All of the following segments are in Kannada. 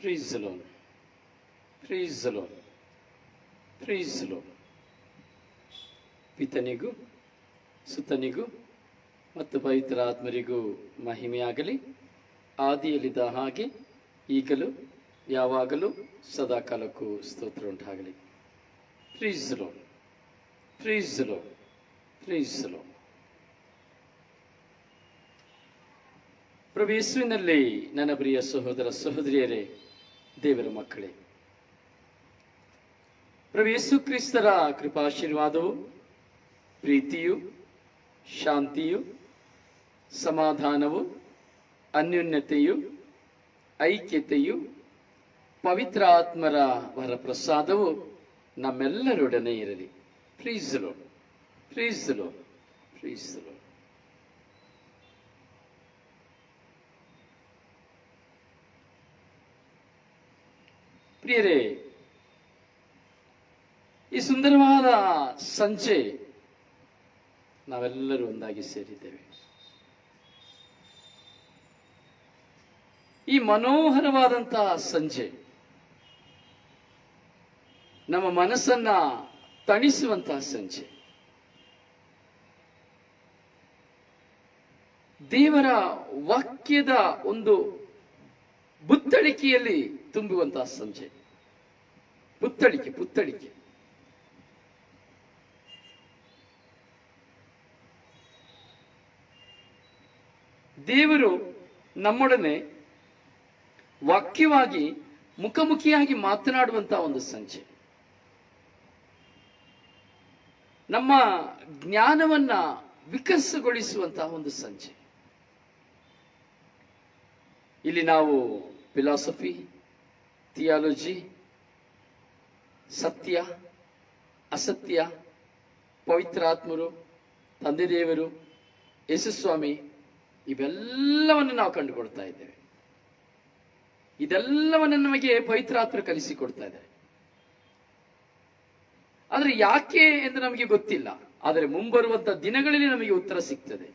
Praise the Lord. Praise the Lord. Praise the Lord. ಪಿತನಿಗೂ ಸುತನಿಗೂ ಮತ್ತು ಪವಿತ್ರ ಆತ್ಮರಿಗೂ ಮಹಿಮೆಯಾಗಲಿ. ಆದಿಯಲ್ಲಿದ್ದ ಹಾಗೆ ಈಗಲೂ ಯಾವಾಗಲೂ ಸದಾಕಾಲಕ್ಕೂ ಸ್ತೋತ್ರ ಉಂಟಾಗಲಿ. Praise the Lord. Praise the Lord. Praise the Lord. ಪ್ರಭು ಯೇಸುವಿನಲ್ಲಿ ನನ್ನ ಪ್ರಿಯ ಸಹೋದರ ಸಹೋದರಿಯರೇ, ದೇವರ ಮಕ್ಕಳೇ, ಪ್ರಭು ಯೇಸು ಕ್ರಿಸ್ತರ ಕೃಪಾಶೀರ್ವಾದವು, ಪ್ರೀತಿಯು, ಶಾಂತಿಯು, ಸಮಾಧಾನವು, ಅನ್ಯೋನ್ಯತೆಯು, ಐಕ್ಯತೆಯು, ಪವಿತ್ರ ಆತ್ಮರ ವರಪ್ರಸಾದವು ನಮ್ಮೆಲ್ಲರೊಡನೆ ಇರಲಿ. Praise the Lord. Praise the Lord. Praise the Lord. ಪ್ರಿಯರೇ, ಈ ಸುಂದರವಾದ ಸಂಜೆ ನಾವೆಲ್ಲರೂ ಒಂದಾಗಿ ಸೇರಿದ್ದೇವೆ. ಈ ಮನೋಹರವಾದಂತಹ ಸಂಜೆ ನಮ್ಮ ಮನಸ್ಸನ್ನ ತಣಿಸುವಂತಹ ಸಂಜೆ, ದೇವರ ವಾಕ್ಯದ ಒಂದು ಬುತ್ತಳಿಕೆಯಲ್ಲಿ ತುಂಬುವಂತಹ ಸಂಜೆ. ಪುತ್ತಳಿಕೆ ದೇವರು ನಮ್ಮೊಡನೆ ವಾಕ್ಯವಾಗಿ ಮುಖಾಮುಖಿಯಾಗಿ ಮಾತನಾಡುವಂತಹ ಒಂದು ಸಂಜೆ. ನಮ್ಮ ಜ್ಞಾನವನ್ನ ವಿಕಸಗೊಳಿಸುವಂತಹ ಒಂದು ಸಂಜೆ. ಇಲ್ಲಿ ನಾವು ಫಿಲಾಸಫಿ, ಥಿಯಾಲಜಿ, ಸತ್ಯ, ಅಸತ್ಯ, ಪವಿತ್ರಾತ್ಮರು, ತಂದೆ ದೇವರು, ಯೇಸುಸ್ವಾಮಿ, ಇವೆಲ್ಲವನ್ನು ನಾವು ಕಂಡುಕೊಳ್ತಾ ಇದ್ದೇವೆ. ಇದೆಲ್ಲವನ್ನು ನಮಗೆ ಪವಿತ್ರಾತ್ಮ ಕಲಿಸಿಕೊಡ್ತಾ ಇದ್ದಾರೆ. ಆದರೆ ಯಾಕೆ ಎಂದು ನಮಗೆ ಗೊತ್ತಿಲ್ಲ. ಆದರೆ ಮುಂಬರುವಂತ ದಿನಗಳಲ್ಲಿ ನಮಗೆ ಉತ್ತರ ಸಿಗ್ತದೆ.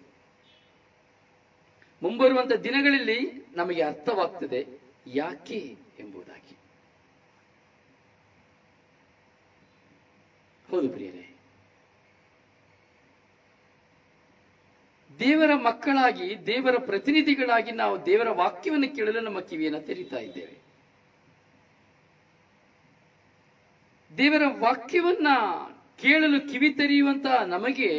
ಮುಂಬರುವಂತ ದಿನಗಳಲ್ಲಿ ನಮಗೆ ಅರ್ಥವಾಗ್ತದೆ ಯಾಕೆ ಎಂಬುದಾಗಿ. ಹೌದು ಪ್ರಿಯರೇ, ದೇವರ ಮಕ್ಕಳಾಗಿ, ದೇವರ ಪ್ರತಿನಿಧಿಗಳಾಗಿ ನಾವು ದೇವರ ವಾಕ್ಯವನ್ನು ಕೇಳಲು ನಮ್ಮ ಕಿವಿಯನ್ನು ತೆರೀತಾ ಇದ್ದೇವೆ. ದೇವರ ವಾಕ್ಯವನ್ನ ಕೇಳಲು ಕಿವಿ ತೆರೆಯುವಂತ ನಮಗೆ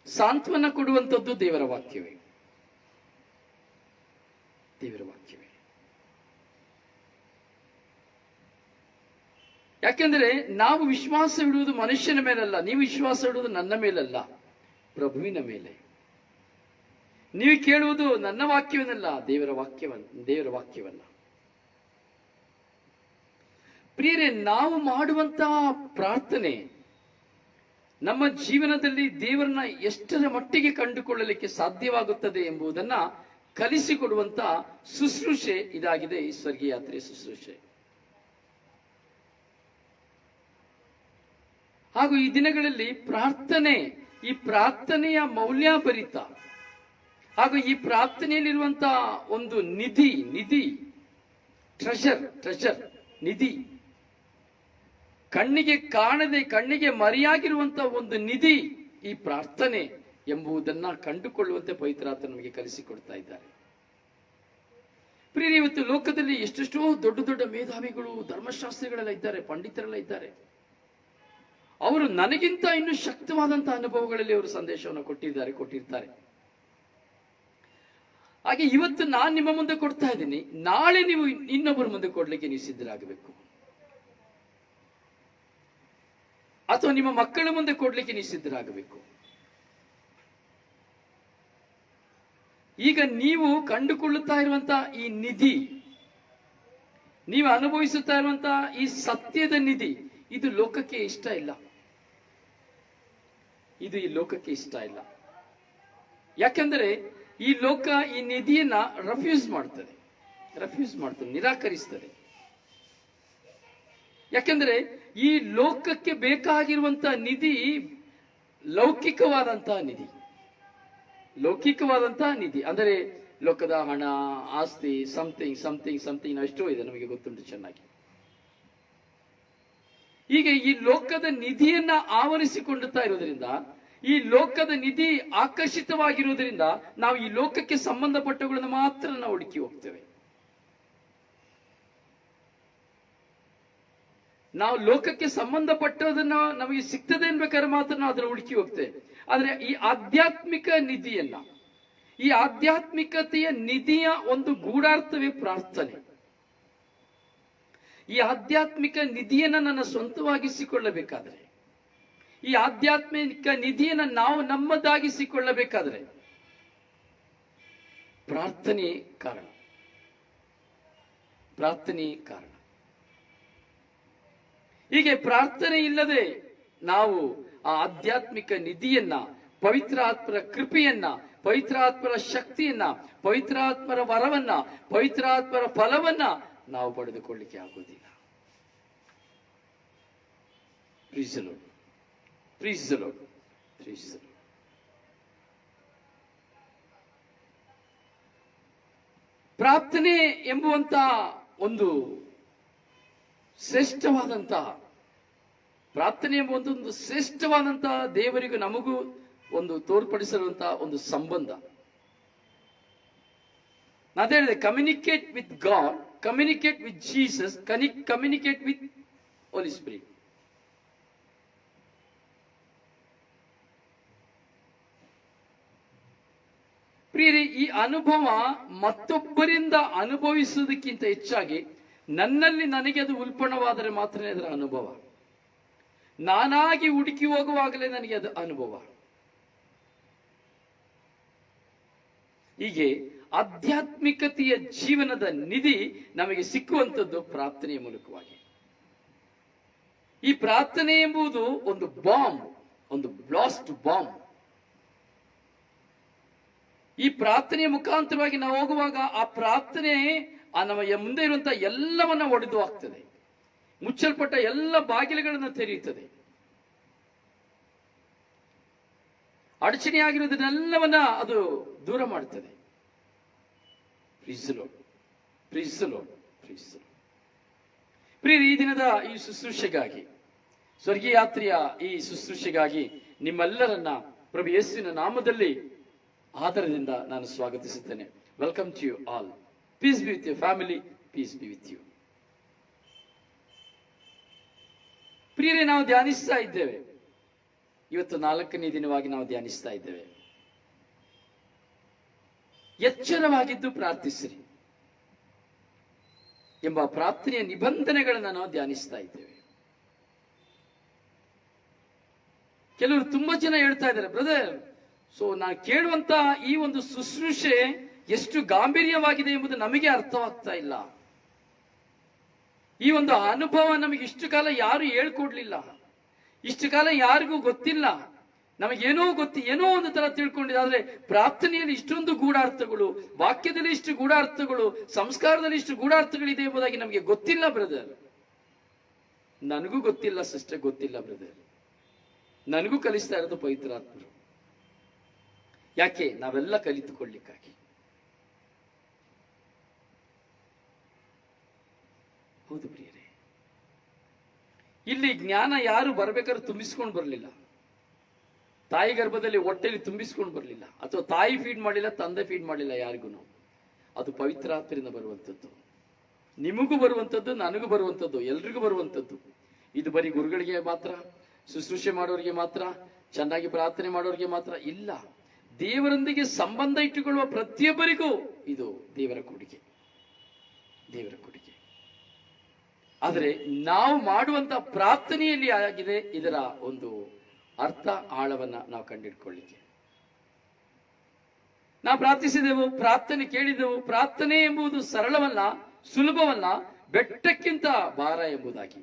ಸಾಂತ್ವನ ಕೊಡುವಂಥದ್ದು ದೇವರ ವಾಕ್ಯವೇ. ದೇವರ ವಾಕ್ಯವೇ. ಯಾಕೆಂದ್ರೆ ನಾವು ವಿಶ್ವಾಸವಿಡುವುದು ಮನುಷ್ಯನ ಮೇಲಲ್ಲ. ನೀವು ವಿಶ್ವಾಸವಿಡುವುದು ನನ್ನ ಮೇಲಲ್ಲ, ಪ್ರಭುವಿನ ಮೇಲೆ. ನೀವು ಕೇಳುವುದು ನನ್ನ ವಾಕ್ಯವನ್ನಲ್ಲ, ದೇವರ ವಾಕ್ಯವನ್ನ. ಪ್ರಿಯರೇ, ನಾವು ಮಾಡುವಂತಹ ಪ್ರಾರ್ಥನೆ ನಮ್ಮ ಜೀವನದಲ್ಲಿ ದೇವರನ್ನ ಎಷ್ಟರ ಮಟ್ಟಿಗೆ ಕಂಡುಕೊಳ್ಳಲಿಕ್ಕೆ ಸಾಧ್ಯವಾಗುತ್ತದೆ ಎಂಬುದನ್ನ ಕಲಿಸಿಕೊಡುವಂತ ಶುಶ್ರೂಷೆ ಇದಾಗಿದೆ, ಈ ಸ್ವರ್ಗೀಯ ಯಾತ್ರೆ ಶುಶ್ರೂಷೆ. ಹಾಗೂ ಈ ದಿನಗಳಲ್ಲಿ ಈ ಪ್ರಾರ್ಥನೆಯ ಮೌಲ್ಯಭರಿತ ಹಾಗೂ ಈ ಪ್ರಾರ್ಥನೆಯಲ್ಲಿರುವಂತಹ ಒಂದು ನಿಧಿ, ಟ್ರೆಷರ್, ನಿಧಿ, ಕಣ್ಣಿಗೆ ಕಾಣದೆ, ಕಣ್ಣಿಗೆ ಮರೆಯಾಗಿರುವಂತಹ ಒಂದು ನಿಧಿ ಈ ಪ್ರಾರ್ಥನೆ ಎಂಬುದನ್ನ ಕಂಡುಕೊಳ್ಳುವಂತೆ ಪವಿತ್ರಾತ್ಮ ನಮಗೆ ಕಲಿಸಿಕೊಡ್ತಾ ಇದ್ದಾರೆ. ಪ್ರಿಯರೇ, ಇವತ್ತು ಲೋಕದಲ್ಲಿ ಎಷ್ಟೆಷ್ಟೋ ದೊಡ್ಡ ಮೇಧಾವಿಗಳು, ಧರ್ಮಶಾಸ್ತ್ರಿಗಳೆಲ್ಲ ಇದ್ದಾರೆ, ಪಂಡಿತರೆಲ್ಲ ಇದ್ದಾರೆ. ಅವರು ನನಗಿಂತ ಇನ್ನೂ ಶಕ್ತವಾದಂತಹ ಅನುಭವಗಳಲ್ಲಿ ಅವರು ಸಂದೇಶವನ್ನು ಕೊಟ್ಟಿರ್ತಾರೆ. ಹಾಗೆ ಇವತ್ತು ನಾನು ನಿಮ್ಮ ಮುಂದೆ ಕೊಡ್ತಾ ಇದ್ದೀನಿ, ನಾಳೆ ನೀವು ಇನ್ನೊಬ್ಬರ ಮುಂದೆ ಕೊಡ್ಲಿಕ್ಕೆ ನೀವು ಸಿದ್ಧರಾಗಬೇಕು. ಅಥವಾ ನಿಮ್ಮ ಮಕ್ಕಳ ಮುಂದೆ ಕೊಡ್ಲಿಕ್ಕೆ ನೀವು ಸಿದ್ಧರಾಗಬೇಕು. ಈಗ ನೀವು ಕಂಡುಕೊಳ್ಳುತ್ತಾ ಇರುವಂತಹ ಈ ನಿಧಿ, ನೀವು ಅನುಭವಿಸುತ್ತಾ ಇರುವಂತಹ ಈ ಸತ್ಯದ ನಿಧಿ, ಇದು ಲೋಕಕ್ಕೆ ಇಷ್ಟ ಇಲ್ಲ. ಈ ಲೋಕಕ್ಕೆ ಇಷ್ಟ ಇಲ್ಲ. ಯಾಕೆಂದರೆ ಈ ಲೋಕ ಈ ನಿಧಿಯನ್ನ ರೆಫ್ಯೂಸ್ ಮಾಡ್ತದೆ, ನಿರಾಕರಿಸ್ತದೆ. ಯಾಕೆಂದ್ರೆ ಈ ಲೋಕಕ್ಕೆ ಬೇಕಾಗಿರುವಂತಹ ನಿಧಿ ಲೌಕಿಕವಾದಂತಹ ನಿಧಿ, ಅಂದರೆ ಲೋಕದ ಹಣ, ಆಸ್ತಿ, ಸಮಥಿಂಗ್ ಸಮಥಿಂಗ್ ಸಮಥಿಂಗ್ ಎಷ್ಟೋ ಇದೆ, ನಮಗೆ ಗೊತ್ತುಂಟು ಚೆನ್ನಾಗಿ. ಹೀಗೆ ಈ ಲೋಕದ ನಿಧಿಯನ್ನ ಆವರಿಸಿಕೊಳ್ಳುತ್ತಾ ಇರೋದ್ರಿಂದ, ಈ ಲೋಕದ ನಿಧಿ ಆಕರ್ಷಿತವಾಗಿರುವುದರಿಂದ ನಾವು ಈ ಲೋಕಕ್ಕೆ ಸಂಬಂಧಪಟ್ಟವುಗಳನ್ನು ಮಾತ್ರ ನಾವು ಹುಡುಕಿ ಹೋಗ್ತೇವೆ. ನಾವು ಲೋಕಕ್ಕೆ ಸಂಬಂಧಪಟ್ಟದನ್ನ ನಮಗೆ ಸಿಗ್ತದೆ ಅನ್ಬೇಕಾದ್ರೆ ಮಾತ್ರ ನಾವು ಅದನ್ನು ಹುಡುಕಿ ಹೋಗ್ತೇವೆ. ಆದ್ರೆ ಈ ಆಧ್ಯಾತ್ಮಿಕ ನಿಧಿಯನ್ನ, ಈ ಆಧ್ಯಾತ್ಮಿಕತೆಯ ನಿಧಿಯ ಒಂದು ಗೂಢಾರ್ಥವೇ ಪ್ರಾರ್ಥನೆ. ಈ ಆಧ್ಯಾತ್ಮಿಕ ನಿಧಿಯನ್ನ ನನ್ನ ಸ್ವಂತವಾಗಿಸಿಕೊಳ್ಳಬೇಕಾದ್ರೆ, ಈ ಆಧ್ಯಾತ್ಮಿಕ ನಿಧಿಯನ್ನ ನಾವು ನಮ್ಮದಾಗಿಸಿಕೊಳ್ಳಬೇಕಾದ್ರೆ ಪ್ರಾರ್ಥನೆ ಕಾರಣ. ಪ್ರಾರ್ಥನೆ ಕಾರಣ. ಹೀಗೆ ಪ್ರಾರ್ಥನೆ ಇಲ್ಲದೆ ನಾವು ಆ ಆಧ್ಯಾತ್ಮಿಕ ನಿಧಿಯನ್ನ, ಪವಿತ್ರಾತ್ಮರ ಕೃಪೆಯನ್ನ, ಪವಿತ್ರಾತ್ಮರ ಶಕ್ತಿಯನ್ನ, ಪವಿತ್ರಾತ್ಮರ ವರವನ್ನ, ಪವಿತ್ರಾತ್ಮರ ಫಲವನ್ನ ನಾವು ಪಡೆದುಕೊಳ್ಳಿಕ್ಕೆ ಆಗುವುದಿಲ್ಲ. Praise the Lord, praise the Lord, praise the Lord. ಪ್ರಾರ್ಥನೆ ಎಂಬುವಂತ ಒಂದು ಶ್ರೇಷ್ಠವಾದಂತಹ, ಪ್ರಾರ್ಥನೆ ಎಂಬುವಂತ ಶ್ರೇಷ್ಠವಾದಂತಹ ದೇವರಿಗೂ ನಮಗೂ ಒಂದು ತೋರ್ಪಡಿಸಿರುವಂತಹ ಒಂದು ಸಂಬಂಧ. ನಾನು ಹೇಳಿದೆ, communicate with God, communicate with Jesus, communicate with holy spirit. ಪ್ರಿಯರೇ, ಈ ಅನುಭವ ಮತ್ತೊಬ್ಬರಿಂದ ಅನುಭವಿಸುವುದಕ್ಕಿಂತ ಹೆಚ್ಚಾಗಿ ನನ್ನಲ್ಲಿ ನನಗೆ ಅದು ಉಲ್ಪಣವಾದರೆ ಮಾತ್ರ ಅದರ ಅನುಭವ. ನಾನಾಗಿ ಹುಡುಕಿ ಹೋಗುವಾಗಲೇ ನನಗೆ ಅದು ಅನುಭವ. ಹೀಗೆ ಆಧ್ಯಾತ್ಮಿಕತೆಯ ಜೀವನದ ನಿಧಿ ನಮಗೆ ಸಿಕ್ಕುವಂಥದ್ದು ಪ್ರಾರ್ಥನೆಯ ಮೂಲಕವಾಗಿ. ಈ ಪ್ರಾರ್ಥನೆ ಎಂಬುದು ಒಂದು ಬಾಂಬ್, ಒಂದು ಬ್ಲಾಸ್ಟ್ ಬಾಂಬ್. ಈ ಪ್ರಾರ್ಥನೆಯ ಮುಖಾಂತರವಾಗಿ ನಾವು ಹೋಗುವಾಗ ಆ ಪ್ರಾರ್ಥನೆ ನಮ್ಮ ಮುಂದೆ ಇರುವಂತಹ ಎಲ್ಲವನ್ನ ಒಡೆದು ಹಾಕ್ತದೆ. ಮುಚ್ಚಲ್ಪಟ್ಟ ಎಲ್ಲ ಬಾಗಿಲುಗಳನ್ನು ತೆರೆಯುತ್ತದೆ. ಅಡಚಣೆಯಾಗಿರುವುದನ್ನೆಲ್ಲವನ್ನ ಅದು ದೂರ ಮಾಡುತ್ತದೆ. Praise the Lord, praise the Lord, praise the Lord. ಪ್ರಿಯರೇ, ಈ ದಿನದ ಈ ಶುಶ್ರೂಷೆಗಾಗಿ, ಸ್ವರ್ಗೀಯ ಯಾತ್ರೆಯ ಈ ಶುಶ್ರೂಷೆಗಾಗಿ ನಿಮ್ಮೆಲ್ಲರನ್ನ ಪ್ರಭು ಯೇಸುವಿನ ನಾಮದಲ್ಲಿ ಆದರದಿಂದ ನಾನು ಸ್ವಾಗತಿಸುತ್ತೇನೆ. Welcome to you all. Peace be with your family, peace be with you. ಪ್ರಿಯರೇ, ನಾವು ಧ್ಯಾನಿಸ್ತಾ ಇದ್ದೇವೆ. ಇವತ್ತು 4ನೇ ದಿನವಾಗಿ ನಾವು ಧ್ಯಾನಿಸ್ತಾ ಇದ್ದೇವೆ. ಎಚ್ಚರವಾಗಿದ್ದು ಪ್ರಾರ್ಥಿಸಿರಿ ಎಂಬ ಪ್ರಾರ್ಥನೆಯ ನಿಬಂಧನೆಗಳನ್ನು ನಾವು ಧ್ಯಾನಿಸ್ತಾ ಇದ್ದೇವೆ. ಕೆಲವರು ತುಂಬಾ ಜನ ಹೇಳ್ತಾ ಇದ್ದಾರೆ, ಬ್ರದರ್, ಸೊ ನಾನು ಕೇಳುವಂತ ಈ ಒಂದು ಶುಶ್ರೂಷೆ ಎಷ್ಟು ಗಾಂಭೀರ್ಯವಾಗಿದೆ ಎಂಬುದು ನಮಗೆ ಅರ್ಥವಾಗ್ತಾ ಇಲ್ಲ. ಈ ಒಂದು ಅನುಭವ ನಮಗೆ ಇಷ್ಟು ಕಾಲ ಯಾರು ಹೇಳ್ಕೊಡ್ಲಿಲ್ಲ, ಇಷ್ಟು ಕಾಲ ಯಾರಿಗೂ ಗೊತ್ತಿಲ್ಲ. ನಮಗೇನೋ ಏನೋ ಒಂದು ತರ ತಿಳ್ಕೊಂಡಿದ್ದಾದ್ರೆ ಪ್ರಾರ್ಥನೆಯಲ್ಲಿ ಇಷ್ಟೊಂದು ಗೂಢಾರ್ಥಗಳು, ವಾಕ್ಯದಲ್ಲಿ ಇಷ್ಟು ಗೂಢಾರ್ಥಗಳು, ಸಂಸ್ಕಾರದಲ್ಲಿ ಇಷ್ಟು ಗೂಢಾರ್ಥಗಳಿದೆ ಎಂಬುದಾಗಿ ನಮಗೆ ಗೊತ್ತಿಲ್ಲ ಬ್ರದರ್. ನನಗೂ ಗೊತ್ತಿಲ್ಲ ಸಿಸ್ಟರ್, ಗೊತ್ತಿಲ್ಲ ಬ್ರದರ್. ನನಗೂ ಕಲಿಸ್ತಾ ಇರೋದು ಪವಿತ್ರಾತ್ಮರು. ಯಾಕೆ? ನಾವೆಲ್ಲ ಕಲಿತುಕೊಳ್ಳಿಕ್ಕಾಗಿ. ಹೌದು ಪ್ರಿಯರೇ, ಇಲ್ಲಿ ಜ್ಞಾನ ಯಾರು ಬರ್ಬೇಕಾದ್ರೆ ತುಂಬಿಸ್ಕೊಂಡು ಬರಲಿಲ್ಲ. ತಾಯಿ ಗರ್ಭದಲ್ಲಿ ಹೊಟ್ಟೆಲಿ ತುಂಬಿಸ್ಕೊಂಡು ಬರಲಿಲ್ಲ, ಅಥವಾ ತಾಯಿ ಫೀಡ್ ಮಾಡಿಲ್ಲ, ತಂದೆ ಫೀಡ್ ಮಾಡಿಲ್ಲ ಯಾರಿಗೂ. ಅದು ಪವಿತ್ರಾತ್ಮರಿಂದ ಬರುವಂಥದ್ದು. ನಿಮಗೂ ಬರುವಂಥದ್ದು, ನನಗೂ ಬರುವಂಥದ್ದು, ಎಲ್ರಿಗೂ ಬರುವಂಥದ್ದು. ಇದು ಬರೀ ಗುರುಗಳಿಗೆ ಮಾತ್ರ, ಶುಶ್ರೂಷೆ ಮಾಡೋರಿಗೆ ಮಾತ್ರ, ಚೆನ್ನಾಗಿ ಪ್ರಾರ್ಥನೆ ಮಾಡೋರಿಗೆ ಮಾತ್ರ ಇಲ್ಲ. ದೇವರೊಂದಿಗೆ ಸಂಬಂಧ ಇಟ್ಟುಕೊಳ್ಳುವ ಪ್ರತಿಯೊಬ್ಬರಿಗೂ ಇದು ದೇವರ ಕೊಡುಗೆ, ದೇವರ ಕೊಡುಗೆ. ಆದರೆ ನಾವು ಮಾಡುವಂತ ಪ್ರಾರ್ಥನೆಯಲ್ಲಿ ಆಗಿದೆ ಇದರ ಒಂದು ಅರ್ಥ, ಆಳವನ್ನ ನಾವು ಕಂಡಿಡ್ಕೊಳ್ಳಿಕ್ಕೆ. ನಾವು ಪ್ರಾರ್ಥಿಸಿದೆವು, ಪ್ರಾರ್ಥನೆ ಕೇಳಿದೆವು. ಪ್ರಾರ್ಥನೆ ಎಂಬುದು ಸರಳವಲ್ಲ, ಸುಲಭವಲ್ಲ, ಬೆಟ್ಟಕ್ಕಿಂತ ಭಾರ ಎಂಬುದಾಗಿ.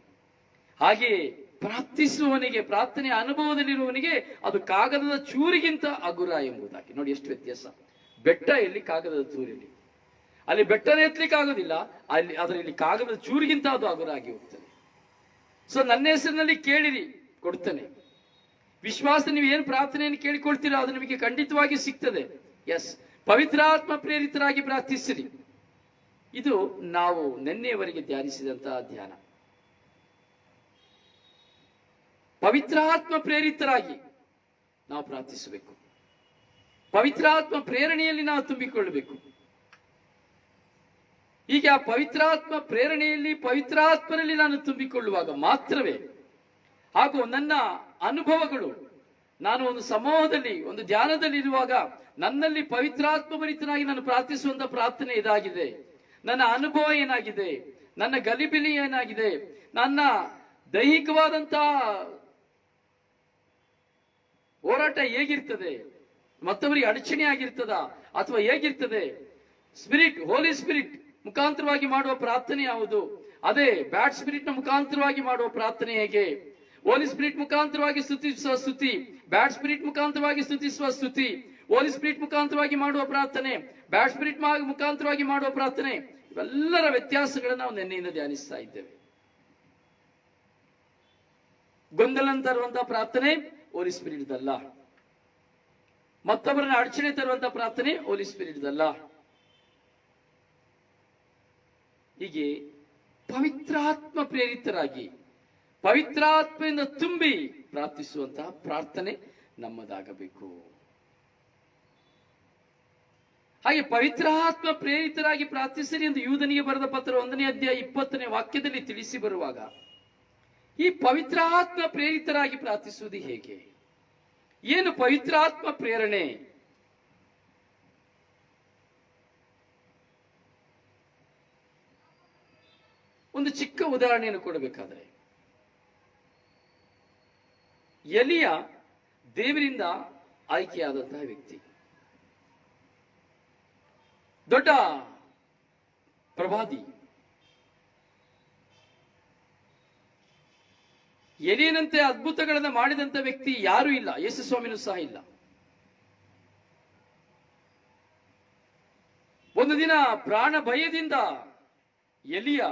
ಹಾಗೆಯೇ ಪ್ರಾರ್ಥಿಸುವವನಿಗೆ, ಪ್ರಾರ್ಥನೆ ಅನುಭವದಲ್ಲಿರುವವನಿಗೆ ಅದು ಕಾಗದದ ಚೂರಿಗಿಂತ ಹಗುರ ಎಂಬುದಾಗಿ. ನೋಡಿ ಎಷ್ಟು ವ್ಯತ್ಯಾಸ. ಬೆಟ್ಟ ಎಲ್ಲಿ, ಕಾಗದದ ಚೂರಲ್ಲಿ. ಅಲ್ಲಿ ಬೆಟ್ಟನೇ ಎತ್ತಲಿಕ್ಕೆ ಆಗೋದಿಲ್ಲ, ಅದರಲ್ಲಿ ಕಾಗದದ ಚೂರಿಗಿಂತ ಅದು ಹಗುರ ಆಗಿ ಹೋಗ್ತದೆ. ಸೊ ನನ್ನ ಹೆಸರಿನಲ್ಲಿ ಕೇಳಿರಿ, ಕೊಡ್ತೇನೆ. ವಿಶ್ವಾಸ ನೀವು ಏನು ಪ್ರಾರ್ಥನೆಯನ್ನು ಕೇಳಿಕೊಳ್ತೀರೋ ಅದು ನಿಮಗೆ ಖಂಡಿತವಾಗಿ ಸಿಗ್ತದೆ. ಎಸ್, ಪವಿತ್ರಾತ್ಮ ಪ್ರೇರಿತರಾಗಿ ಪ್ರಾರ್ಥಿಸಿರಿ. ಇದು ನಾವು ನಿನ್ನೆಯವರೆಗೆ ಧ್ಯಾನಿಸಿದಂತಹ ಧ್ಯಾನ. ಪವಿತ್ರಾತ್ಮ ಪ್ರೇರಿತರಾಗಿ ನಾವು ಪ್ರಾರ್ಥಿಸಬೇಕು. ಪವಿತ್ರಾತ್ಮ ಪ್ರೇರಣೆಯಲ್ಲಿ ನಾವು ತುಂಬಿಕೊಳ್ಳಬೇಕು. ಈಗ ಪವಿತ್ರಾತ್ಮ ಪ್ರೇರಣೆಯಲ್ಲಿ ಪವಿತ್ರಾತ್ಮರಲ್ಲಿ ನಾನು ತುಂಬಿಕೊಳ್ಳುವಾಗ ಮಾತ್ರವೇ, ಹಾಗೂ ನನ್ನ ಅನುಭವಗಳು, ನಾನು ಒಂದು ಸಮೂಹದಲ್ಲಿ ಒಂದು ಧ್ಯಾನದಲ್ಲಿ ಇರುವಾಗ ನನ್ನಲ್ಲಿ ಪವಿತ್ರಾತ್ಮ ಭರಿತನಾಗಿ ನಾನು ಪ್ರಾರ್ಥಿಸುವಂತ ಪ್ರಾರ್ಥನೆ ಇದಾಗಿದೆ. ನನ್ನ ಅನುಭವ ಏನಾಗಿದೆ, ನನ್ನ ಗಲಿಬಿಲಿ ಏನಾಗಿದೆ, ನನ್ನ ದೈಹಿಕವಾದಂತಹ ಹೋರಾಟ ಹೇಗಿರ್ತದೆ, ಮತ್ತವರಿಗೆ ಅಡಚಣೆ ಆಗಿರ್ತದ ಅಥವಾ ಹೇಗಿರ್ತದೆ, ಸ್ಪಿರಿಟ್, ಹೋಲಿ ಸ್ಪಿರಿಟ್ ಮುಖಾಂತರವಾಗಿ ಮಾಡುವ ಪ್ರಾರ್ಥನೆ ಯಾವುದು, ಅದೇ ಬ್ಯಾಡ್ ಸ್ಪಿರಿಟ್ ನ ಮುಖಾಂತರವಾಗಿ ಮಾಡುವ ಪ್ರಾರ್ಥನೆ ಹೇಗೆ, ಹೋಲಿ ಸ್ಪಿರಿಟ್ ಮುಖಾಂತರವಾಗಿ ಸ್ತುತಿಸುವ ಸ್ತುತಿ, ಬ್ಯಾಡ್ ಸ್ಪಿರಿಟ್ ಮುಖಾಂತರವಾಗಿ ಸ್ತುತಿಸುವ ಸ್ತುತಿ, ಹೋಲಿ ಸ್ಪಿರಿಟ್ ಮುಖಾಂತರವಾಗಿ ಮಾಡುವ ಪ್ರಾರ್ಥನೆ, ಬ್ಯಾಡ್ ಸ್ಪಿರಿಟ್ ಮುಖಾಂತರವಾಗಿ ಮಾಡುವ ಪ್ರಾರ್ಥನೆ, ಇವೆಲ್ಲರ ವ್ಯತ್ಯಾಸಗಳನ್ನು ನಾವು ನಿನ್ನೆಯಿಂದ ಧ್ಯಾನಿಸ್ತಾ ಇದ್ದೇವೆ. ಗೊಂದಲ ತರುವಂತಹ ಪ್ರಾರ್ಥನೆ ಹೋಲಿ ಸ್ಪಿರಿಟ್ ಅಲ್ಲ. ಮತ್ತೊಬ್ಬರನ್ನ ಅಡಚಣೆ ತರುವಂತಹ ಪ್ರಾರ್ಥನೆ ಹೋಲಿ ಸ್ಪಿರಿಟ್ ಅಲ್ಲ. ಹೀಗೆ ಪವಿತ್ರಾತ್ಮ ಪ್ರೇರಿತರಾಗಿ ಪವಿತ್ರಾತ್ಮೆಯಿಂದ ತುಂಬಿ ಪ್ರಾರ್ಥಿಸುವಂತಹ ಪ್ರಾರ್ಥನೆ ನಮ್ಮದಾಗಬೇಕು. ಹಾಗೆ ಪವಿತ್ರಾತ್ಮ ಪ್ರೇರಿತರಾಗಿ ಪ್ರಾರ್ಥಿಸಿರಿ ಎಂದು ಯೂದನಿಗೆ ಬರೆದ ಪತ್ರ 1ನೇ ಅಧ್ಯಾಯ 20ನೇ ವಾಕ್ಯದಲ್ಲಿ ತಿಳಿಸಿ ಬರುವಾಗ, ಈ ಪವಿತ್ರಾತ್ಮ ಪ್ರೇರಿತರಾಗಿ ಪ್ರಾರ್ಥಿಸುವುದು ಹೇಗೆ, ಏನು ಪವಿತ್ರಾತ್ಮ ಪ್ರೇರಣೆ? ಒಂದು ಚಿಕ್ಕ ಉದಾಹರಣೆಯನ್ನು ಕೊಡಬೇಕಾದ್ರೆ, ಎಲಿಯ ದೇವರಿಂದ ಆಯ್ಕೆಯಾದಂತಹ ವ್ಯಕ್ತಿ, ದೊಡ್ಡ ಪ್ರವಾದಿ. ಎಲಿಯನಂತೆ ಅದ್ಭುತಗಳನ್ನು ಮಾಡಿದಂತ ವ್ಯಕ್ತಿ ಯಾರೂ ಇಲ್ಲ, ಯೇಸು ಸ್ವಾಮಿನೂ ಸಹ ಇಲ್ಲ. ಒಂದು ದಿನ ಪ್ರಾಣ ಭಯದಿಂದ ಎಲಿಯ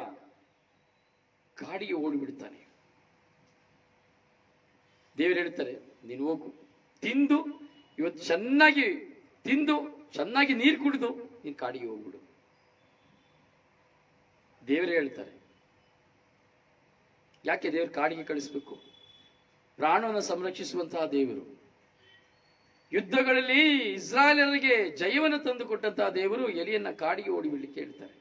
ಕಾಡಿಗೆ ಓಡಿಬಿಡ್ತಾನೆ. ದೇವರು ಹೇಳ್ತಾರೆ, ನೀನು ಹೋಗು, ತಿಂದು ಇವತ್ತು ಚೆನ್ನಾಗಿ ತಿಂದು ಚೆನ್ನಾಗಿ ನೀರು ಕುಡಿದು ನೀನು ಕಾಡಿಗೆ ಹೋಗ್ಬಿಡು. ದೇವರೇ ಹೇಳ್ತಾರೆ, ಯಾಕೆ ದೇವರು ಕಾಡಿಗೆ ಕಳಿಸ್ಬೇಕು? ಪ್ರಾಣವನ್ನು ಸಂರಕ್ಷಿಸುವಂತಹ ದೇವರು, ಯುದ್ಧಗಳಲ್ಲಿ ಇಸ್ರಾಯೇಲರಿಗೆ ಜಯವನ್ನು ತಂದು ಕೊಟ್ಟಂತಹ ದೇವರು ಎಲಿಯನ್ನ ಕಾಡಿಗೆ ಓಡಿಬಿಡ್ಲಿಕ್ಕೆ ಹೇಳ್ತಾರೆ.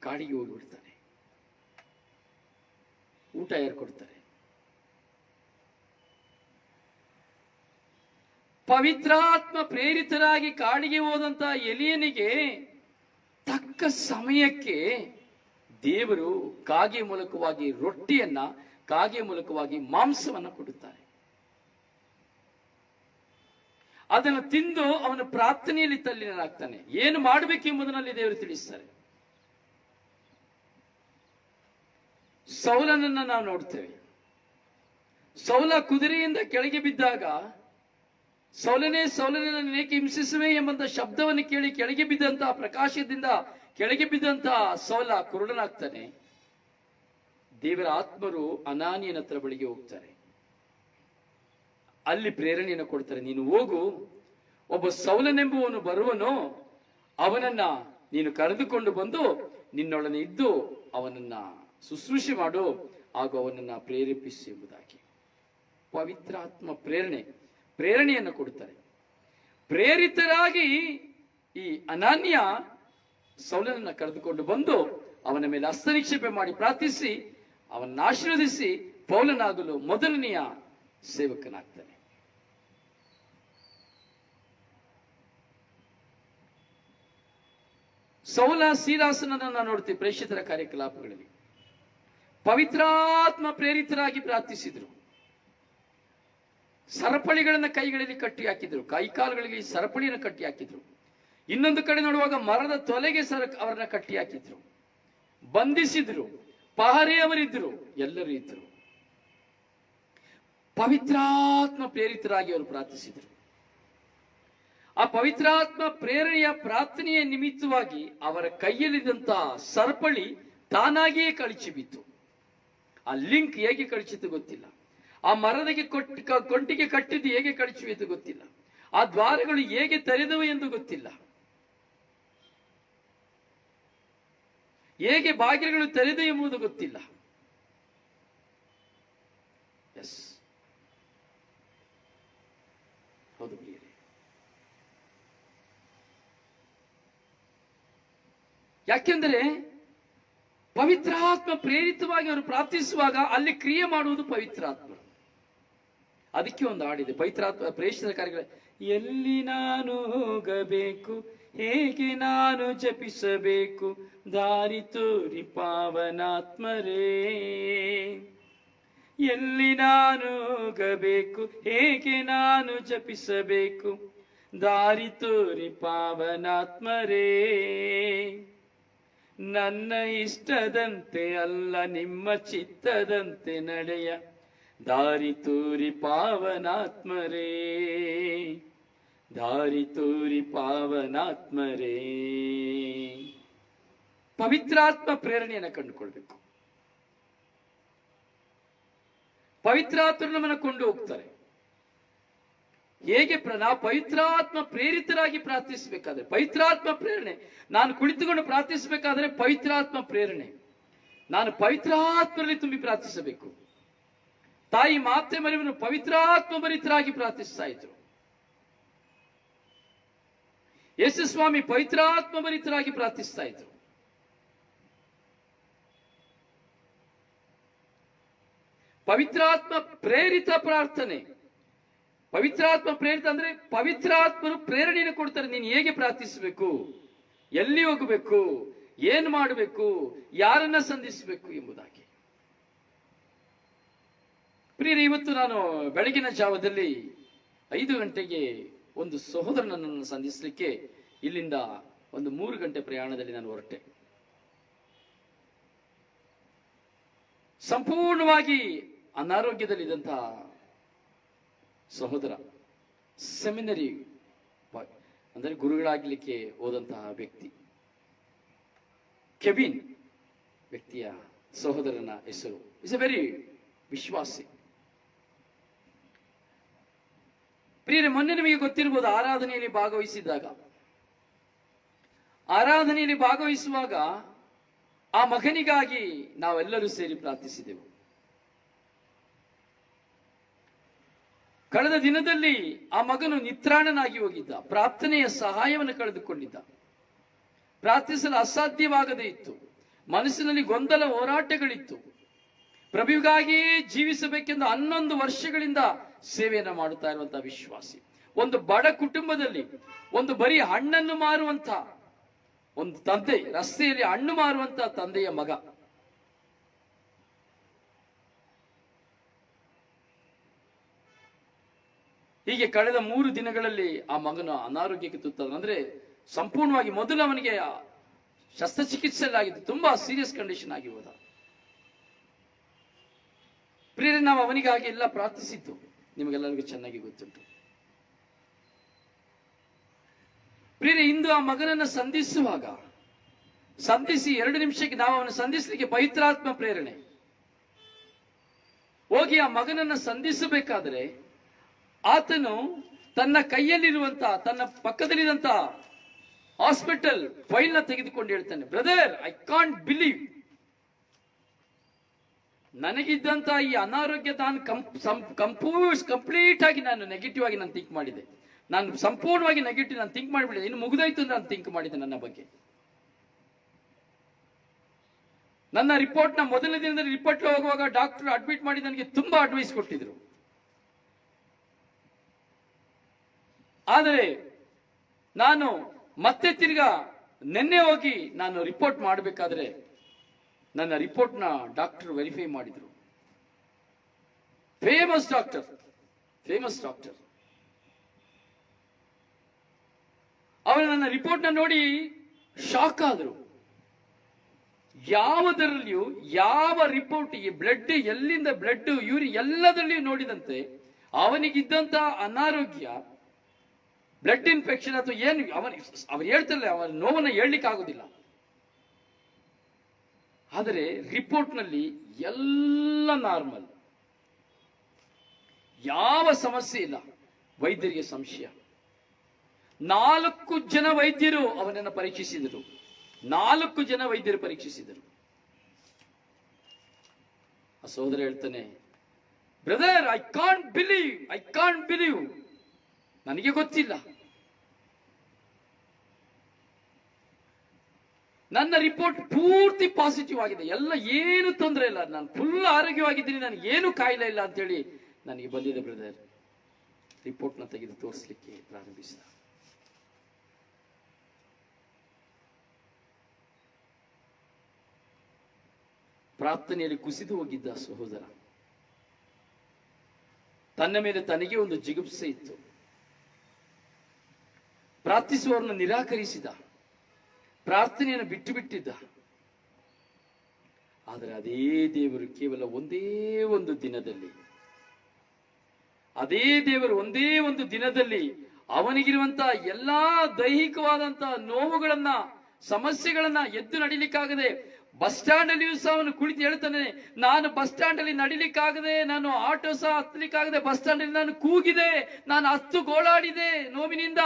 ಕಾಡಿಗೆ ಹೋಗಿಬಿಡ್ತಾನೆ. ಊಟ ಯಾರು ಕೊಡ್ತಾರೆ? ಪವಿತ್ರಾತ್ಮ ಪ್ರೇರಿತರಾಗಿ ಕಾಡಿಗೆ ಹೋದಂತ ಎಲಿಯನಿಗೆ ತಕ್ಕ ಸಮಯಕ್ಕೆ ದೇವರು ಕಾಗೆ ಮೂಲಕವಾಗಿ ರೊಟ್ಟಿಯನ್ನ, ಕಾಗೆ ಮೂಲಕವಾಗಿ ಮಾಂಸವನ್ನ ಕೊಡುತ್ತಾರೆ. ಅದನ್ನು ತಿಂದು ಅವನ ಪ್ರಾರ್ಥನೆಯಲ್ಲಿ ತಲ್ಲೀನನಾಗ್ತಾನೆ. ಏನು ಮಾಡಬೇಕೆಂಬುದರಲ್ಲಿ ದೇವರು ತಿಳಿಸ್ತಾರೆ. ಸೌಲನನ್ನ ನಾವು ನೋಡ್ತೇವೆ. ಸೌಲ ಕುದುರೆಯಿಂದ ಕೆಳಗೆ ಬಿದ್ದಾಗ, ಸೌಲನೇ ಸೌಲನೇ ಏಕೆ ಹಿಂಸಿಸುವೆ ಎಂಬಂತ ಶಬ್ದವನ್ನು ಕೇಳಿ ಕೆಳಗೆ ಬಿದ್ದಂತಹ ಪ್ರಕಾಶದಿಂದ ಕೆಳಗೆ ಬಿದ್ದಂತಹ ಸೌಲ ಕುರುಡನಾಗ್ತಾನೆ. ದೇವರ ಆತ್ಮರು ಅನಾನಿಯನ ಹತ್ರ ಬಳಿಗೆ ಹೋಗ್ತಾರೆ. ಅಲ್ಲಿ ಪ್ರೇರಣೆಯನ್ನು ಕೊಡ್ತಾರೆ, ನೀನು ಹೋಗು, ಒಬ್ಬ ಸೌಲನೆಂಬುವನು ಬರುವನು, ಅವನನ್ನ ನೀನು ಕರೆದುಕೊಂಡು ಬಂದು ನಿನ್ನೊಡನೆ ಇದ್ದು ಅವನನ್ನ ಶುಶ್ರೂಷೆ ಮಾಡು, ಹಾಗೂ ಅವನನ್ನ ಪ್ರೇರೇಪಿಸಿ ಎಂಬುದಾಗಿ ಪವಿತ್ರಾತ್ಮ ಪ್ರೇರಣೆಯನ್ನು ಕೊಡುತ್ತಾರೆ. ಪ್ರೇರಿತರಾಗಿ ಈ ಅನಾನ್ಯ ಸೌಲನನ್ನ ಕರೆದುಕೊಂಡು ಬಂದು ಅವನ ಮೇಲೆ ಹಸ್ತನಿಕ್ಷೇಪ ಮಾಡಿ ಪ್ರಾರ್ಥಿಸಿ ಅವನನ್ನು ಆಶೀರ್ವದಿಸಿ ಪೌಲನಾಗಲು ಮೊದಲನೆಯ ಸೇವಕನಾಗ್ತಾನೆ. ಸೌಲ ಸೀಲಾಸನನ್ನ ನೋಡ್ತೀವಿ ಪ್ರೇಷಿತರ ಕಾರ್ಯಕಲಾಪಗಳಲ್ಲಿ. ಪವಿತ್ರಾತ್ಮ ಪ್ರೇರಿತರಾಗಿ ಪ್ರಾರ್ಥಿಸಿದ್ರು. ಸರಪಳಿಗಳನ್ನ ಕೈಗಳಲ್ಲಿ ಕಟ್ಟಿ ಹಾಕಿದ್ರು, ಕೈಕಾಲುಗಳಿಗೆ ಸರಪಳಿಯನ್ನು ಕಟ್ಟಿ ಹಾಕಿದ್ರು. ಇನ್ನೊಂದು ಕಡೆ ನೋಡುವಾಗ ಮರದ ತೊಲೆಗೆ ಅವರನ್ನ ಕಟ್ಟಿ ಹಾಕಿದ್ರು, ಬಂಧಿಸಿದ್ರು, ಪಹರೆಯವರಿದ್ರು, ಎಲ್ಲರೂ ಇದ್ರು. ಪವಿತ್ರಾತ್ಮ ಪ್ರೇರಿತರಾಗಿ ಅವರು ಪ್ರಾರ್ಥಿಸಿದರು. ಆ ಪವಿತ್ರಾತ್ಮ ಪ್ರೇರಣೆಯ ಪ್ರಾರ್ಥನೆಯ ನಿಮಿತ್ತವಾಗಿ ಅವರ ಕೈಯಲ್ಲಿದ್ದಂತಹ ಸರಪಳಿ ತಾನಾಗಿಯೇ ಕಳಚಿ ಬಿತ್ತು. ಆ ಲಿಂಕ್ ಹೇಗೆ ಕಳಚಿತು ಗೊತ್ತಿಲ್ಲ. ಆ ಮರದಿಗೆ ಕೊಂಟಿಗೆ ಕಟ್ಟಿದ್ದು ಹೇಗೆ ಕಳಚಿವೆ ಎಂದು ಗೊತ್ತಿಲ್ಲ. ಆ ದ್ವಾರಗಳು ಹೇಗೆ ತೆರೆದವು ಎಂದು ಗೊತ್ತಿಲ್ಲ. ಹೇಗೆ ಬಾಗಿಲುಗಳು ತೆರೆದು ಎಂಬುದು ಗೊತ್ತಿಲ್ಲ. ಎಸ್, ಹೌದು ಪ್ರಿಯರೇ. ಯಾಕೆಂದರೆ ಪವಿತ್ರಾತ್ಮ ಪ್ರೇರಿತವಾಗಿ ಅವರು ಪ್ರಾರ್ಥಿಸುವಾಗ ಅಲ್ಲಿ ಕ್ರಿಯೆ ಮಾಡುವುದು ಪವಿತ್ರಾತ್ಮ. ಅದಕ್ಕೆ ಒಂದು ಹಾಡಿದೆ, ಪವಿತ್ರಾತ್ಮ ಪ್ರೇಷಿತ ಕಾರ್ಯಗಳ. ಎಲ್ಲಿ ನಾನು ಹೋಗಬೇಕು, ಹೇಗೆ ನಾನು ಜಪಿಸಬೇಕು, ದಾರಿ ತೋರಿ ಪಾವನಾತ್ಮರೇ. ಎಲ್ಲಿ ನಾನು ಹೋಗಬೇಕು, ಹೇಗೆ ನಾನು ಜಪಿಸಬೇಕು, ದಾರಿ ತೋರಿ ಪಾವನಾತ್ಮರೇ. ನನ್ನ ಇಷ್ಟದಂತೆ ಅಲ್ಲ ನಿಮ್ಮ ಚಿತ್ತದಂತೆ ನಡೆಯ, ದಾರಿ ತೋರಿ ಪಾವನಾತ್ಮರೇ, ದಾರಿ ತೋರಿ ಪಾವನಾತ್ಮರೇ. ಪವಿತ್ರಾತ್ಮ ಪ್ರೇರಣೆಯನ್ನು ಕಂಡುಕೊಳ್ಬೇಕು. ಪವಿತ್ರಾತ್ಮ ನಮ್ಮನ್ನು ಕೊಂಡು ಹೋಗ್ತಾರೆ. ಹೇಗೆ ನಾವು ಪವಿತ್ರಾತ್ಮ ಪ್ರೇರಿತರಾಗಿ ಪ್ರಾರ್ಥಿಸಬೇಕಾದ್ರೆ, ಪವಿತ್ರಾತ್ಮ ಪ್ರೇರಣೆ. ನಾನು ಕುಳಿತುಕೊಂಡು ಪ್ರಾರ್ಥಿಸಬೇಕಾದ್ರೆ ಪವಿತ್ರಾತ್ಮ ಪ್ರೇರಣೆ. ನಾನು ಪವಿತ್ರಾತ್ಮರಲ್ಲಿ ತುಂಬಿ ಪ್ರಾರ್ಥಿಸಬೇಕು. ತಾಯಿ ಮಾತೆ ಮರಿಯನ್ನು ಪವಿತ್ರಾತ್ಮ ಭರಿತರಾಗಿ ಪ್ರಾರ್ಥಿಸ್ತಾ ಇದ್ರು. ಯೇಸು ಸ್ವಾಮಿ ಪವಿತ್ರಾತ್ಮ ಭರಿತರಾಗಿ ಪ್ರಾರ್ಥಿಸ್ತಾ ಇದ್ರು. ಪವಿತ್ರಾತ್ಮ ಪ್ರೇರಿತ ಪ್ರಾರ್ಥನೆ. ಪವಿತ್ರಾತ್ಮ ಪ್ರೇರಿತ ಅಂದ್ರೆ ಪವಿತ್ರಾತ್ಮರು ಪ್ರೇರಣೆಯನ್ನು ಕೊಡ್ತಾರೆ. ನೀನು ಹೇಗೆ ಪ್ರಾರ್ಥಿಸಬೇಕು, ಎಲ್ಲಿ ಹೋಗಬೇಕು, ಏನ್ ಮಾಡಬೇಕು, ಯಾರನ್ನ ಸಂಧಿಸಬೇಕು ಎಂಬುದಾಗಿ. ಪ್ರಿಯರೇ, ಇವತ್ತು ನಾನು ಬೆಳಗಿನ ಜಾವದಲ್ಲಿ 5 ಗಂಟೆಗೆ ಒಂದು ಸಹೋದರನನ್ನು ಸಂಧಿಸಲಿಕ್ಕೆ ಇಲ್ಲಿಂದ ಒಂದು 3 ಗಂಟೆ ಪ್ರಯಾಣದಲ್ಲಿ ನಾನು ಹೊರಟೆ. ಸಂಪೂರ್ಣವಾಗಿ ಅನಾರೋಗ್ಯದಲ್ಲಿದ್ದಂತಹ ಸಹೋದರ, ಸೆಮಿನರಿ ಅಂದರೆ ಗುರುಗಳಾಗಲಿಕ್ಕೆ ಹೋದಂತಹ ವ್ಯಕ್ತಿ, ಕೆವಿನ್ ವ್ಯಕ್ತಿಯ ಸಹೋದರನ ಹೆಸರು. ಇಸ್ ಎ ವೆರಿ ವಿಶ್ವಾಸಿ. ಪ್ರಿಯರೇ, ಮೊನ್ನೆ ನಿಮಗೆ ಗೊತ್ತಿರಬಹುದು, ಆರಾಧನೆಯಲ್ಲಿ ಭಾಗವಹಿಸುವಾಗ ಆ ಮಗನಿಗಾಗಿ ನಾವೆಲ್ಲರೂ ಸೇರಿ ಪ್ರಾರ್ಥಿಸಿದೆವು. ಕಳೆದ ದಿನದಲ್ಲಿ ಆ ಮಗನು ನಿತ್ರಾಣನಾಗಿ ಹೋಗಿದ್ದ. ಪ್ರಾರ್ಥನೆಯ ಸಹಾಯವನ್ನು ಕಳೆದುಕೊಂಡಿದ್ದ. ಪ್ರಾರ್ಥಿಸಲು ಅಸಾಧ್ಯವಾಗದೇ ಇತ್ತು. ಮನಸ್ಸಿನಲ್ಲಿ ಗೊಂದಲ, ಹೋರಾಟಗಳಿತ್ತು. ಪ್ರಭುವಿಗಾಗಿಯೇ ಜೀವಿಸಬೇಕೆಂದು 11 ವರ್ಷಗಳಿಂದ ಸೇವೆಯನ್ನು ಮಾಡುತ್ತಾ ಇರುವಂತಹ ವಿಶ್ವಾಸಿ. ಒಂದು ಬಡ ಕುಟುಂಬದಲ್ಲಿ ಒಂದು ಬರೀ ಹಣ್ಣನ್ನು ಮಾರುವಂತ ಒಂದು ತಂದೆ, ರಸ್ತೆಯಲ್ಲಿ ಹಣ್ಣು ಮಾರುವಂತ ತಂದೆಯ ಮಗ. ಹೀಗೆ ಕಳೆದ 3 ದಿನಗಳಲ್ಲಿ ಆ ಮಗನ ಅನಾರೋಗ್ಯಕ್ಕೆ ತುತ್ತಾದ. ಅಂದ್ರೆ ಸಂಪೂರ್ಣವಾಗಿ ಮೊದಲು ಅವನಿಗೆ ಶಸ್ತ್ರಚಿಕಿತ್ಸೆಯಲ್ಲಾಗಿದ್ದು, ತುಂಬಾ ಸೀರಿಯಸ್ ಕಂಡೀಷನ್ ಆಗಿ ಹೋದ. ಪ್ರಿಯರೇ, ನಾವು ಅವನಿಗಾಗಿ ಎಲ್ಲ ಪ್ರಾರ್ಥಿಸಿದ್ದು ನಿಮಗೆಲ್ಲರಿಗೂ ಚೆನ್ನಾಗಿ ಗೊತ್ತುಂಟು. ಪ್ರಿಯರೇ, ಇಂದು ಆ ಮಗನನ್ನು ಸಂಧಿಸಿ 2 ನಿಮಿಷಕ್ಕೆ ನಾವು ಅವನು ಸಂಧಿಸಲಿಕ್ಕೆ ಪವಿತ್ರಾತ್ಮ ಪ್ರೇರಣೆ. ಹೋಗಿ ಆ ಮಗನನ್ನು ಸಂಧಿಸಬೇಕಾದರೆ ಆತನು ತನ್ನ ಕೈಯಲ್ಲಿರುವಂತಹ, ತನ್ನ ಪಕ್ಕದಲ್ಲಿರುವಂತ ಹಾಸ್ಪಿಟಲ್ ಫೈಲ್ನ ತೆಗೆದುಕೊಂಡು ಹೇಳ್ತಾನೆ, ಬ್ರದರ್, ಐ ಕಾಂಟ್ ಬಿಲೀವ್, ನನಗಿದ್ದಂತ ಈ ಅನಾರೋಗ್ಯ ನಾನು ಕಂಪ್ಲೀಟ್ ಆಗಿ ನಾನು ನೆಗೆಟಿವ್ ಆಗಿ ನಾನು ಥಿಂಕ್ ಮಾಡಿದೆ. ನಾನು ಸಂಪೂರ್ಣವಾಗಿ ನೆಗೆಟಿವ್ ನಾನು ಥಿಂಕ್ ಮಾಡಿಬಿಡಿದೆ. ಇನ್ನು ಮುಗಿದಾಯ್ತು ಅಂತ ನಾನು ಥಿಂಕ್ ಮಾಡಿದೆ ನನ್ನ ಬಗ್ಗೆ. ನನ್ನ ರಿಪೋರ್ಟ್ನ ಮೊದಲನೇ ದಿನದಲ್ಲಿ ರಿಪೋರ್ಟ್ ಹೋಗುವಾಗ ಡಾಕ್ಟರ್ ಅಡ್ಮಿಟ್ ಮಾಡಿ ನನಗೆ ತುಂಬಾ ಅಡ್ವೈಸ್ ಕೊಟ್ಟಿದ್ರು. ಆದರೆ ನಾನು ಮತ್ತೆ ತಿರ್ಗಾ ನಿನ್ನೆ ಹೋಗಿ ನಾನು ರಿಪೋರ್ಟ್ ಮಾಡಬೇಕಾದ್ರೆ ನನ್ನ ರಿಪೋರ್ಟ್ನ ಡಾಕ್ಟರ್ ವೆರಿಫೈ ಮಾಡಿದ್ರು. Famous doctor. ಅವರು ನನ್ನ ರಿಪೋರ್ಟ್ನ ನೋಡಿ ಶಾಕ್ ಆದ್ರು. ಯಾವುದರಲ್ಲಿಯೂ ಯಾವ ರಿಪೋರ್ಟ್, ಈ ಬ್ಲಡ್ ಎಲ್ಲಿಂದ ಬ್ಲಡ್ ಯೂರಿನ್ ಎಲ್ಲದರಲ್ಲಿಯೂ ನೋಡಿದಂತೆ ಅವನಿಗಿದ್ದಂತ ಅನಾರೋಗ್ಯ, ಬ್ಲಡ್ ಇನ್ಫೆಕ್ಷನ್ ಅಥವಾ ಏನು, ಅವ್ರು ಹೇಳ್ತಿರಲ್ಲ, ಅವನ ನೋವನ್ನು ಹೇಳಲಿಕ್ಕೆ ಆಗುದಿಲ್ಲ. ಆದರೆ ರಿಪೋರ್ಟ್ನಲ್ಲಿ ಎಲ್ಲ ನಾರ್ಮಲ್. ಯಾವ ಸಮಸ್ಯೆ ಇಲ್ಲ. ವೈದ್ಯರಿಗೆ ಸಂಶಯ. 4 ಜನ ವೈದ್ಯರು ಅವನನ್ನು ಪರೀಕ್ಷಿಸಿದರು. 4 ಜನ ವೈದ್ಯರು ಪರೀಕ್ಷಿಸಿದರು. ಆ ಸಹೋದರ ಹೇಳ್ತಾನೆ, ಬ್ರದರ್, ಐ ಕಾಂಟ್ ಬಿಲೀವ್, ನನಗೆ ಗೊತ್ತಿಲ್ಲ, ನನ್ನ ರಿಪೋರ್ಟ್ ಪೂರ್ತಿ ಪಾಸಿಟಿವ್ ಆಗಿದೆ, ಎಲ್ಲ ಏನು ತೊಂದರೆ ಇಲ್ಲ, ನಾನು ಫುಲ್ ಆರೋಗ್ಯವಾಗಿದ್ದೀನಿ, ನನಗೆ ಏನು ಕಾಯಿಲೆ ಇಲ್ಲ ಅಂತೇಳಿ ನನಗೆ ಬಂದಿದೆ ಬ್ರದರ್. ರಿಪೋರ್ಟ್ನ ತೆಗೆದು ತೋರಿಸಲಿಕ್ಕೆ ಪ್ರಾರಂಭಿಸಿದ. ಪ್ರಾರ್ಥನೆಯಲ್ಲಿ ಕುಸಿದು ಹೋಗಿದ್ದ ಸಹೋದರ. ತನ್ನ ಮೇಲೆ ತನಗೆ ಒಂದು ಜಿಗುಪ್ಸೆ ಇತ್ತು. ಪ್ರಾರ್ಥಿಸುವವರನ್ನು ನಿರಾಕರಿಸಿದ, ಪ್ರಾರ್ಥನೆಯನ್ನು ಬಿಟ್ಟು ಬಿಟ್ಟಿದ್ದ. ಆದರೆ ಅದೇ ದೇವರು ಕೇವಲ ಒಂದೇ ಒಂದು ದಿನದಲ್ಲಿ ಅವನಿಗಿರುವಂತಹ ಎಲ್ಲಾ ದೈಹಿಕವಾದಂತಹ ನೋವುಗಳನ್ನ, ಸಮಸ್ಯೆಗಳನ್ನ ಎದ್ದು ನಡಿಲಿಕ್ಕಾಗದೆ ಬಸ್ ಸ್ಟ್ಯಾಂಡ್ ಅಲ್ಲಿಯೂ ಸಹ ಅವನು ಕುಳಿತು ಹೇಳ್ತಾನೆ, ನಾನು ಬಸ್ ಸ್ಟ್ಯಾಂಡ್ ಅಲ್ಲಿ ನಡಿಲಿಕ್ಕಾಗದೆ, ನಾನು ಆಟೋ ಸಹ ಹತ್ತಲಿಕ್ಕಾಗದೆ, ಬಸ್ ಸ್ಟ್ಯಾಂಡ್ ಅಲ್ಲಿ ನಾನು ಕೂಗಿದೆ, ನಾನು ಹತ್ತು ಗೋಳಾಡಿದೆ ನೋವಿನಿಂದ.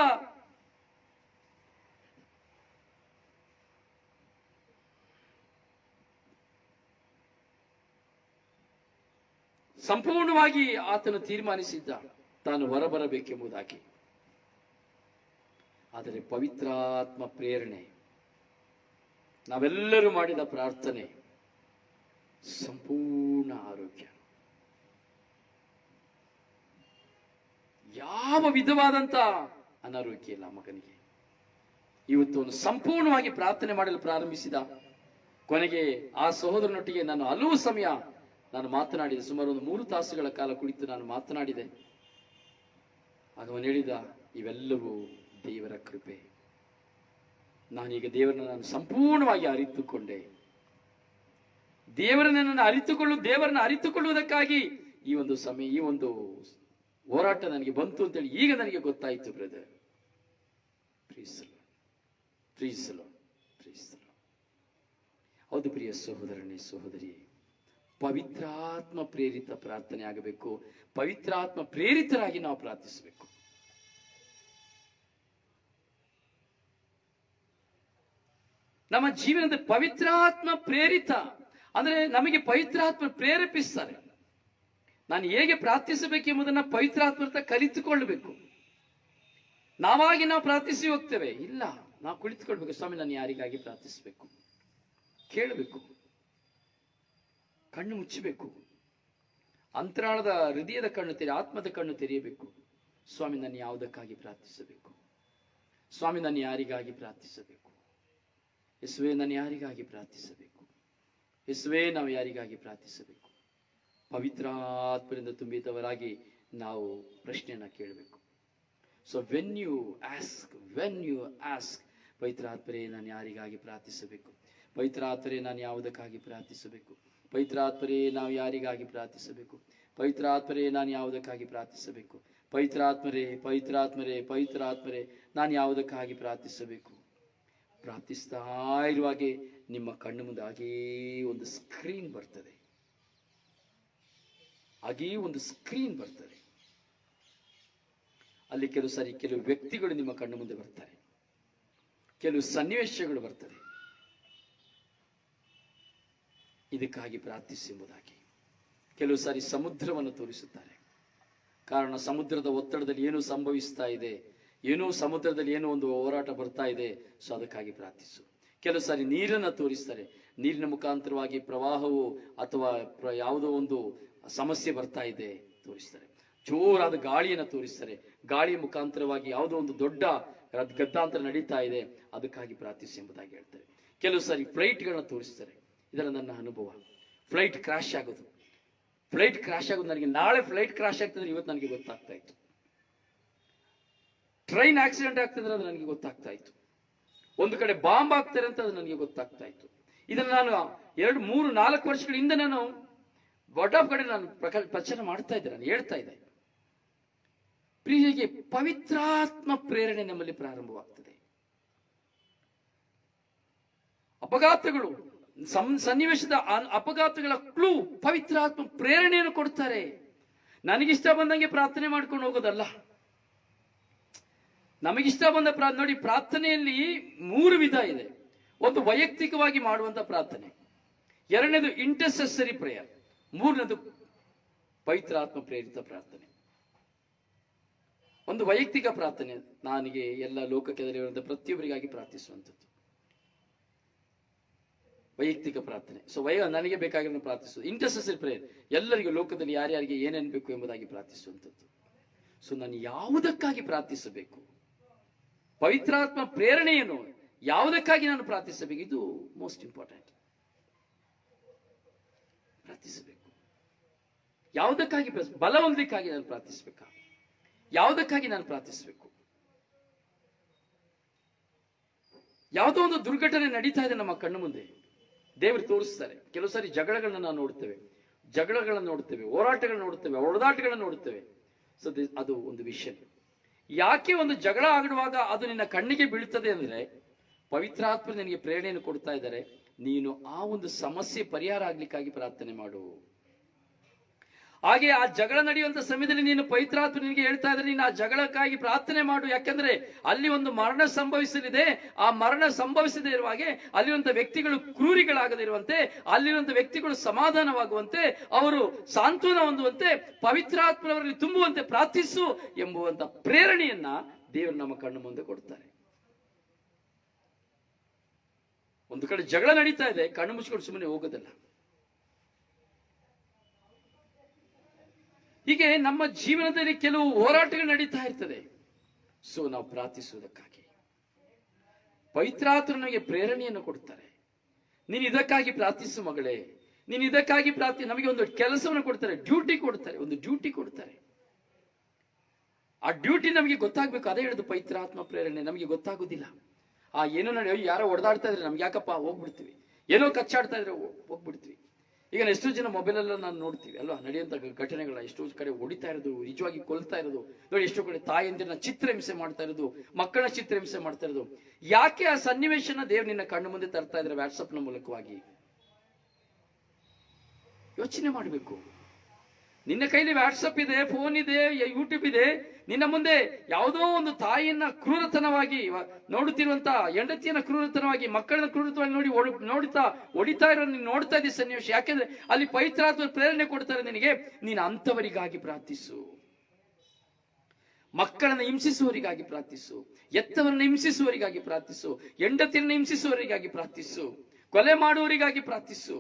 ಸಂಪೂರ್ಣವಾಗಿ ಆತನು ತೀರ್ಮಾನಿಸಿದ್ದ ತಾನು ಹೊರಬರಬೇಕೆಂಬುದಾಗಿ. ಆದರೆ ಪವಿತ್ರಾತ್ಮ ಪ್ರೇರಣೆ, ನಾವೆಲ್ಲರೂ ಮಾಡಿದ ಪ್ರಾರ್ಥನೆ, ಸಂಪೂರ್ಣ ಆರೋಗ್ಯ, ಯಾವ ವಿಧವಾದಂತ ಅನಾರೋಗ್ಯ ಇಲ್ಲ ಮಗನಿಗೆ. ಇವತ್ತು ಅವನು ಸಂಪೂರ್ಣವಾಗಿ ಪ್ರಾರ್ಥನೆ ಮಾಡಲು ಪ್ರಾರಂಭಿಸಿದ. ಕೊನೆಗೆ ಆ ಸಹೋದರನೊಟ್ಟಿಗೆ ನಾನು ಹಲವು ಸಮಯ ನಾನು ಮಾತನಾಡಿದೆ. ಸುಮಾರು ಒಂದು 3 ತಾಸುಗಳ ಕಾಲ ಕುಳಿತು ನಾನು ಮಾತನಾಡಿದೆ. ಆಗ ಅವನು ಹೇಳಿದ, ಇವೆಲ್ಲವೂ ದೇವರ ಕೃಪೆ. ನಾನೀಗ ದೇವರನ್ನು ಸಂಪೂರ್ಣವಾಗಿ ಅರಿತುಕೊಂಡೆ. ದೇವರನ್ನು ಅರಿತುಕೊಳ್ಳುವುದಕ್ಕಾಗಿ ಈ ಒಂದು ಸಮಯ, ಈ ಒಂದು ಹೋರಾಟ ನನಗೆ ಬಂತು ಅಂತೇಳಿ ಈಗ ನನಗೆ ಗೊತ್ತಾಯಿತು ಬ್ರದರ್. ಹೌದು ಪ್ರಿಯ ಸಹೋದರನೇ, ಸಹೋದರಿ, ಪವಿತ್ರಾತ್ಮ ಪ್ರೇರಿತ ಪ್ರಾರ್ಥನೆ ಆಗಬೇಕು. ಪವಿತ್ರಾತ್ಮ ಪ್ರೇರಿತರಾಗಿ ನಾವು ಪ್ರಾರ್ಥಿಸಬೇಕು. ನಮ್ಮ ಜೀವನದ ಪವಿತ್ರಾತ್ಮ ಪ್ರೇರಿತ ಅಂದ್ರೆ ನಮಗೆ ಪವಿತ್ರಾತ್ಮ ಪ್ರೇರೇಪಿಸ್ತಾರೆ. ನಾನು ಹೇಗೆ ಪ್ರಾರ್ಥಿಸಬೇಕೆಂಬುದನ್ನು ಪವಿತ್ರಾತ್ಮ ಕಲಿತುಕೊಳ್ಳಬೇಕು. ನಾವಾಗಿ ನಾವು ಪ್ರಾರ್ಥಿಸಿ ಹೋಗ್ತೇವೆ, ಇಲ್ಲ, ನಾವು ಕುಳಿತುಕೊಳ್ಬೇಕು. ಸ್ವಾಮಿ, ನಾನು ಯಾರಿಗಾಗಿ ಪ್ರಾರ್ಥಿಸಬೇಕು, ಕೇಳಬೇಕು, ಕಣ್ಣು ಮುಚ್ಚಬೇಕು, ಅಂತರಾಳದ ಹೃದಯದ ಕಣ್ಣು ಆತ್ಮದ ಕಣ್ಣು ತೆರೆಯಬೇಕು. ಸ್ವಾಮಿ, ನಾನು ಯಾವುದಕ್ಕಾಗಿ ಪ್ರಾರ್ಥಿಸಬೇಕು? ಸ್ವಾಮಿ, ನಾನು ಯಾರಿಗಾಗಿ ಪ್ರಾರ್ಥಿಸಬೇಕು? ಯೇಸುವೇ, ನಾನು ಯಾರಿಗಾಗಿ ಪ್ರಾರ್ಥಿಸಬೇಕು? ಯೇಸುವೇ, ನಾವು ಯಾರಿಗಾಗಿ ಪ್ರಾರ್ಥಿಸಬೇಕು? ಪವಿತ್ರಾತ್ಮರಿಂದ ತುಂಬಿದವರಾಗಿ ನಾವು ಪ್ರಶ್ನೆಯನ್ನ ಕೇಳಬೇಕು. ಸೊ ವೆನ್ ಯು ಆಸ್ಕ್, ಪವಿತ್ರಾತ್ಮರೇ, ನಾನು ಯಾರಿಗಾಗಿ ಪ್ರಾರ್ಥಿಸಬೇಕು? ಪವಿತ್ರಾತ್ಮರೇ, ನಾನು ಯಾವುದಕ್ಕಾಗಿ ಪ್ರಾರ್ಥಿಸಬೇಕು? ಪವಿತ್ರಾತ್ಮರೇ, ನಾವು ಯಾರಿಗಾಗಿ ಪ್ರಾರ್ಥಿಸಬೇಕು? ಪವಿತ್ರಾತ್ಮರೇ, ನಾನು ಯಾವುದಕ್ಕಾಗಿ ಪ್ರಾರ್ಥಿಸಬೇಕು? ಪವಿತ್ರಾತ್ಮರೇ, ನಾನು ಯಾವುದಕ್ಕಾಗಿ ಪ್ರಾರ್ಥಿಸಬೇಕು? ಪ್ರಾರ್ಥಿಸ್ತಾ ಇರುವಾಗೆ ನಿಮ್ಮ ಕಣ್ಣು ಮುಂದೆ ಹಾಗೇ ಒಂದು ಸ್ಕ್ರೀನ್ ಬರ್ತದೆ. ಅಲ್ಲಿ ಕೆಲವು ವ್ಯಕ್ತಿಗಳು ನಿಮ್ಮ ಕಣ್ಣು ಮುಂದೆ ಬರ್ತಾರೆ, ಕೆಲವು ಸನ್ನಿವೇಶಗಳು ಬರ್ತದೆ. ಇದಕ್ಕಾಗಿ ಪ್ರಾರ್ಥಿಸಿ ಎಂಬುದಾಗಿ. ಕೆಲವು ಸಾರಿ ಸಮುದ್ರವನ್ನು ತೋರಿಸುತ್ತಾರೆ. ಕಾರಣ ಸಮುದ್ರದ ಒತ್ತಡದಲ್ಲಿ ಏನೋ ಸಂಭವಿಸ್ತಾ ಇದೆ, ಏನೋ ಸಮುದ್ರದಲ್ಲಿ ಏನೋ ಒಂದು ಹೋರಾಟ ಬರ್ತಾ ಇದೆ. ಸೊ ಅದಕ್ಕಾಗಿ ಪ್ರಾರ್ಥಿಸು. ಕೆಲವು ಸಾರಿ ನೀರನ್ನು ತೋರಿಸ್ತಾರೆ. ನೀರಿನ ಮುಖಾಂತರವಾಗಿ ಪ್ರವಾಹವು ಅಥವಾ ಯಾವುದೋ ಒಂದು ಸಮಸ್ಯೆ ಬರ್ತಾ ಇದೆ ತೋರಿಸ್ತಾರೆ. ಜೋರಾದ ಗಾಳಿಯನ್ನು ತೋರಿಸ್ತಾರೆ. ಗಾಳಿಯ ಮುಖಾಂತರವಾಗಿ ಯಾವುದೋ ಒಂದು ದೊಡ್ಡ ಗದ್ದಾಂತರ ನಡೀತಾ ಇದೆ, ಅದಕ್ಕಾಗಿ ಪ್ರಾರ್ಥಿಸಿ ಎಂಬುದಾಗಿ ಹೇಳ್ತಾರೆ. ಕೆಲವು ಸಾರಿ ಫ್ಲೈಟ್ಗಳನ್ನ ತೋರಿಸ್ತಾರೆ. ಇದರ ನನ್ನ ಅನುಭವ. ಫ್ಲೈಟ್ ಕ್ರಾಶ್ ಆಗೋದು ನನಗೆ ನಾಳೆ ಫ್ಲೈಟ್ ಕ್ರಾಶ್ ಆಗ್ತದೆ, ಇವತ್ತು ನನಗೆ ಗೊತ್ತಾಗ್ತಾ ಇತ್ತು. ಟ್ರೈನ್ ಆಕ್ಸಿಡೆಂಟ್ ಆಗ್ತದೆ, ಅದು ನನಗೆ ಗೊತ್ತಾಗ್ತಾ ಇತ್ತು. ಒಂದು ಕಡೆ ಬಾಂಬ್ ಆಗ್ತಾರೆ ಅಂತ ಅದು ನನಗೆ ಗೊತ್ತಾಗ್ತಾ ಇತ್ತು. ಇದನ್ನು ನಾನು 2, 3, 4 ವರ್ಷಗಳ ಹಿಂದೆ ನಾನು ಕಡೆ ನಾನು ಪ್ರಚಾರ ಮಾಡ್ತಾ ಇದ್ದೆ, ನಾನು ಹೇಳ್ತಾ ಇದ್ದೆ. ಪ್ರಿಯರಿಗೆ, ಪವಿತ್ರಾತ್ಮ ಪ್ರೇರಣೆ ನಮ್ಮಲ್ಲಿ ಪ್ರಾರಂಭವಾಗ್ತದೆ. ಅಪಘಾತಗಳು, ಸನ್ನಿವೇಶದ ಅಪಘಾತಗಳ ಕ್ಲೂ ಪವಿತ್ರಾತ್ಮ ಪ್ರೇರಣೆಯನ್ನು ಕೊಡ್ತಾರೆ. ನನಗಿಷ್ಟ ಬಂದಂಗೆ ಪ್ರಾರ್ಥನೆ ಮಾಡ್ಕೊಂಡು ಹೋಗೋದಲ್ಲ. ನಮಗಿಷ್ಟ ಬಂದ ನೋಡಿ, ಪ್ರಾರ್ಥನೆಯಲ್ಲಿ 3 ವಿಧ ಇದೆ. ಒಂದು ವೈಯಕ್ತಿಕವಾಗಿ ಮಾಡುವಂತ ಪ್ರಾರ್ಥನೆ, ಎರಡನೇದು ಇಂಟರ್ಸೆಸರಿ ಪ್ರೇಯರ್, ಮೂರನೇದು ಪವಿತ್ರಾತ್ಮ ಪ್ರೇರಿತ ಪ್ರಾರ್ಥನೆ. ಒಂದು ವೈಯಕ್ತಿಕ ಪ್ರಾರ್ಥನೆ, ನನಗೆ ಎಲ್ಲ ಲೋಕಕ್ಕೆ ಪ್ರತಿಯೊಬ್ಬರಿಗಾಗಿ ಪ್ರಾರ್ಥಿಸುವಂಥದ್ದು ವೈಯಕ್ತಿಕ ಪ್ರಾರ್ಥನೆ. ಸೊ ನನಗೆ ಬೇಕಾಗಿರೋ ಪ್ರಾರ್ಥಿಸುವುದು. ಇಂಟರ್ಸೆಸರಿ ಪ್ರೇಯರ್, ಎಲ್ಲರಿಗೂ ಲೋಕದಲ್ಲಿ ಯಾರ್ಯಾರಿಗೆ ಏನೇನು ಬೇಕು ಎಂಬುದಾಗಿ ಪ್ರಾರ್ಥಿಸುವಂಥದ್ದು. ಸೊ ನಾನು ಯಾವುದಕ್ಕಾಗಿ ಪ್ರಾರ್ಥಿಸಬೇಕು, ಪವಿತ್ರಾತ್ಮ ಪ್ರೇರಣೆ ಏನು, ಯಾವುದಕ್ಕಾಗಿ ನಾನು ಪ್ರಾರ್ಥಿಸಬೇಕು, ಇದು ಮೋಸ್ಟ್ ಇಂಪಾರ್ಟೆಂಟ್. ಪ್ರಾರ್ಥಿಸಬೇಕು ಯಾವುದಕ್ಕಾಗಿ, ಬಲ ಹೊಂದಲಿಕ್ಕಾಗಿ ನಾನು ಪ್ರಾರ್ಥಿಸಬೇಕಾ, ಯಾವುದಕ್ಕಾಗಿ ನಾನು ಪ್ರಾರ್ಥಿಸಬೇಕು? ಯಾವುದೋ ಒಂದು ದುರ್ಘಟನೆ ನಡೀತಾ ಇದೆ ನಮ್ಮ ಕಣ್ಣು ಮುಂದೆ, ದೇವರು ತೋರಿಸ್ತಾರೆ. ಕೆಲವು ಸಾರಿ ಜಗಳಗಳನ್ನ ನಾವು ನೋಡ್ತೇವೆ, ಹೋರಾಟಗಳನ್ನ ನೋಡ್ತೇವೆ, ಹೊಡೆದಾಟಗಳನ್ನ ನೋಡ್ತೇವೆ. ಸೊ ಅದು ಒಂದು ವಿಷಯ. ಯಾಕೆ ಒಂದು ಜಗಳ ಆಡುವಾಗ ಅದು ನಿನ್ನ ಕಣ್ಣಿಗೆ ಬೀಳ್ತದೆ ಅಂದ್ರೆ, ಪವಿತ್ರಾತ್ಮ ನಿನಗೆ ಪ್ರೇರಣೆಯನ್ನು ಕೊಡ್ತಾ ಇದ್ದಾರೆ, ನೀನು ಆ ಒಂದು ಸಮಸ್ಯೆ ಪರಿಹಾರ ಆಗ್ಲಿಕ್ಕಾಗಿ ಪ್ರಾರ್ಥನೆ ಮಾಡು. ಹಾಗೆ ಆ ಜಗಳ ನಡೆಯುವಂತ ಸಮಯದಲ್ಲಿ ನೀನು ಪವಿತ್ರಾತ್ಮ ನಿನಗೆ ಹೇಳ್ತಾ ಇದ್ರೆ, ನೀನು ಆ ಜಗಳಕ್ಕಾಗಿ ಪ್ರಾರ್ಥನೆ ಮಾಡು. ಯಾಕೆಂದ್ರೆ ಅಲ್ಲಿ ಒಂದು ಮರಣ ಸಂಭವಿಸಲಿದೆ. ಆ ಮರಣ ಸಂಭವಿಸದೇ ಇರುವಾಗೆ ಅಲ್ಲಿರುವಂತ ವ್ಯಕ್ತಿಗಳು ಕ್ರೂರಿಗಳಾಗದೇ ಇರುವಂತೆ, ಅಲ್ಲಿರುವಂತ ವ್ಯಕ್ತಿಗಳು ಸಮಾಧಾನವಾಗುವಂತೆ, ಅವರು ಸಾಂತ್ವನ ಹೊಂದುವಂತೆ, ಪವಿತ್ರಾತ್ಮರವರಲ್ಲಿ ತುಂಬುವಂತೆ ಪ್ರಾರ್ಥಿಸು ಎಂಬುವಂತ ಪ್ರೇರಣೆಯನ್ನ ದೇವರು ನಮ್ಮ ಕಣ್ಣು ಮುಂದೆ ಕೊಡ್ತಾರೆ. ಒಂದು ಕಡೆ ಜಗಳ ನಡೀತಾ ಇದೆ, ಕಣ್ಣು ಮುಚ್ಚಿಕೊಂಡು ಸುಮ್ಮನೆ ಹೋಗೋದಿಲ್ಲ. ಹೀಗೆ ನಮ್ಮ ಜೀವನದಲ್ಲಿ ಕೆಲವು ಹೋರಾಟಗಳು ನಡೀತಾ ಇರ್ತದೆ. ಸೊ ನಾವು ಪ್ರಾರ್ಥಿಸುವುದಕ್ಕಾಗಿ ಪವಿತ್ರಾತ್ಮ ನಮಗೆ ಪ್ರೇರಣೆಯನ್ನು ಕೊಡ್ತಾರೆ. ನೀನು ಇದಕ್ಕಾಗಿ ಪ್ರಾರ್ಥಿಸು ಮಗಳೇ, ನೀನು ಇದಕ್ಕಾಗಿ ನಮಗೆ ಒಂದು ಕೆಲಸವನ್ನು ಕೊಡ್ತಾರೆ, ಒಂದು ಡ್ಯೂಟಿ ಕೊಡ್ತಾರೆ. ಆ ಡ್ಯೂಟಿ ನಮಗೆ ಗೊತ್ತಾಗ್ಬೇಕು. ಅದೇ ಹೇಳುದು ಪವಿತ್ರಾತ್ಮ ಪ್ರೇರಣೆ. ನಮಗೆ ಗೊತ್ತಾಗುದಿಲ್ಲ. ಏನೋ ಯಾರೋ ಹೊಡೆದಾಡ್ತಾ ಇದ್ರೆ ನಮ್ಗೆ ಯಾಕಪ್ಪ ಹೋಗ್ಬಿಡ್ತೀವಿ, ಏನೋ ಕಚ್ಚಾಡ್ತಾ ಇದ್ರೆ ಹೋಗ್ಬಿಡ್ತೀವಿ. ಈಗ ಎಷ್ಟೋ ಜನ ಮೊಬೈಲೆಲ್ಲ ನಾನು ನೋಡ್ತೀವಿ ಅಲ್ವಾ, ನಡೆಯುವಂತ ಘಟನೆಗಳ ಎಷ್ಟೋ ಕಡೆ ಹೊಡಿತಾ ಇರೋದು, ನಿಜವಾಗಿ ಕೊಲ್ತಾ ಇರೋದು ನೋಡಿ. ಎಷ್ಟೋ ಕಡೆ ತಾಯಂದಿರನ್ನ ಚಿತ್ರಹಿಂಸೆ ಮಾಡ್ತಾ ಇರೋದು, ಮಕ್ಕಳ ಚಿತ್ರಹಿಂಸೆ ಮಾಡ್ತಾ ಇರೋದು. ಯಾಕೆ ಆ ಸನ್ನಿವೇಶನ ದೇವ್ರು ನಿನ್ನ ಕಣ್ಣು ಮುಂದೆ ತರ್ತಾ ಇದ್ರೆ ವಾಟ್ಸಪ್ನ ಮೂಲಕವಾಗಿ? ಯೋಚನೆ ಮಾಡಬೇಕು. ನಿನ್ನ ಕೈಲಿ ವಾಟ್ಸಪ್ ಇದೆ, ಫೋನ್ ಇದೆ, ಯೂಟ್ಯೂಬ್ ಇದೆ. ನಿನ್ನ ಮುಂದೆ ಯಾವುದೋ ಒಂದು ತಾಯಿಯನ್ನ ಕ್ರೂರತನವಾಗಿ ನೋಡುತ್ತಿರುವಂತ, ಹೆಂಡತಿಯನ್ನ ಕ್ರೂರತನವಾಗಿ, ಮಕ್ಕಳನ್ನ ಕ್ರೂರತನವಾಗಿ ಹೊಡಿತಾ ಇರೋ ನೀನು ನೋಡ್ತಾ ಇದ್ದೀವಿ ಸನ್ನಿವೇಶ. ಯಾಕೆಂದ್ರೆ ಅಲ್ಲಿ ಪವಿತ್ರಾತ್ಮ ಪ್ರೇರಣೆ ಕೊಡ್ತಾರೆ ನಿನಗೆ, ನೀನು ಅಂತವರಿಗಾಗಿ ಪ್ರಾರ್ಥಿಸು. ಮಕ್ಕಳನ್ನ ಹಿಂಸಿಸುವವರಿಗಾಗಿ ಪ್ರಾರ್ಥಿಸು, ಎತ್ತವರನ್ನ ಹಿಂಸಿಸುವವರಿಗಾಗಿ ಪ್ರಾರ್ಥಿಸು, ಹೆಂಡತಿಯನ್ನ ಹಿಂಸಿಸುವವರಿಗಾಗಿ ಪ್ರಾರ್ಥಿಸು, ಕೊಲೆ ಮಾಡುವವರಿಗಾಗಿ ಪ್ರಾರ್ಥಿಸು.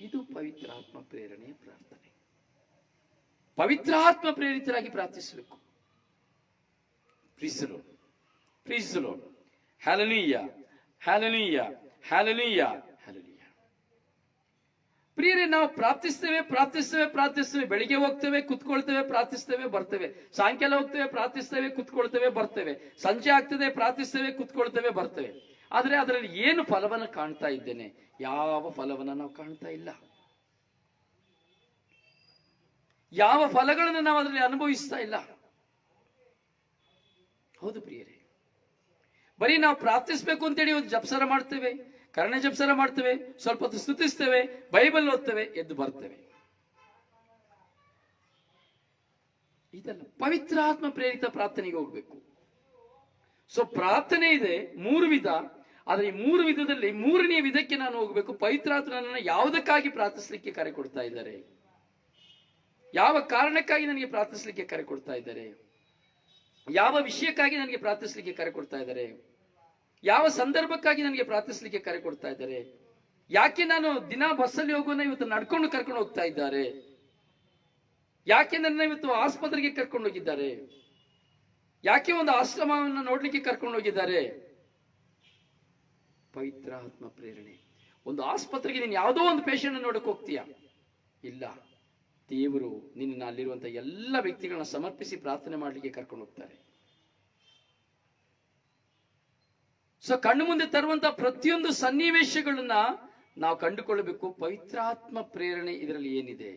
ಇದು ಪವಿತ್ರಾತ್ಮ ಪ್ರೇರಣೆಯ ಪ್ರಾರ್ಥನೆ. ಪವಿತ್ರಾತ್ಮ ಪ್ರೇರಿತರಾಗಿ ಪ್ರಾರ್ಥಿಸಬೇಕು. Praise the Lord. Hallelujah, hallelujah, hallelujah, hallelujah. ಪ್ರಿಯರೇ, ನಾವು ಪ್ರಾರ್ಥಿಸ್ತೇವೆ. ಬೆಳಿಗ್ಗೆ ಹೋಗ್ತೇವೆ, ಕುತ್ಕೊಳ್ತೇವೆ, ಪ್ರಾರ್ಥಿಸ್ತೇವೆ, ಬರ್ತೇವೆ. ಸಾಯಂಕಾಲ ಹೋಗ್ತೇವೆ, ಪ್ರಾರ್ಥಿಸ್ತೇವೆ, ಕುತ್ಕೊಳ್ತೇವೆ, ಬರ್ತೇವೆ. ಸಂಜೆ ಆಗ್ತದೆ, ಪ್ರಾರ್ಥಿಸ್ತೇವೆ, ಕುತ್ಕೊಳ್ತೇವೆ, ಬರ್ತೇವೆ. ಆದ್ರೆ ಅದರಲ್ಲಿ ಏನು ಫಲವನ್ನ ಕಾಣ್ತಾ ಇದ್ದೇನೆ? ಯಾವ ಫಲವನ್ನ ನಾವು ಕಾಣ್ತಾ ಇಲ್ಲ. ಯಾವ ಫಲಗಳನ್ನು ನಾವು ಅದರಲ್ಲಿ ಅನುಭವಿಸ್ತಾ ಇಲ್ಲ. ಹೌದು ಪ್ರಿಯರೇ, ಬರೀ ನಾವು ಪ್ರಾರ್ಥಿಸ್ಬೇಕು ಅಂತೇಳಿ ಒಂದು ಜಪಸರ ಮಾಡ್ತೇವೆ, ಕರ್ಣೆ ಜಪಸರ ಮಾಡ್ತೇವೆ, ಸ್ವಲ್ಪ ಹೊತ್ತು ಸ್ತುತಿಸ್ತೇವೆ, ಬೈಬಲ್ ಓದ್ತೇವೆ, ಎದ್ದು ಬರ್ತೇವೆ. ಇದಲ್ಲ, ಪವಿತ್ರಾತ್ಮ ಪ್ರೇರಿತ ಪ್ರಾರ್ಥನೆಗೆ ಹೋಗ್ಬೇಕು. ಸೊ ಪ್ರಾರ್ಥನೆ ಇದೆ 3 ವಿಧ. ಆದ್ರೆ ಈ 3 ವಿಧದಲ್ಲಿ 3ನೇ ವಿಧಕ್ಕೆ ನಾನು ಹೋಗ್ಬೇಕು. ಪವಿತ್ರಾತ್ಮನನ್ನ ಯಾವುದಕ್ಕಾಗಿ ಪ್ರಾರ್ಥಿಸ್ಲಿಕ್ಕೆ ಕರೆ ಕೊಡ್ತಾ ಇದ್ದಾರೆ? ಯಾವ ಕಾರಣಕ್ಕಾಗಿ ನನಗೆ ಪ್ರಾರ್ಥಿಸ್ಲಿಕ್ಕೆ ಕರೆ ಕೊಡ್ತಾ ಇದ್ದಾರೆ? ಯಾವ ವಿಷಯಕ್ಕಾಗಿ ನನಗೆ ಪ್ರಾರ್ಥಿಸ್ಲಿಕ್ಕೆ ಕರೆ ಕೊಡ್ತಾ ಇದ್ದಾರೆ? ಯಾವ ಸಂದರ್ಭಕ್ಕಾಗಿ ನನಗೆ ಪ್ರಾರ್ಥಿಸ್ಲಿಕ್ಕೆ ಕರೆ ಕೊಡ್ತಾ ಇದ್ದಾರೆ? ಯಾಕೆ ನಾನು ದಿನ ಬಸ್ಸಲ್ಲಿ ಹೋಗೋಣ ಇವತ್ತು ನಡ್ಕೊಂಡು ಕರ್ಕೊಂಡು ಹೋಗ್ತಾ ಇದ್ದಾರೆ? ಯಾಕೆ ನನ್ನ ಇವತ್ತು ಆಸ್ಪತ್ರೆಗೆ ಕರ್ಕೊಂಡು ಹೋಗಿದ್ದಾರೆ? ಯಾಕೆ ಒಂದು ಆಶ್ರಮವನ್ನು ನೋಡ್ಲಿಕ್ಕೆ ಕರ್ಕೊಂಡು ಹೋಗಿದ್ದಾರೆ? ಪವಿತ್ರಾತ್ಮ ಪ್ರೇರಣೆ. ಒಂದು ಆಸ್ಪತ್ರೆಗೆ ನೀನು ಯಾವುದೋ ಒಂದು ಪೇಷಂಟ್ ನೋಡಕ್ ಹೋಗ್ತೀಯಾ? ಇಲ್ಲ, ದೇವರು ನಿನ್ನ ಅಲ್ಲಿರುವಂತಹ ಎಲ್ಲ ವ್ಯಕ್ತಿಗಳನ್ನ ಸಮರ್ಪಿಸಿ ಪ್ರಾರ್ಥನೆ ಮಾಡಲಿಕ್ಕೆ ಕರ್ಕೊಂಡು ಹೋಗ್ತಾರೆ. ಸೊ ಕಣ್ಣು ಮುಂದೆ ತರುವಂತಹ ಪ್ರತಿಯೊಂದು ಸನ್ನಿವೇಶಗಳನ್ನ ನಾವು ಕಂಡುಕೊಳ್ಳಬೇಕು. ಪವಿತ್ರಾತ್ಮ ಪ್ರೇರಣೆ ಇದರಲ್ಲಿ ಏನಿದೆ?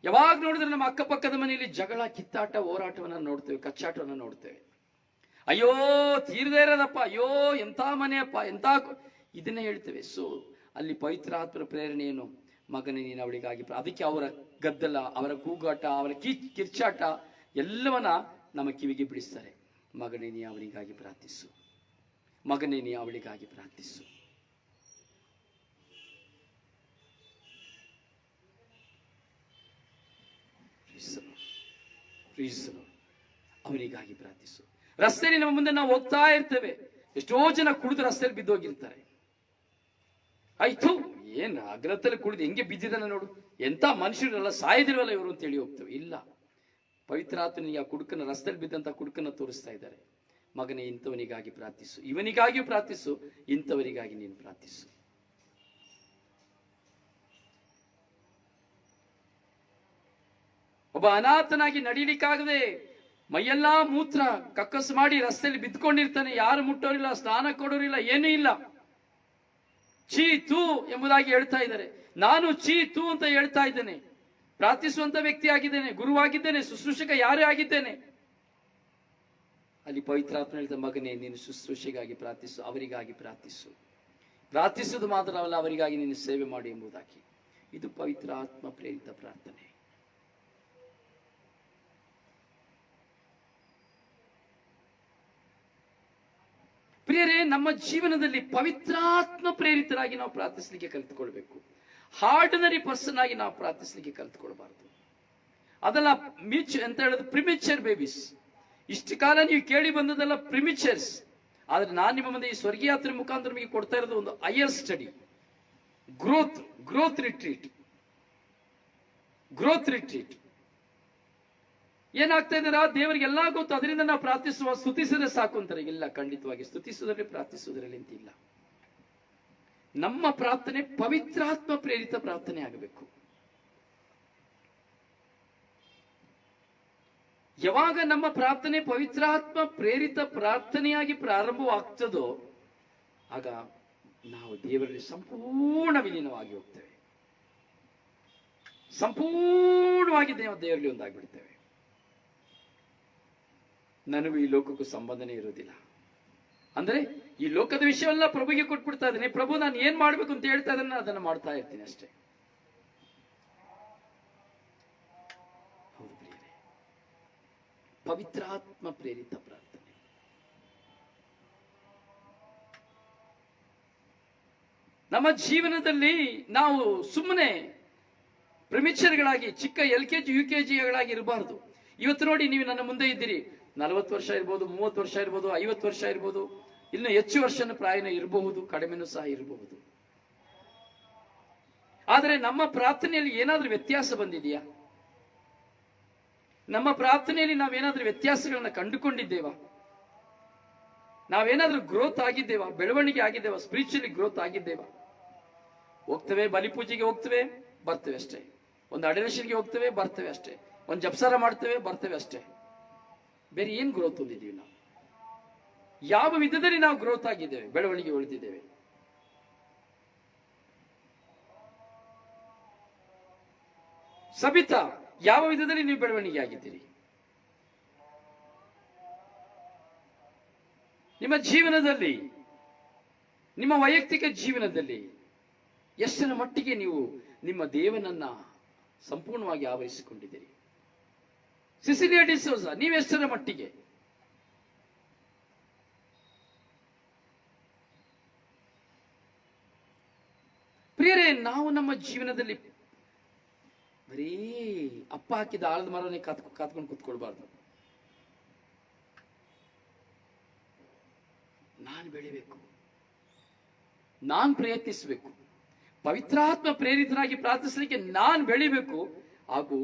ಯಾವಾಗ ನೋಡಿದ್ರೆ ನಮ್ಮ ಅಕ್ಕಪಕ್ಕದ ಮನೆಯಲ್ಲಿ ಜಗಳ, ಕಿತ್ತಾಟ, ಹೋರಾಟವನ್ನ ನೋಡ್ತೇವೆ, ಕಚ್ಚಾಟವನ್ನ ನೋಡ್ತೇವೆ. ಅಯ್ಯೋ ತೀರದೇ ಇರೋದಪ್ಪ, ಅಯ್ಯೋ ಎಂಥ ಮನೆಯಪ್ಪ, ಎಂಥ ಇದನ್ನೇ ಹೇಳ್ತೇವೆ. ಸೊ ಅಲ್ಲಿ ಪವಿತ್ರಾತ್ಮರ ಪ್ರೇರಣೆ ಏನು? ಮಗನೇ ನೀನು ಅವಳಿಗಾಗಿ ಅದಕ್ಕೆ ಅವರ ಗದ್ದಲ, ಅವರ ಕೂಗಾಟ, ಅವರ ಕಿರ್ಚಾಟ ಎಲ್ಲವನ್ನ ನಮ್ಮ ಕಿವಿಗೆ ಬಿಡಿಸ್ತಾರೆ. ಮಗನೇ ನೀ ಅವಳಿಗಾಗಿ ಪ್ರಾರ್ಥಿಸು, ಮಗನೇ ನೀ ಅವಳಿಗಾಗಿ ಪ್ರಾರ್ಥಿಸು. ಅವರಿಗಾಗಿ ಪ್ರಾರ್ಥಿಸು. ರಸ್ತೆಯಲ್ಲಿ ನಮ್ಮ ಮುಂದೆ ನಾವು ಹೋಗ್ತಾ ಇರ್ತೇವೆ, ಎಷ್ಟೋ ಜನ ಕುಡಿದು ರಸ್ತೆಯಲ್ಲಿ ಬಿದ್ದೋಗಿರ್ತಾರೆ. ಆಯ್ತು, ಏನ್ ಅಗ್ರತಲ್ಲಿ ಕುಡಿದು ಹೆಂಗೆ ಬಿದ್ದಿದ್ದಾನೆ ನೋಡು, ಎಂತ ಮನುಷ್ಯರೆಲ್ಲ ಸಾಯದಿಲ್ವಲ್ಲ ಇವರು ಅಂತ ಹೇಳಿ ಹೋಗ್ತೇವೆ. ಇಲ್ಲ, ಪವಿತ್ರಾತ್ಮನಿಗೆ ಆ ಕುಡುಕನ, ರಸ್ತೆಯಲ್ಲಿ ಬಿದ್ದಂತ ಕುಡುಕನ ತೋರಿಸ್ತಾ ಇದ್ದಾರೆ. ಮಗನೇ ಇಂಥವನಿಗಾಗಿ ಪ್ರಾರ್ಥಿಸು, ಇವನಿಗಾಗಿಯೂ ಪ್ರಾರ್ಥಿಸು, ಇಂಥವರಿಗಾಗಿ ನೀನು ಪ್ರಾರ್ಥಿಸು. ಒಬ್ಬ ಅನಾಥನಾಗಿ ನಡೀಲಿಕ್ಕಾಗದೆ ಮೈಯೆಲ್ಲಾ ಮೂತ್ರ ಕಕ್ಕಸು ಮಾಡಿ ರಸ್ತೆಯಲ್ಲಿ ಬಿದ್ಕೊಂಡಿರ್ತಾನೆ. ಯಾರು ಮುಟ್ಟೋರಿಲ್ಲ, ಸ್ನಾನ ಕೊಡೋರಿಲ್ಲ, ಏನೂ ಇಲ್ಲ. ಚೀ ತೂ ಎಂಬುದಾಗಿ ಹೇಳ್ತಾ ಇದ್ದಾರೆ. ನಾನು ಚೀ ತೂ ಅಂತ ಹೇಳ್ತಾ ಇದ್ದೇನೆ. ಪ್ರಾರ್ಥಿಸುವಂತ ವ್ಯಕ್ತಿ ಆಗಿದ್ದೇನೆ, ಗುರುವಾಗಿದ್ದೇನೆ, ಶುಶ್ರೂಷಕ ಯಾರೇ ಆಗಿದ್ದೇನೆ. ಅಲ್ಲಿ ಪವಿತ್ರಾತ್ಮ ಹೇಳ್ತಾ, ಮಗನೇ ನೀನು ಶುಶ್ರೂಷೆಗಾಗಿ ಪ್ರಾರ್ಥಿಸು, ಅವರಿಗಾಗಿ ಪ್ರಾರ್ಥಿಸು. ಪ್ರಾರ್ಥಿಸುವುದು ಮಾತ್ರವಲ್ಲ, ಅವರಿಗಾಗಿ ನೀನು ಸೇವೆ ಮಾಡಿ ಎಂಬುದಾಗಿ. ಇದು ಪವಿತ್ರಾತ್ಮ ಪ್ರೇರಿತ ಪ್ರಾರ್ಥನೆ. ಪ್ರಿಯರೇ, ನಮ್ಮ ಜೀವನದಲ್ಲಿ ಪವಿತ್ರಾತ್ಮ ಪ್ರೇರಿತರಾಗಿ ನಾವು ಪ್ರಾರ್ಥಿಸಲಿಕ್ಕೆ ಕಲಿತುಕೊಳ್ಬೇಕು. ಹಾರ್ಡಿನರಿ ಪರ್ಸನ್ ಆಗಿ ನಾವು ಪ್ರಾರ್ಥಿಸಲಿಕ್ಕೆ ಕಲಿತುಕೊಳ್ಬಾರ್ದು. ಅದೆಲ್ಲ ಅಂತ ಹೇಳೋದು ಪ್ರಿಮಿಚರ್ ಬೇಬೀಸ್. ಇಷ್ಟು ಕಾಲ ನೀವು ಕೇಳಿ ಬಂದದೆಲ್ಲ ಪ್ರಿಮಿಚರ್ಸ್. ಆದ್ರೆ ನಾನು ನಿಮ್ಮ ಮುಂದೆ ಈ ಸ್ವರ್ಗೀಯಾತ್ರೆ ಮುಖಾಂತರ ನಿಮಗೆ ಕೊಡ್ತಾ ಇರೋದು ಒಂದು ಹೈಯರ್ ಸ್ಟಡಿ, ಗ್ರೋತ್ ರಿಟ್ರೀಟ್. ಏನಾಗ್ತಾ ಇದ್ದಾರಾ, ದೇವರಿಗೆಲ್ಲ ಗೊತ್ತು, ಅದರಿಂದ ನಾವು ಪ್ರಾರ್ಥಿಸುವ, ಸ್ತುತಿಸಿದ್ರೆ ಸಾಕು ಅಂತಾರೆ. ಇಲ್ಲ, ಖಂಡಿತವಾಗಿ ಸ್ತುತಿಸುವುದರಲ್ಲಿ ಪ್ರಾರ್ಥಿಸುವುದರಲ್ಲಿ ಅಂತಿಲ್ಲ. ನಮ್ಮ ಪ್ರಾರ್ಥನೆ ಪವಿತ್ರಾತ್ಮ ಪ್ರೇರಿತ ಪ್ರಾರ್ಥನೆ ಆಗಬೇಕು. ಯಾವಾಗ ನಮ್ಮ ಪ್ರಾರ್ಥನೆ ಪವಿತ್ರಾತ್ಮ ಪ್ರೇರಿತ ಪ್ರಾರ್ಥನೆಯಾಗಿ ಪ್ರಾರಂಭವಾಗ್ತದೋ ಆಗ ನಾವು ದೇವರಲ್ಲಿ ಸಂಪೂರ್ಣ ವಿಲೀನವಾಗಿ ಹೋಗ್ತೇವೆ, ಸಂಪೂರ್ಣವಾಗಿ ದೇವರಲ್ಲಿ ಒಂದಾಗ್ಬಿಡ್ತೇವೆ. ನನಗೂ ಈ ಲೋಕಕ್ಕೂ ಸಂಬಂಧನೇ ಇರೋದಿಲ್ಲ. ಅಂದ್ರೆ ಈ ಲೋಕದ ವಿಷಯವೆಲ್ಲ ಪ್ರಭುಗೆ ಕೊಟ್ಬಿಡ್ತಾ ಇದ್ದೇನೆ. ಪ್ರಭು ನಾನು ಏನ್ ಮಾಡ್ಬೇಕು ಅಂತ ಹೇಳ್ತಾ ಇದ್ದಾನೆ, ಅದನ್ನ ಮಾಡ್ತಾ ಇರ್ತೀನಿ ಅಷ್ಟೇ. ಹೌದು ಪ್ರಿಯರೇ, ಪವಿತ್ರಾತ್ಮ ಪ್ರೇರಿತ ಪ್ರಾರ್ಥನೆ. ನಮ್ಮ ಜೀವನದಲ್ಲಿ ನಾವು ಸುಮ್ಮನೆ ಪ್ರಿಮಿಚರ್ಗಳಾಗಿ, ಚಿಕ್ಕ LKG UKGಗಳಾಗಿ ಇರಬಾರ್ದು. ಇವತ್ತು ನೋಡಿ, ನೀವು ನನ್ನ ಮುಂದೆ ಇದ್ದೀರಿ, 40 ವರ್ಷ ಇರ್ಬೋದು, 30 ವರ್ಷ ಇರ್ಬೋದು, 50 ವರ್ಷ ಇರ್ಬೋದು, ಇನ್ನು ಹೆಚ್ಚು ವರ್ಷನ ಪ್ರಾಯನ ಇರಬಹುದು, ಕಡಿಮೆನೂ ಸಹ ಇರಬಹುದು. ಆದರೆ ನಮ್ಮ ಪ್ರಾರ್ಥನೆಯಲ್ಲಿ ಏನಾದ್ರೂ ವ್ಯತ್ಯಾಸ ಬಂದಿದೆಯಾ? ನಮ್ಮ ಪ್ರಾರ್ಥನೆಯಲ್ಲಿ ನಾವೇನಾದ್ರೂ ವ್ಯತ್ಯಾಸಗಳನ್ನ ಕಂಡುಕೊಂಡಿದ್ದೇವಾ? ನಾವೇನಾದ್ರೂ ಗ್ರೋತ್ ಆಗಿದ್ದೇವಾ? ಬೆಳವಣಿಗೆ ಆಗಿದ್ದೇವಾ? Spiritually growth ಆಗಿದ್ದೇವಾ? ಹೋಗ್ತೇವೆ, ಬಲಿಪೂಜೆಗೆ ಹೋಗ್ತೇವೆ, ಬರ್ತೇವೆ ಅಷ್ಟೇ. ಒಂದು ಅಡರೇಷನ್ಗೆ ಹೋಗ್ತೇವೆ, ಬರ್ತೇವೆ ಅಷ್ಟೇ. ಒಂದು ಜಪ್ಸಾರ ಮಾಡ್ತೇವೆ, ಬರ್ತೇವೆ ಅಷ್ಟೇ. ಬೇರೆ ಏನ್ ಗ್ರೋತ್ ಹೊಂದಿದ್ದೀವಿ ನಾವು? ಯಾವ ವಿಧದಲ್ಲಿ ನಾವು ಗ್ರೋತ್ ಆಗಿದ್ದೇವೆ, ಬೆಳವಣಿಗೆ ಉಳಿದಿದ್ದೇವೆ? ಸಬಿತಾ, ಯಾವ ವಿಧದಲ್ಲಿ ನೀವು ಬೆಳವಣಿಗೆ ಆಗಿದ್ದೀರಿ? ನಿಮ್ಮ ಜೀವನದಲ್ಲಿ, ನಿಮ್ಮ ವೈಯಕ್ತಿಕ ಜೀವನದಲ್ಲಿ ಎಷ್ಟರ ಮಟ್ಟಿಗೆ ನೀವು ನಿಮ್ಮ ದೇವನನ್ನ ಸಂಪೂರ್ಣವಾಗಿ ಆವರಿಸಿಕೊಂಡಿದ್ದೀರಿ? ಸಿಸಿಲಿಯಾ ಡಿಸೋಜ, ನೀವೆಷ್ಟರ ಮಟ್ಟಿಗೆ? ಪ್ರಿಯರೇ, ನಾವು ನಮ್ಮ ಜೀವನದಲ್ಲಿ ಬರೀ ಅಪ್ಪ ಹಾಕಿದ ಆಳದ ಮರನೇ ಕಾತ್ಕೊಂಡು ಕೂತ್ಕೊಳ್ಬಾರ್ದು. ನಾನು ಬೆಳಿಬೇಕು, ನಾನು ಪ್ರಯತ್ನಿಸಬೇಕು, ಪವಿತ್ರಾತ್ಮ ಪ್ರೇರಿತರಾಗಿ ಪ್ರಾರ್ಥಿಸಲಿಕ್ಕೆ ನಾನು ಬೆಳಿಬೇಕು. ಹಾಗೂ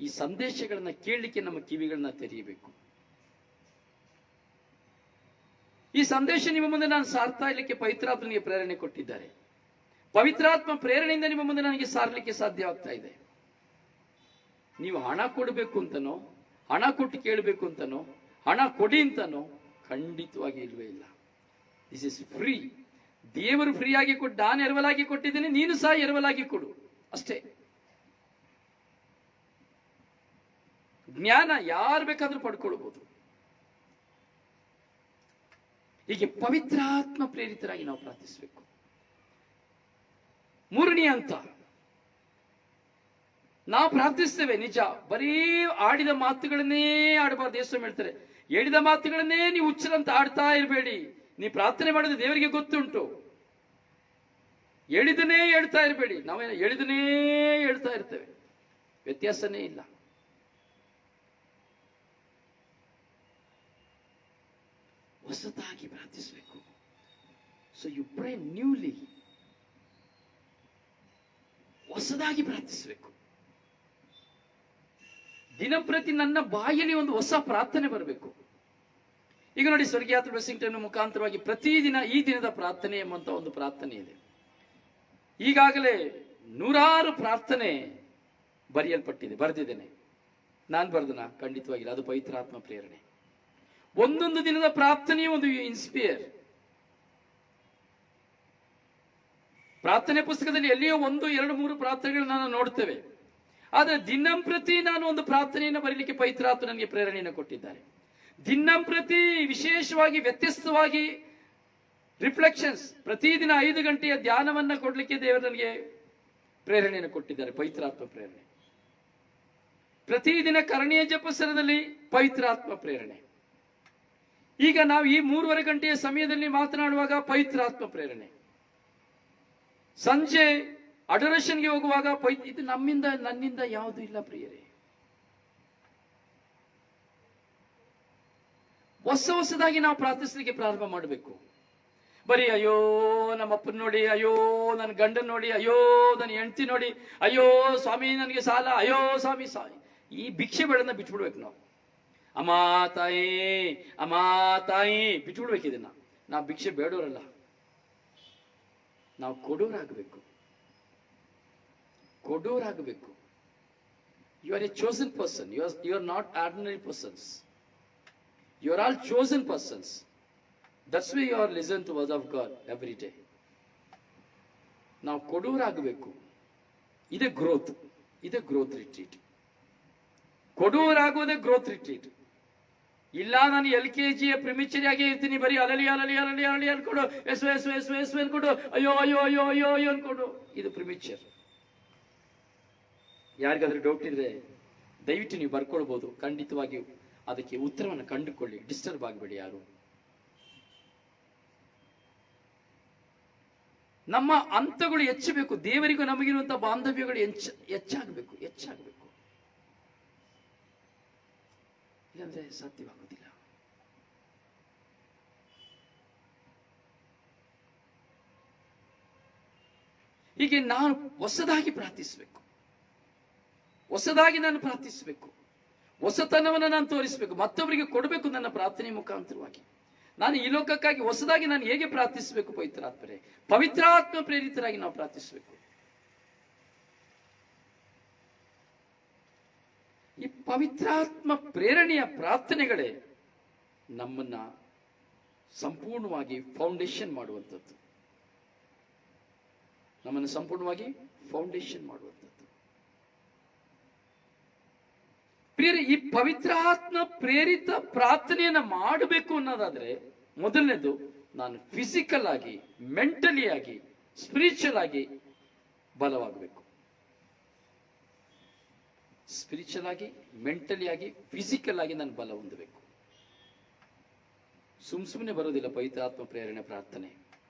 ಈ ಸಂದೇಶಗಳನ್ನ ಕೇಳಲಿಕ್ಕೆ ನಮ್ಮ ಕಿವಿಗಳನ್ನ ತೆರೆಯಬೇಕು. ಈ ಸಂದೇಶ ನಿಮ್ಮ ಮುಂದೆ ನಾನು ಸಾರ್ತಾ ಇರಲಿಕ್ಕೆ ಪವಿತ್ರಾತ್ಮನಿಗೆ ಪ್ರೇರಣೆ ಕೊಟ್ಟಿದ್ದಾರೆ. ಪವಿತ್ರಾತ್ಮ ಪ್ರೇರಣೆಯಿಂದ ನಿಮ್ಮ ಮುಂದೆ ನನಗೆ ಸಾರಲಿಕ್ಕೆ ಸಾಧ್ಯವಾಗ್ತಾ ಇದೆ. ನೀವು ಹಣ ಕೊಡಬೇಕು ಅಂತನೋ, ಹಣ ಕೊಟ್ಟು ಕೇಳಬೇಕು ಅಂತನೋ, ಹಣ ಕೊಡಿ ಅಂತನೋ ಖಂಡಿತವಾಗಿ ಇಲ್ವೇ ಇಲ್ಲ. This is free. ದೇವರು ಫ್ರೀ ಆಗಿ ಕೊಟ್ಟು, ನಾನು ಎರವಲಾಗಿ ಕೊಟ್ಟಿದ್ದೇನೆ, ನೀನು ಸಹ ಎರವಲಾಗಿ ಕೊಡು ಅಷ್ಟೇ. ಜ್ಞಾನ ಯಾರು ಬೇಕಾದ್ರೂ ಪಡ್ಕೊಳ್ಬಹುದು. ಹೀಗೆ ಪವಿತ್ರಾತ್ಮ ಪ್ರೇರಿತರಾಗಿ ನಾವು ಪ್ರಾರ್ಥಿಸಬೇಕು. ಮೂರನೇ ಹಂತ, ನಾವು ಪ್ರಾರ್ಥಿಸ್ತೇವೆ ನಿಜ, ಬರೀ ಆಡಿದ ಮಾತುಗಳನ್ನೇ ಆಡಬಾರ್ದು. ಯೇಸು ಹೇಳ್ತಾರೆ, ಹೇಳಿದ ಮಾತುಗಳನ್ನೇ ನೀವು ಹುಚ್ಚರಂತ ಆಡ್ತಾ ಇರಬೇಡಿ. ನೀವು ಪ್ರಾರ್ಥನೆ ಮಾಡೋದು ದೇವರಿಗೆ ಗೊತ್ತುಂಟು. ಹೇಳಿದನೇ ಹೇಳ್ತಾ ಇರಬೇಡಿ. ನಾವೇನು ಹೇಳಿದನೇ ಹೇಳ್ತಾ ಇರ್ತೇವೆ, ವ್ಯತ್ಯಾಸನೇ ಇಲ್ಲ. ಹೊಸದಾಗಿ ಪ್ರಾರ್ಥಿಸಬೇಕು. ಸೊ ಯು ಪ್ರೇ ನ್ಯೂಲಿ, ಹೊಸದಾಗಿ ಪ್ರಾರ್ಥಿಸಬೇಕು. ದಿನಪ್ರತಿ ನನ್ನ ಬಾಯಲ್ಲಿ ಒಂದು ಹೊಸ ಪ್ರಾರ್ಥನೆ ಬರಬೇಕು. ಈಗ ನೋಡಿ, ಸ್ವರ್ಗೀಯಾತ್ರ ಬ್ಲೆಸ್ಸಿಂಗ್ ಟೈಮ್ ಮುಖಾಂತರವಾಗಿ ಪ್ರತಿದಿನ ಈ ದಿನದ ಪ್ರಾರ್ಥನೆ ಎಂಬಂತ ಒಂದು ಪ್ರಾರ್ಥನೆ ಇದೆ. ಈಗಾಗಲೇ 100 ಪ್ರಾರ್ಥನೆ ಬರೆದಿದ್ದೇನೆ. ನಾನು ಬರೆದನ? ಖಂಡಿತವಾಗಿಲ್ಲ. ಅದು ಪವಿತ್ರಾತ್ಮ ಪ್ರೇರಣೆ. ಒಂದೊಂದು ದಿನದ ಪ್ರಾರ್ಥನೆ ಒಂದು ಇನ್ಸ್ಪೈರ್. ಪ್ರಾರ್ಥನೆ ಪುಸ್ತಕದಲ್ಲಿ ಎಲ್ಲಿಯೋ 1, 2, 3 ಪ್ರಾರ್ಥನೆಗಳನ್ನ ನಾವು ನೋಡ್ತೇವೆ. ಆದರೆ ದಿನಂಪ್ರತಿ ನಾನು ಒಂದು ಪ್ರಾರ್ಥನೆಯನ್ನು ಬರೀಲಿಕ್ಕೆ ಪವಿತ್ರಾತ್ಮ ನನಗೆ ಪ್ರೇರಣೆಯನ್ನು ಕೊಟ್ಟಿದ್ದಾರೆ. ದಿನಂಪ್ರತಿ ವಿಶೇಷವಾಗಿ ವ್ಯತ್ಯಸ್ತವಾಗಿ ರಿಫ್ಲೆಕ್ಷನ್ಸ್, ಪ್ರತಿದಿನ 5 ಗಂಟೆಯ ಧ್ಯಾನವನ್ನ ಕೊಡ್ಲಿಕ್ಕೆ ದೇವರು ನನಗೆ ಪ್ರೇರಣೆಯನ್ನು ಕೊಟ್ಟಿದ್ದಾರೆ, ಪವಿತ್ರಾತ್ಮ ಪ್ರೇರಣೆ. ಪ್ರತಿದಿನ ಕರ್ಣೀಯ ಜಪಸರದಲ್ಲಿ ಪವಿತ್ರಾತ್ಮ ಪ್ರೇರಣೆ. ಈಗ ನಾವು ಈ 3:30 ಗಂಟೆಯ ಸಮಯದಲ್ಲಿ ಮಾತನಾಡುವಾಗ ಪವಿತ್ರಾತ್ಮ ಪ್ರೇರಣೆ. ಸಂಜೆ ಅಡೋರೇಷನ್ಗೆ ಹೋಗುವಾಗ ಇದು ನನ್ನಿಂದ ಯಾವುದು ಇಲ್ಲ ಪ್ರಿಯರೇ. ಹೊಸದಾಗಿ ನಾವು ಪ್ರಾರ್ಥಿಸಲಿಕ್ಕೆ ಪ್ರಾರಂಭ ಮಾಡಬೇಕು. ಬರೀ ಅಯ್ಯೋ ನಮ್ಮ ಅಪ್ಪನ ನೋಡಿ, ಅಯ್ಯೋ ನನ್ನ ಗಂಡನ್ ನೋಡಿ, ಅಯ್ಯೋ ನನ್ನ ಹೆಂಡತಿ ನೋಡಿ, ಅಯ್ಯೋ ಸ್ವಾಮಿ ನನಗೆ ಸಾಲ, ಅಯ್ಯೋ ಸ್ವಾಮಿ ಈ ಭಿಕ್ಷೆ ಬೇಡನ್ನ ಬಿಟ್ಬಿಡ್ಬೇಕು ನಾವು. ಅಮ್ಮ ತಾಯಿ ಬಿಟ್ಬಿಡ್ಬೇಕು ಇದನ್ನ. ನಾವು ಭಿಕ್ಷೆ ಬೇಡೋರಲ್ಲ, ನಾವು ಕೊಡೋರಾಗಬೇಕು. You are a chosen person. You are not ordinary persons. You are all chosen persons. That's why you are listen to word of God every day. ನಾವು ಕೊಡೋರಾಗಬೇಕು. ಇದೇ ಗ್ರೋತ್ ರಿಟ್ರೀಟ್. ಕೊಡೋರಾಗುವುದೇ ಗ್ರೋತ್ ರಿಟ್ರೀಟ್. ಇಲ್ಲ ನಾನು LKG ಪ್ರಿಮಿಚರಿ ಆಗಿ ಇರ್ತೀನಿ, ಬರೀ ಅಲಲಿ ಅನ್ಕೊಡು, ಎಸ್ ಅನ್ಕೊಡು, ಅಯ್ಯೋ ಅನ್ಕೊಡು. ಇದು ಪ್ರಿಮಿಚರ್. ಯಾರಿಗಾದ್ರೂ ಡೌಟ್ ಇದ್ರೆ ದಯವಿಟ್ಟು ನೀವು ಬರ್ಕೊಳ್ಬಹುದು. ಖಂಡಿತವಾಗಿಯೂ ಅದಕ್ಕೆ ಉತ್ತರವನ್ನು ಕಂಡುಕೊಳ್ಳಿ. ಡಿಸ್ಟರ್ಬ್ ಆಗಬೇಡಿ ಯಾರು. ನಮ್ಮ ಹಂತಗಳು ಹೆಚ್ಚಬೇಕು. ದೇವರಿಗೂ ನಮಗಿರುವಂತಹ ಬಾಂಧವ್ಯಗಳು ಹೆಚ್ಚಾಗಬೇಕು. ಇಲ್ಲಾಂದ್ರೆ ಸಾಧ್ಯವಾಗುವುದಿಲ್ಲ. ಹೀಗೆ ನಾನು ಹೊಸದಾಗಿ ನಾನು ಪ್ರಾರ್ಥಿಸಬೇಕು. ಹೊಸತನವನ್ನು ನಾನು ತೋರಿಸಬೇಕು, ಮತ್ತೊಬ್ಬರಿಗೆ ಕೊಡಬೇಕು ನನ್ನ ಪ್ರಾರ್ಥನೆ ಮುಖಾಂತರವಾಗಿ. ನಾನು ಈ ಲೋಕಕ್ಕಾಗಿ ಹೊಸದಾಗಿ ನಾನು ಹೇಗೆ ಪ್ರಾರ್ಥಿಸಬೇಕು? ಪವಿತ್ರಾತ್ಮ ಪ್ರೇರಿತರಾಗಿ ನಾವು ಪ್ರಾರ್ಥಿಸಬೇಕು. ಈ ಪವಿತ್ರಾತ್ಮ ಪ್ರೇರಣೆಯ ಪ್ರಾರ್ಥನೆಗಳೇ ನಮ್ಮನ್ನ ಸಂಪೂರ್ಣವಾಗಿ ಫೌಂಡೇಶನ್ ಮಾಡುವಂಥದ್ದು. ಪ್ರಿಯರೇ, ಈ ಪವಿತ್ರಾತ್ಮ ಪ್ರೇರಿತ ಪ್ರಾರ್ಥನೆಯನ್ನ ಮಾಡಬೇಕು ಅನ್ನೋದಾದ್ರೆ ಮೊದಲನೇದು ನಾನು ಫಿಸಿಕಲ್ ಆಗಿ, ಮೆಂಟಲಿ ಆಗಿ, ಸ್ಪಿರಿಚುವಲ್ ಆಗಿ ಬಲವಾಗಬೇಕು. ಸ್ಪಿರಿಚುವಲ್ ಆಗಿ, ಮೆಂಟಲಿ ಆಗಿ, ಫಿಸಿಕಲ್ ಆಗಿ ನಾನು ಬಲ ಹೊಂದಬೇಕು. ಸುಮ್ಮನೆ ಬರೋದಿಲ್ಲ ಪವಿತ್ರಾತ್ಮ ಪ್ರೇರಣೆ ಪ್ರಾರ್ಥನೆ.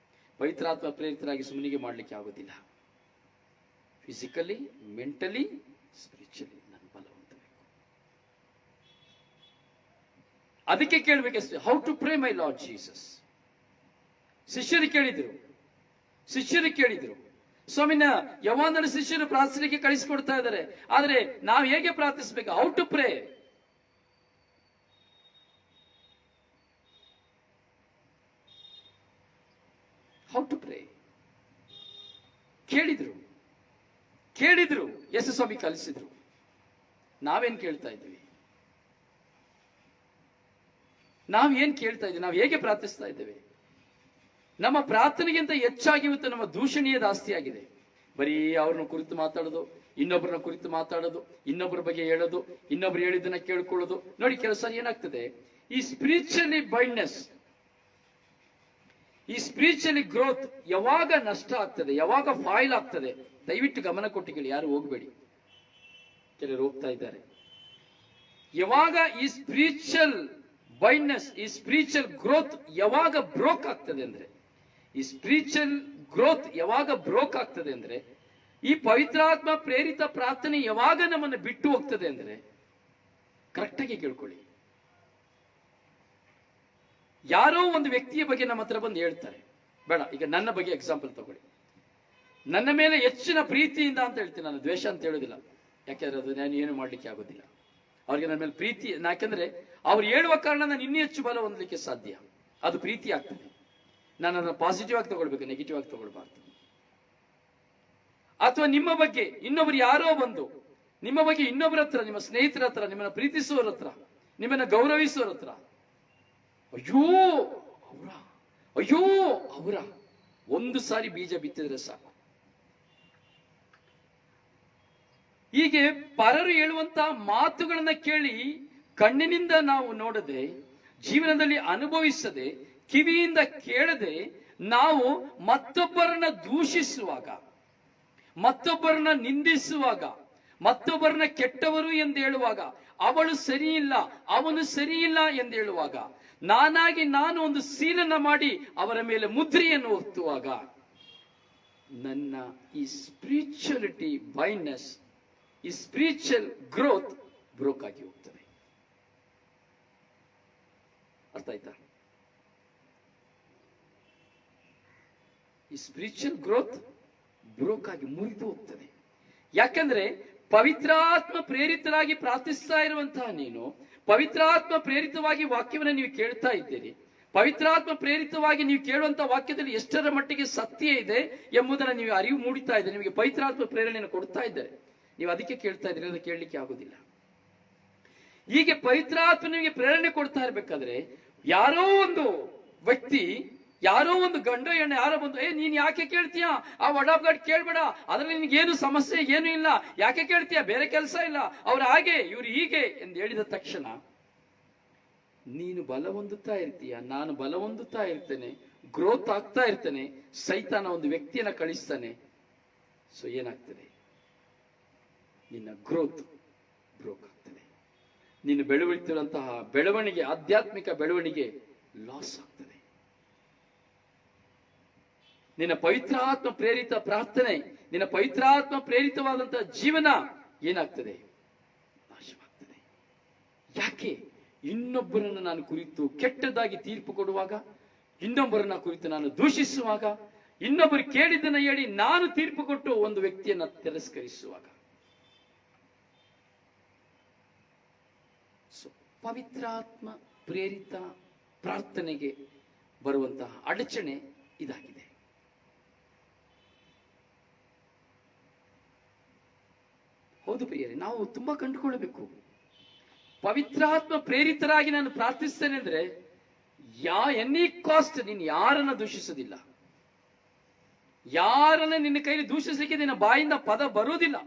ಪವಿತ್ರಾತ್ಮ ಪ್ರೇರಿತರಾಗಿ ಸುಮ್ಮನಿಗೆ ಮಾಡಲಿಕ್ಕೆ ಆಗೋದಿಲ್ಲ. ಫಿಸಿಕಲಿ, ಮೆಂಟಲಿ, ಸ್ಪಿರಿಚುವಲಿ ನಾನು ಬಲ ಹೊಂದಬೇಕು. ಅದಕ್ಕೆ ಕೇಳಬೇಕಷ್ಟೇ, how to pray my Lord Jesus. ಶಿಷ್ಯರು ಕೇಳಿದ್ರು ಸ್ವಾಮಿನ ಯವಾನರ ಶಿಷ್ಯರು ಪ್ರಾರ್ಥನೆಗೆ ಕಳಿಸಿಕೊಡ್ತಾ ಇದ್ದಾರೆ. ಆದ್ರೆ ನಾವು ಹೇಗೆ ಪ್ರಾರ್ಥಿಸಬೇಕು? How to pray. ಕೇಳಿದ್ರು ಯೇಸು ಸ್ವಾಮಿ ಕಲಿಸಿದ್ರು. ನಾವೇನ್ ಕೇಳ್ತಾ ಇದ್ವಿ? ನಾವು ಹೇಗೆ ಪ್ರಾರ್ಥಿಸ್ತಾ ಇದ್ದೇವೆ? ನಮ್ಮ ಪ್ರಾರ್ಥನೆಗಿಂತ ಹೆಚ್ಚಾಗಿ ಇವತ್ತು ನಮ್ಮ ದೂಷಣೀಯ ಜಾಸ್ತಿ ಆಗಿದೆ. ಬರೀ ಅವ್ರನ್ನ ಕುರಿತು ಮಾತಾಡೋದು, ಇನ್ನೊಬ್ಬರನ್ನ ಕುರಿತು ಮಾತಾಡೋದು, ಇನ್ನೊಬ್ಬರ ಬಗ್ಗೆ ಹೇಳೋದು, ಇನ್ನೊಬ್ರು ಹೇಳಿದ್ದನ್ನ ಕೇಳ್ಕೊಳ್ಳೋದು. ನೋಡಿ, ಕೆಲಸ ಏನಾಗ್ತದೆ, ಈ ಸ್ಪಿರಿಚುವಲಿ ಬೈಂಡ್ನೆಸ್, ಈ ಸ್ಪಿರಿಚುವಲಿ ಗ್ರೋತ್ ಯಾವಾಗ ನಷ್ಟ ಆಗ್ತದೆ, ಯಾವಾಗ ಫಾಯಿಲ್ ಆಗ್ತದೆ, ದಯವಿಟ್ಟು ಗಮನ ಕೊಟ್ಟು ಕೇಳಿ, ಯಾರು ಹೋಗ್ಬೇಡಿ, ಕೆಲವರು ಹೋಗ್ತಾ ಇದ್ದಾರೆ. ಯಾವಾಗ ಈ ಸ್ಪಿರಿಚುವಲ್ ಬೈಂಡ್ನೆಸ್, ಈ ಸ್ಪಿರಿಚುವಲ್ ಗ್ರೋತ್ ಯಾವಾಗ ಬ್ರೋಕ್ ಆಗ್ತದೆ ಅಂದ್ರೆ, ಈ ಸ್ಪಿರಿಚುವಲ್ ಗ್ರೋತ್ ಯಾವಾಗ ಬ್ರೋಕ್ ಆಗ್ತದೆ ಅಂದ್ರೆ, ಈ ಪವಿತ್ರಾತ್ಮ ಪ್ರೇರಿತ ಪ್ರಾರ್ಥನೆ ಯಾವಾಗ ನಮ್ಮನ್ನು ಬಿಟ್ಟು ಹೋಗ್ತದೆ ಅಂದ್ರೆ, ಕರೆಕ್ಟಾಗಿ ಕೇಳ್ಕೊಳ್ಳಿ. ಯಾರೋ ಒಂದು ವ್ಯಕ್ತಿಯ ಬಗ್ಗೆ ನಮ್ಮ ಹತ್ರ ಬಂದು ಹೇಳ್ತಾರೆ, ಬೇಡ ಈಗ ನನ್ನ ಬಗ್ಗೆ ಎಕ್ಸಾಂಪಲ್ ತಗೊಳ್ಳಿ, ನನ್ನ ಮೇಲೆ ಹೆಚ್ಚಿನ ಪ್ರೀತಿಯಿಂದ ಅಂತ ಹೇಳ್ತೀನಿ, ನಾನು ದ್ವೇಷ ಅಂತ ಹೇಳೋದಿಲ್ಲ, ಯಾಕೆಂದ್ರೆ ಅದು ನಾನು ಏನು ಮಾಡ್ಲಿಕ್ಕೆ ಆಗೋದಿಲ್ಲ. ಅವ್ರಿಗೆ ನನ್ನ ಮೇಲೆ ಪ್ರೀತಿ, ಯಾಕೆಂದ್ರೆ ಅವ್ರು ಹೇಳುವ ಕಾರಣ ನಾನು ಇನ್ನೂ ಹೆಚ್ಚು ಬಲ ಹೊಂದಲಿಕ್ಕೆ ಸಾಧ್ಯ, ಅದು ಪ್ರೀತಿ ಆಗ್ತದೆ. ನಾನು ಅದನ್ನು ಪಾಸಿಟಿವ್ ಆಗಿ ತಗೊಳ್ಬೇಕು, ನೆಗೆಟಿವ್ ಆಗಿ ತಗೊಳ್ಬಾರ್ದು. ಅಥವಾ ನಿಮ್ಮ ಬಗ್ಗೆ ಇನ್ನೊಬ್ರು ಯಾರೋ ಬಂದು ನಿಮ್ಮ ಬಗ್ಗೆ ಇನ್ನೊಬ್ಬರ ಹತ್ರ, ನಿಮ್ಮ ಸ್ನೇಹಿತರ ಹತ್ರ, ನಿಮ್ಮನ್ನ ಪ್ರೀತಿಸುವವರ ಹತ್ರ, ನಿಮ್ಮನ್ನ ಗೌರವಿಸುವವರ ಹತ್ರ, ಅಯ್ಯೋ ಅವರ, ಅಯ್ಯೋ ಅವರ, ಒಂದು ಸಾರಿ ಬೀಜ ಬಿತ್ತಿದ್ರೆ ಸಾಕು. ಹೀಗೆ ಪರರು ಹೇಳುವಂತ ಮಾತುಗಳನ್ನ ಕೇಳಿ ಕಣ್ಣಿನಿಂದ ನಾವು ನೋಡದೆ, ಜೀವನದಲ್ಲಿ ಅನುಭವಿಸದೆ, ಕಿವಿಯಿಂದ ಕೇಳದೆ, ನಾವು ಮತ್ತೊಬ್ಬರನ್ನ ದೂಷಿಸುವಾಗ, ಮತ್ತೊಬ್ಬರನ್ನ ನಿಂದಿಸುವಾಗ, ಮತ್ತೊಬ್ಬರನ್ನ ಕೆಟ್ಟವರು ಎಂದು ಹೇಳುವಾಗ, ಅವಳು ಸರಿ ಇಲ್ಲ, ಅವನು ಸರಿ ಇಲ್ಲ ಎಂದು ಹೇಳುವಾಗ, ನಾನಾಗಿ ನಾನು ಒಂದು ಸೀಲನ್ನ ಮಾಡಿ ಅವರ ಮೇಲೆ ಮುದ್ರೆಯನ್ನು ಒತ್ತುವಾಗ, ನನ್ನ ಈ ಸ್ಪಿರಿಚುವಲಿಟಿ ಬೈಂಡ್ನೆಸ್, ಈ ಸ್ಪಿರಿಚುವಲ್ ಗ್ರೋತ್ ಬ್ರೋಕ್ ಆಗಿ ಹೋಗ್ತದೆ. ಅರ್ಥ ಆಯ್ತಾ? ಈ ಸ್ಪಿರಿಚುವಲ್ ಗ್ರೋತ್ ಬ್ರೋಕ್ ಆಗಿ ಮುರಿದು ಹೋಗ್ತದೆ. ಯಾಕಂದ್ರೆ ಪವಿತ್ರಾತ್ಮ ಪ್ರೇರಿತರಾಗಿ ಪ್ರಾರ್ಥಿಸ್ತಾ ಇರುವಂತಹ ನೀನು, ಪವಿತ್ರಾತ್ಮ ಪ್ರೇರಿತವಾಗಿ ವಾಕ್ಯವನ್ನು ನೀವು ಕೇಳ್ತಾ ಇದ್ದೀರಿ. ಪವಿತ್ರಾತ್ಮ ಪ್ರೇರಿತವಾಗಿ ನೀವು ಕೇಳುವಂತಹ ವಾಕ್ಯದಲ್ಲಿ ಎಷ್ಟರ ಮಟ್ಟಿಗೆ ಸತ್ಯ ಇದೆ ಎಂಬುದನ್ನು ನೀವು ಅರಿವು ಮೂಡಿತಾ ಇದ್ದೀರಿ. ನಿಮಗೆ ಪವಿತ್ರಾತ್ಮ ಪ್ರೇರಣೆಯನ್ನು ಕೊಡ್ತಾ ಇದ್ದಾರೆ, ನೀವು ಅದಕ್ಕೆ ಕೇಳ್ತಾ ಇದ್ದೀರಿ, ಅದನ್ನು ಕೇಳಲಿಕ್ಕೆ ಆಗುದಿಲ್ಲ. ಹೀಗೆ ಪವಿತ್ರಾತ್ಮ ನಿಮಗೆ ಪ್ರೇರಣೆ ಕೊಡ್ತಾ ಇರ್ಬೇಕಾದ್ರೆ, ಯಾರೋ ಒಂದು ವ್ಯಕ್ತಿ, ಯಾರೋ ಒಂದು ಗಂಡ ಹೆಣ್ಣು ಯಾರೋ ಬಂದು, ನೀನ್ ಯಾಕೆ ಕೇಳ್ತೀಯಾ, ಆ ವಡಾಪ್ಗಾಡ್ ಕೇಳ್ಬೇಡ, ಅದ್ರಲ್ಲಿ ನಿನ್ಗೇನು ಸಮಸ್ಯೆ ಏನು ಇಲ್ಲ, ಯಾಕೆ ಕೇಳ್ತೀಯ, ಬೇರೆ ಕೆಲಸ ಇಲ್ಲ, ಅವ್ರು ಹಾಗೆ ಇವ್ರು ಹೀಗೆ ಎಂದು ಹೇಳಿದ ತಕ್ಷಣ ನೀನು ಬಲ ಹೊಂದುತ್ತಾ ಇರ್ತೀಯ, ನಾನು ಬಲ ಹೊಂದುತ್ತಾ ಇರ್ತೇನೆ, ಗ್ರೋತ್ ಆಗ್ತಾ ಇರ್ತೇನೆ. ಸೈತಾನ ಒಂದು ವ್ಯಕ್ತಿಯನ್ನ ಕಳಿಸ್ತಾನೆ. ಸೊ ಏನಾಗ್ತದೆ, ನಿನ್ನ ಗ್ರೋತ್ ಬ್ರೋಕ್ ಆಗ್ತದೆ. ನೀನು ಬೆಳವಣಿಗೆಂತಹ ಬೆಳವಣಿಗೆ, ಆಧ್ಯಾತ್ಮಿಕ ಬೆಳವಣಿಗೆ ಲಾಸ್ ಆಗ್ತದೆ. ನಿನ್ನ ಪವಿತ್ರಾತ್ಮ ಪ್ರೇರಿತ ಪ್ರಾರ್ಥನೆ, ನಿನ್ನ ಪವಿತ್ರಾತ್ಮ ಪ್ರೇರಿತವಾದಂತಹ ಜೀವನ ಏನಾಗ್ತದೆ, ನಾಶವಾಗ್ತದೆ. ಯಾಕೆ? ಇನ್ನೊಬ್ಬರನ್ನು ನಾನು ಕುರಿತು ಕೆಟ್ಟದಾಗಿ ತೀರ್ಪು ಕೊಡುವಾಗ, ಇನ್ನೊಬ್ಬರನ್ನ ಕುರಿತು ನಾನು ದೂಷಿಸುವಾಗ, ಇನ್ನೊಬ್ಬರು ಕೇಳಿದ್ದನ್ನ ಹೇಳಿ ನಾನು ತೀರ್ಪು ಕೊಟ್ಟು ಒಂದು ವ್ಯಕ್ತಿಯನ್ನ ತಿರಸ್ಕರಿಸುವಾಗ. ಪವಿತ್ರಾತ್ಮ ಪ್ರೇರಿತ ಪ್ರಾರ್ಥನೆಗೆ ಬರುವಂತಹ ಅಡಚಣೆ ಇದಾಗಿದೆ. ಹೌದು ಪ್ರಿಯರೇ, ನಾವು ತುಂಬಾ ಕಂಡುಕೊಳ್ಳಬೇಕು. ಪವಿತ್ರಾತ್ಮ ಪ್ರೇರಿತರಾಗಿ ನಾನು ಪ್ರಾರ್ಥಿಸ್ತೇನೆ ಅಂದ್ರೆ, ಎನಿ ಕಾಸ್ಟ್ ನೀನು ಯಾರನ್ನ ದೂಷಿಸೋದಿಲ್ಲ, ಯಾರನ್ನ ನಿನ್ನ ಕೈಲಿ ದೂಷಿಸಲಿಕ್ಕೆ ನಿನ್ನ ಬಾಯಿಂದ ಪದ ಬರುವುದಿಲ್ಲ.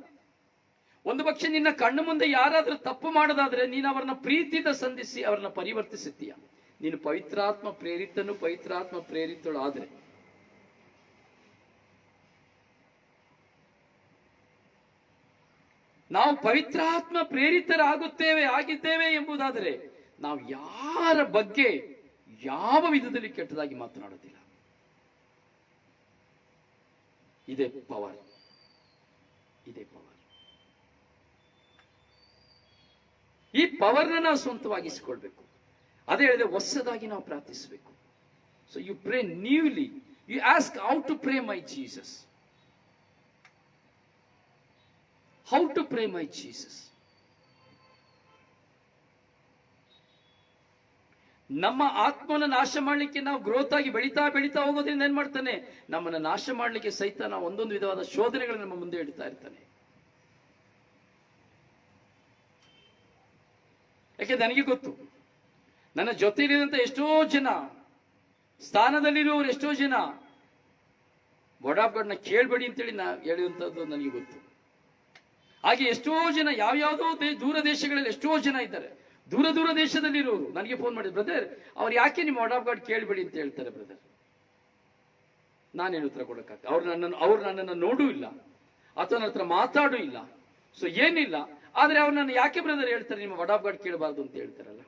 ಒಂದು ಪಕ್ಷ ನಿನ್ನ ಕಣ್ಣು ಮುಂದೆ ಯಾರಾದ್ರೂ ತಪ್ಪು ಮಾಡೋದಾದ್ರೆ ನೀನು ಅವರನ್ನ ಪ್ರೀತಿಯಿಂದ ಸಂಧಿಸಿ ಅವರನ್ನ ಪರಿವರ್ತಿಸುತ್ತೀಯ. ನೀನು ಪವಿತ್ರಾತ್ಮ ಪ್ರೇರಿತನು, ಪವಿತ್ರಾತ್ಮ ಪ್ರೇರಿತಳು ಆದ್ರೆ. ನಾವು ಪವಿತ್ರಾತ್ಮ ಆಗಿದ್ದೇವೆ ಎಂಬುದಾದರೆ ನಾವು ಯಾರ ಬಗ್ಗೆ ಯಾವ ವಿಧದಲ್ಲಿ ಕೆಟ್ಟದಾಗಿ ಮಾತನಾಡೋದಿಲ್ಲ. ಇದೇ ಪವರ್, ಇದೇ ಪವರ್. ಈ ಪವರ್ನ ನಾವು ಸ್ವಂತವಾಗಿಸಿಕೊಳ್ಬೇಕು. ಅದೇ ಹೇಳಿದ್ರೆ ಹೊಸದಾಗಿ ನಾವು ಪ್ರಾರ್ಥಿಸಬೇಕು. So you pray newly, you ask how to pray my Jesus, how to pray my Jesus. ನಮ್ಮ ಆತ್ಮನ ನಾಶ ಮಾಡಲಿಕ್ಕೆ ನಾವು ಗ್ರೋತ್ ಆಗಿ ಬೆಳೀತಾ ಹೋಗೋದ್ರಿಂದ ಏನ್ ಮಾಡ್ತಾನೆ, ನಮ್ಮನ್ನ ನಾಶ ಮಾಡಲಿಕ್ಕೆ ಸೈತಾನ ಒಂದೊಂದು ವಿಧವಾದ ಶೋಧನೆಗಳು ನಮ್ಮ ಮುಂದೆ ಇಡ್ತಾ ಇರ್ತಾನೆ. ಯಾಕೆ ನನಗೆ ಗೊತ್ತು, ನನ್ನ ಜೊತೆಯಲ್ಲಿರುವಂತ ಎಷ್ಟೋ ಜನ, ಸ್ಥಾನದಲ್ಲಿರುವವರು ಎಷ್ಟೋ ಜನ ವಡಾಪ್ಗಳನ್ನ ಕೇಳಬೇಡಿ ಅಂತೇಳಿ ಹೇಳುವಂಥದ್ದು ನನಗೆ ಗೊತ್ತು. ಹಾಗೆ ಎಷ್ಟೋ ಜನ ಯಾವ್ಯಾವುದೋ ದೂರ ದೇಶಗಳಲ್ಲಿ ಎಷ್ಟೋ ಜನ ಇದ್ದಾರೆ. ದೂರ ದೇಶದಲ್ಲಿರೋರು ನನಗೆ ಫೋನ್ ಮಾಡಿದ್ರು, ಬ್ರದರ್ ಅವ್ರು ಯಾಕೆ ನಿಮ್ಮ ವಡಾಪ್ಗಾಡ್ ಕೇಳಬೇಡಿ ಅಂತ ಹೇಳ್ತಾರೆ ಬ್ರದರ್. ನಾನೇನು ಉತ್ತರ ಕೊಡಕ್ಕಾಗ್ತದೆ? ಅವ್ರು ನನ್ನನ್ನು ನೋಡೂ ಇಲ್ಲ ಅಥವಾ ನನ್ನ ಹತ್ರ ಮಾತಾಡೂ ಇಲ್ಲ, ಸೊ ಏನಿಲ್ಲ. ಆದ್ರೆ ಅವ್ರು ನನ್ನ ಯಾಕೆ ಬ್ರದರ್ ಹೇಳ್ತಾರೆ ನಿಮ್ಮ ವರ್ಡ್ ಆಫ್ ಗಾಡ್ ಕೇಳಬಾರ್ದು ಅಂತ ಹೇಳ್ತಾರಲ್ಲ.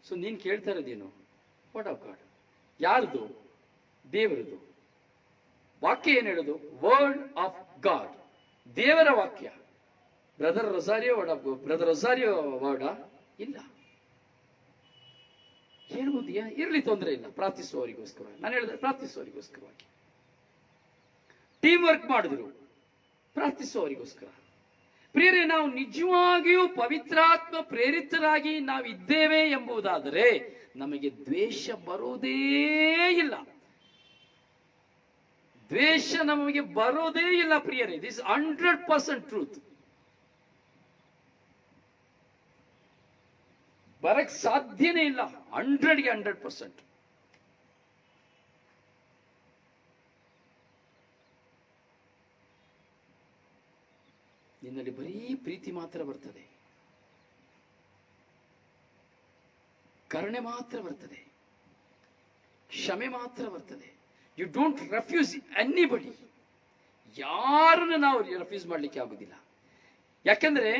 ಸೊ ನೀನ್ ಕೇಳ್ತಾ ಇರೋದೇನು? ವರ್ಡ್ ಆಫ್ ಗಾಡ್ ಯಾರ್ದು? ದೇವರದು. ವಾಕ್ಯ ಏನ್ ಹೇಳೋದು? ವರ್ಡ್ ಆಫ್ ಗಾಡ್, ದೇವರ ವಾಕ್ಯ. ಬ್ರದರ್ ರೊಸಾರಿಯೋ ವರ್ಡ ಇಲ್ಲ. ಹೇಳ್ಬೋದು, ಇರ್ಲಿ, ತೊಂದರೆ ಇಲ್ಲ, ಪ್ರಾರ್ಥಿಸುವವರಿಗೋಸ್ಕರ. ನಾನು ಹೇಳಿದ್ರೆ ಪ್ರಾರ್ಥಿಸುವವರಿಗೋಸ್ಕರವಾಗಿ. ಟೀಮ್ ವರ್ಕ್ ಮಾಡಿದ್ರು, ಪ್ರಾರ್ಥಿಸುವವರಿಗೋಸ್ಕರ. ಪ್ರಿಯರೇ, ನಾವು ನಿಜವಾಗಿಯೂ ಪವಿತ್ರಾತ್ಮ ಪ್ರೇರಿತರಾಗಿ ನಾವಿದ್ದೇವೆ ಎಂಬುದಾದರೆ ನಮಗೆ ದ್ವೇಷ ಬರೋದೇ ಇಲ್ಲ. ದ್ವೇಷ ನಮಗೆ ಬರೋದೇ ಇಲ್ಲ ಪ್ರಿಯರೇ. This 100% truth. ಬರಕ್ ಸಾಧ್ಯನೇ ಇಲ್ಲ. 100ಗೆ 100%. ನಿನ್ನಲ್ಲಿ ಬರೀ ಪ್ರೀತಿ ಮಾತ್ರ ಬರ್ತದೆ, ಕರುಣೆ ಮಾತ್ರ ಬರ್ತದೆ, ಕ್ಷಮೆ ಮಾತ್ರ ಬರ್ತದೆ. You don't refuse anybody. ಯಾರನ್ನು ನಾವು ರೆಫ್ಯೂಸ್ ಮಾಡ್ಲಿಕ್ಕೆ ಆಗುದಿಲ್ಲ. ಯಾಕೆಂದ್ರೆ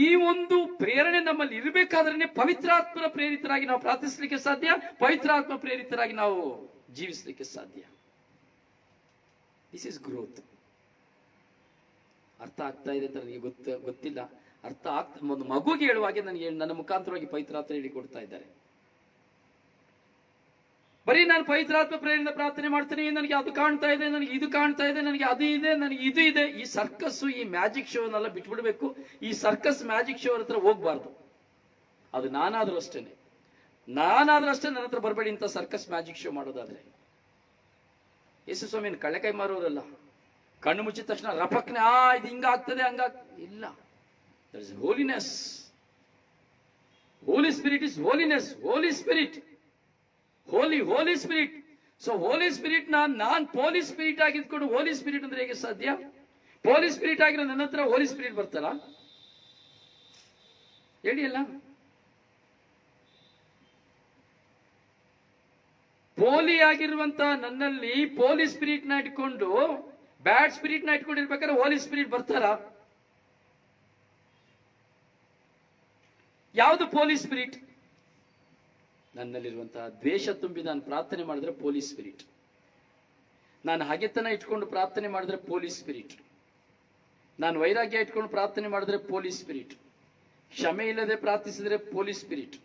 ಈ ಒಂದು ಪ್ರೇರಣೆ ನಮ್ಮಲ್ಲಿ ಇರಬೇಕಾದ್ರೆ ಪವಿತ್ರಾತ್ಮನ ಪ್ರೇರಿತರಾಗಿ ನಾವು ಪ್ರಾರ್ಥಿಸಲಿಕ್ಕೆ ಸಾಧ್ಯ, ಪವಿತ್ರಾತ್ಮ ಪ್ರೇರಿತರಾಗಿ ನಾವು ಜೀವಿಸಲಿಕ್ಕೆ ಸಾಧ್ಯ. This is growth. ಅರ್ಥ ಆಗ್ತಾ ಇದೆ ಅಂತ ನನಗೆ ಗೊತ್ತಿಲ್ಲ. ಅರ್ಥ ಒಂದು ಮಗುಗೆ ಹೇಳುವಾಗೆ ನನಗೆ ನನ್ನ ಮುಖಾಂತರವಾಗಿ ಪವಿತ್ರಾತ್ಮ ಹೇಳಿಕೊಡ್ತಾ ಇದ್ದಾರೆ. ಬರೀ ನಾನು ಪವಿತ್ರಾತ್ಮ ಪ್ರೇರಣೆ ಪ್ರಾರ್ಥನೆ ಮಾಡ್ತೀನಿ, ನನಗೆ ಅದು ಕಾಣ್ತಾ ಇದೆ, ನನಗೆ ಇದು ಕಾಣ್ತಾ ಇದೆ, ನನಗೆ ಅದು ಇದೆ, ನನಗೆ ಇದು ಇದೆ. ಈ ಸರ್ಕಸ್, ಈ ಮ್ಯಾಜಿಕ್ ಶೋನೆಲ್ಲ ಬಿಟ್ಬಿಡ್ಬೇಕು. ಈ ಸರ್ಕಸ್ ಮ್ಯಾಜಿಕ್ ಶೋ ಹತ್ರ ಹೋಗ್ಬಾರ್ದು. ಅದು ನಾನಾದ್ರೂ ಅಷ್ಟೇ ನನ್ನ ಹತ್ರ ಬರಬೇಡಿ ಇಂಥ ಸರ್ಕಸ್ ಮ್ಯಾಜಿಕ್ ಶೋ ಮಾಡೋದಾದ್ರೆ. ಯೇಸು ಸ್ವಾಮಿನ ಕಳ್ಳೆಕಾಯಿ ಮಾರೋರಲ್ಲ. ಕಣ್ಣು ಮುಚ್ಚಿದ ತಕ್ಷಣ ರಪಕ್ನೆ ಇದು ಹಿಂಗಾಗ್ತದೆ ಇಲ್ಲ. There is holiness. Holy Spirit is holiness. Holy Spirit, Holy spirit. So Holy Spirit ನಾನ್ ಪೋಲಿ ಸ್ಪಿರಿಟ್ ಆಗಿದ್ಕೊಂಡು ಹೋಲಿ ಸ್ಪಿರಿಟ್ ಅಂದ್ರೆ ಹೇಗೆ ಸಾಧ್ಯ? ಪೋಲಿ ಸ್ಪಿರಿಟ್ ಆಗಿರೋ ನನ್ನ ಹತ್ರ ಹೋಲಿ ಸ್ಪಿರಿಟ್ ಬರ್ತಾರ? ಹೇಳಿ ಅಲ್ಲ. ಪೋಲಿ ಆಗಿರುವಂತ ನನ್ನಲ್ಲಿ ಪೋಲಿ ಸ್ಪಿರಿಟ್ ನ ಇಟ್ಕೊಂಡು ಬ್ಯಾಡ್ ಸ್ಪಿರಿಟ್ ನ ಇಟ್ಕೊಂಡಿರ್ಬೇಕಾದ್ರೆ ಹೋಲಿ ಸ್ಪಿರಿಟ್ ಬರ್ತಾರ? ಯಾವುದು ಪೋಲಿ ಸ್ಪಿರಿಟ್? ನನ್ನಲ್ಲಿರುವಂತಹ ದ್ವೇಷ ತುಂಬಿ ನಾನು ಪ್ರಾರ್ಥನೆ ಮಾಡಿದ್ರೆ ಪೊಲೀಸ್ ಸ್ಪಿರಿಟ್. ನಾನು ಹಗೆತನ ಇಟ್ಕೊಂಡು ಪ್ರಾರ್ಥನೆ ಮಾಡಿದ್ರೆ ಪೊಲೀಸ್ ಸ್ಪಿರಿಟ್. ನಾನು ವೈರಾಗ್ಯ ಇಟ್ಕೊಂಡು ಪ್ರಾರ್ಥನೆ ಮಾಡಿದ್ರೆ ಪೊಲೀಸ್ ಸ್ಪಿರಿಟ್. ಕ್ಷಮೆ ಇಲ್ಲದೆ ಪ್ರಾರ್ಥಿಸಿದ್ರೆ ಪೊಲೀಸ್ ಸ್ಪಿರಿಟ್.